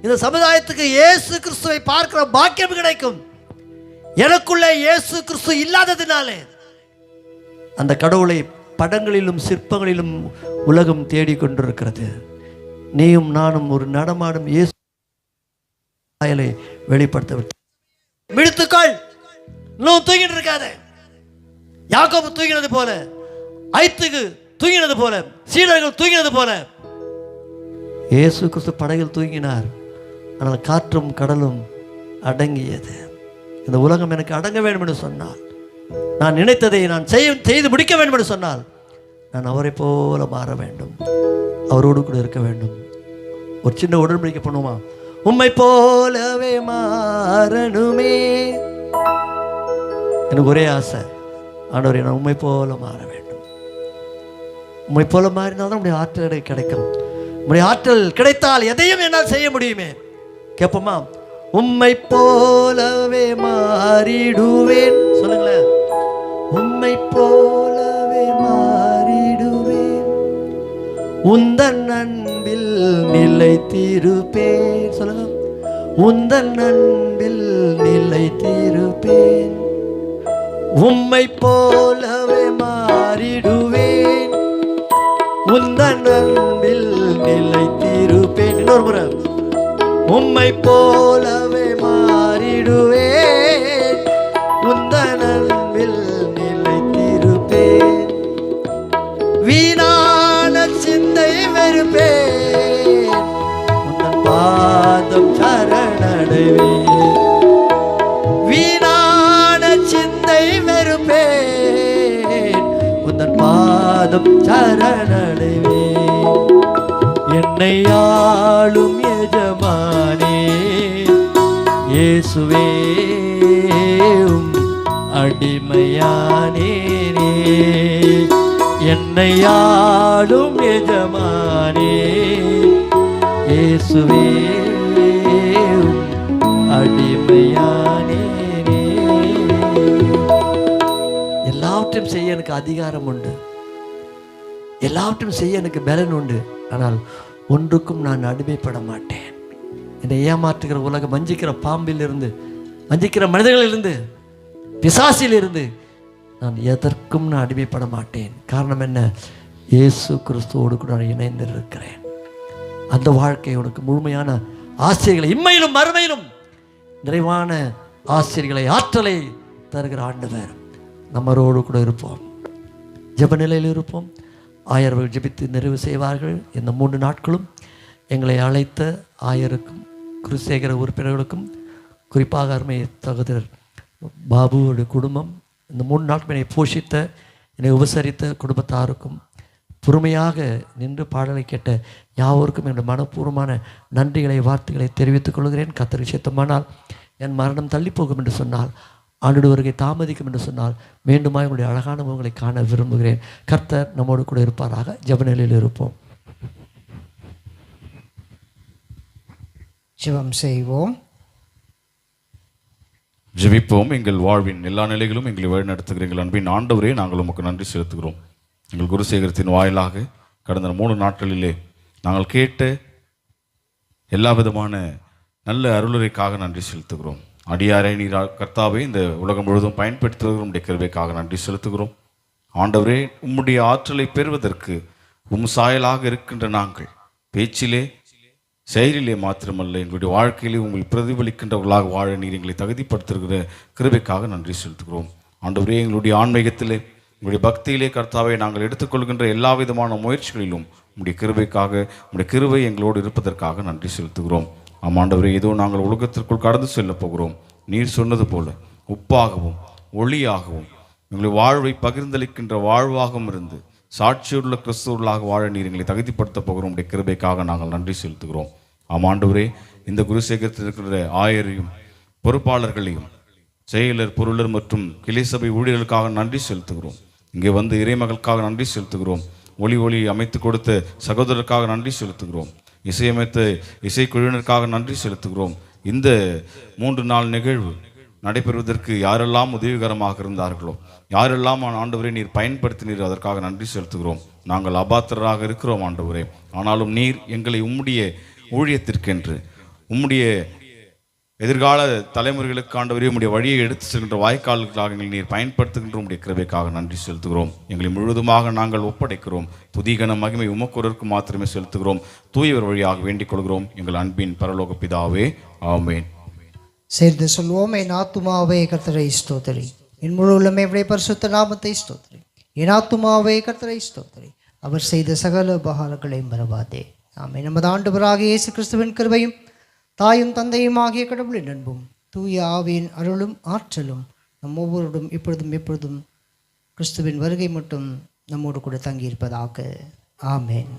இந்த சமுதாயத்துக்கு இயேசு கிறிஸ்துவை பார்க்கிற பாக்கியம் கிடைக்கும். எனக்குள்ளே இயேசு கிறிஸ்து இல்லாததினாலே அந்த கடவுளை படங்களிலும் சிற்பங்களிலும் உலகம் தேடிக்கொண்டிருக்கிறது. நீயும் நானும் ஒரு நடமாடும் இயேசு சாயலை வெளிப்படுத்த விட்டு விடுத்துக்கள். இன்னும் தூங்கிட்டு இருக்காத. யாக்கோபு தூங்கினது போல, ஐத்துக்கு தூங்கினது போல, சீடர்கள் தூங்கினது போல இயேசு கிறிஸ்து படகில் தூங்கினார். ஆனால் காற்றும் கடலும் அடங்கியது. இந்த உலகம் எனக்கு அடங்க வேண்டும் என்று சொன்னால், நான் நினைத்ததை நான் செய்து முடிக்க வேண்டும் என்று சொன்னால், நான் அவரை போல மாற வேண்டும், அவரோடு கூட இருக்க வேண்டும். ஒரு சின்ன உடன்படிக்கை பண்ணுமா? உம்மை போலவே மாறணுமே. எனக்கு ஒரே ஆசை, ஆண்டவரே நான் உம்மை போல மாற வேண்டும். உம்மை போல மாறினால்தான் நம்முடைய ஆற்றல் கிடைக்கும். நம்முடைய ஆற்றல் கிடைத்தால் எதையும் என்னால் செய்ய முடியுமே. கேட்போமா? உம்மை போலவே மாறிடுவேன். சொல்லுங்களேன். உம்மை போலவே மாறிடுவேன், உந்தன் அன்பில் நிலைத்திருப்பேன். சொல்லுங்க. உந்தன் அன்பில் நிலைத்திருப்பேன், உம்மை போலவே மாறிடுவேன், உந்தன் அன்பில் நிலைத்திருப்பேன். இன்னொரு முறை. உம்மை போலவே மாறிடுவேன், உந்தன் அன்பில் நிலைத்திருப்பேன், வீணான சிந்தை வெறுப்பேன், உந்தன் பாதம் சரணடைவேன். வீணான சிந்தை வெறுப்பேன், உந்தன் பாதம் சரணடைவேன். என்னை ஆளும் எஜமானே, இயேசுவே உம் அடிமையானேனே, என்னை ஆளும் எஜமானே, இயேசுவே உம் அடிமையானேனே. எல்லாவற்றையும் செய்ய எனக்கு அதிகாரம் உண்டு, எல்லாவற்றையும் செய்ய எனக்கு பலன் உண்டு. ஆனால் ஒன்றுக்கும் நான் அடிமைப்பட மாட்டேன். என்னை ஏமாற்றுகிற உலகம், வஞ்சிக்கிற பாம்பிலிருந்து, வஞ்சிக்கிற மனிதர்களிலிருந்து, பிசாசிலிருந்து நான் எதற்கும் நான் அடிமைப்பட மாட்டேன். காரணம் என்ன? இயேசு கிறிஸ்துவோடு கூட நான் இணைந்திருக்கிறேன். அந்த வாழ்க்கை உனக்கு முழுமையான ஆசிரியர்களை, இம்மையிலும் மறுமையிலும் நிறைவான ஆசிரியர்களை, ஆற்றலை தருகிற ஆண்டவர். நம்மரோடு கூட இருப்போம், ஜெப நிலையில் இருப்போம். ஆயர்கள் ஜெபித்து நிறைவு செய்வார்கள். இந்த 3 நாட்களும் எங்களை அழைத்த ஆயருக்கும் குருசேகர உறுப்பினர்களுக்கும், குறிப்பாக அருமை சகோதரர் பாபுவோட குடும்பம், இந்த 3 நாட்கள் என்னை போஷித்த, என்னை உபசரித்த குடும்பத்தாருக்கும், பொறுமையாக நின்று பாடலை கேட்ட யாவருக்கும் என்னுடைய மனப்பூர்வமான நன்றிகளை, வார்த்தைகளை தெரிவித்துக் கொள்கிறேன். கர்த்தருக்கு சித்தமானால் என் மரணம் தள்ளி போகும் என்று சொன்னால், ஆண்டவருடைய வருகை தாமதிக்கும் என்று சொன்னால், மீண்டுமா என்னுடைய அழகான முகங்களை காண விரும்புகிறேன். கர்த்தர் நம்மோடு கூட இருப்பாராக. ஜெப நிலையில் இருப்போம். ஜெபம் செய்வோம். ஜெபிப்போம். எங்கள் வாழ்வின் எல்லா நிலைகளும் எங்களை வழிநடத்துகிற எங்கள் அன்பின் ஆண்டவரே, நாங்கள் உமக்கு நன்றி செலுத்துகிறோம். எங்கள் குருசேகரத்தின் வாயிலாக கடந்த 3 நாட்களிலே நாங்கள் கேட்ட எல்லா விதமான நல்ல அருளுரைக்காக நன்றி செலுத்துகிறோம். அடியாரை நீர் கர்த்தாவே இந்த உலகம் முழுவதும் பயன்படுத்துவதற்கு உம்முடைய கிருபைக்காக நன்றி செலுத்துகிறோம். ஆண்டவரே, உம்முடைய ஆற்றலை பெறுவதற்கு சாயலாக இருக்கின்ற நாங்கள் பேச்சிலே, செயலிலே மாத்திரமல்ல, எங்களுடைய வாழ்க்கையிலே உங்கள் பிரதிபலிக்கின்றவர்களாக வாழ நீர் எங்களை தகுதிப்படுத்துகிற கிருபைக்காக நன்றி செலுத்துகிறோம். ஆண்டவரே, எங்களுடைய ஆன்மீகத்திலே, உங்களுடைய பக்தியிலே கர்த்தாவே நாங்கள் எடுத்துக்கொள்கின்ற எல்லா விதமான முயற்சிகளிலும் உங்களுடைய கிருபைக்காக, உங்களுடைய கிருபை எங்களோடு இருப்பதற்காக நன்றி செலுத்துகிறோம். ஆமாண்டவரே, ஏதோ நாங்கள் உலகத்திற்குள் கடந்து செல்ல போகிறோம். நீர் சொன்னது போல உப்பாகவும் ஒளியாகவும் எங்களுடைய வாழ்வை பகிர்ந்தளிக்கின்ற வாழ்வாகவும் இருந்து சாட்சியுள்ள கிறிஸ்துவர்களாக வாழ நீர் எங்களை தகுதிப்படுத்த போகிறோம். உடைய கிருபைக்காக நாங்கள் நன்றி செலுத்துகிறோம். ஆமாண்டவரே, இந்த குருசேகரத்தில் இருக்கிற ஆயரையும் பொறுப்பாளர்களையும், செயலர், பொருளர் மற்றும் கிளை சபை ஊழியர்களுக்காக நன்றி செலுத்துகிறோம். இங்கே வந்து இறைமகளுக்காக நன்றி செலுத்துகிறோம். ஒளி அமைத்து கொடுத்த சகோதரருக்காக நன்றி செலுத்துகிறோம். இசையமைத்த இசைக்குழுவினருக்காக நன்றி செலுத்துகிறோம். இந்த 3 நாள் நிகழ்வு நடைபெறுவதற்கு யாரெல்லாம் உதவிகரமாக இருந்தார்களோ, யாரெல்லாம் ஆண்டவரே நீர் பயன்படுத்தினீர், அதற்காக நன்றி செலுத்துகிறோம். நாங்கள் அபாத்திரராக இருக்கிறோம் ஆண்டவரே, ஆனாலும் நீர் எங்களை உம்முடைய ஊழியத்திற்கென்று, உம்முடைய எதிர்கால தலைமுறைகளுக்கு ஆண்டவரே உம்முடைய வழியை எடுத்து செல்கின்ற வாய்க்கால்களாக எங்களை நீர் பயன்படுத்துகின்ற உம்முடைய கிருபைக்காக நன்றி செலுத்துகிறோம். எங்களை முழுவதுமாக நாங்கள் ஒப்படைக்கிறோம். துதிகன மகிமை உமக்கொருக்கு மாத்திரமே செலுத்துகிறோம். தூயவர் வழியாக வேண்டிக் கொள்கிறோம் எங்கள் அன்பின் பரலோக பிதாவே, ஆமென். சேர்ந்து சொல்வோம். என் ஆத்துமாவே கர்த்தரை ஸ்தோத்திரி, என் முழு உள்ளமே அவருடைய பரிசுத்த நாமத்தை ஸ்தோத்திரி. என் ஆத்துமாவே கர்த்தரை ஸ்தோத்திரி, அவர் செய்த சகல உபகாரங்களையும் மறவாதே. ஆமென். நமது ஆண்டவராகிய இயேசு கிறிஸ்துவின் கிருபையும் தாயும் தந்தையும் ஆகிய கடவுளின் அன்பும் தூய ஆவியின் அருளும் ஆற்றலும் நம் ஒவ்வொருடும் இப்பொழுதும் எப்பொழுதும் கிறிஸ்துவின் வருகை மட்டும் நம்மோடு கூட தங்கியிருப்பதாக. ஆமென்.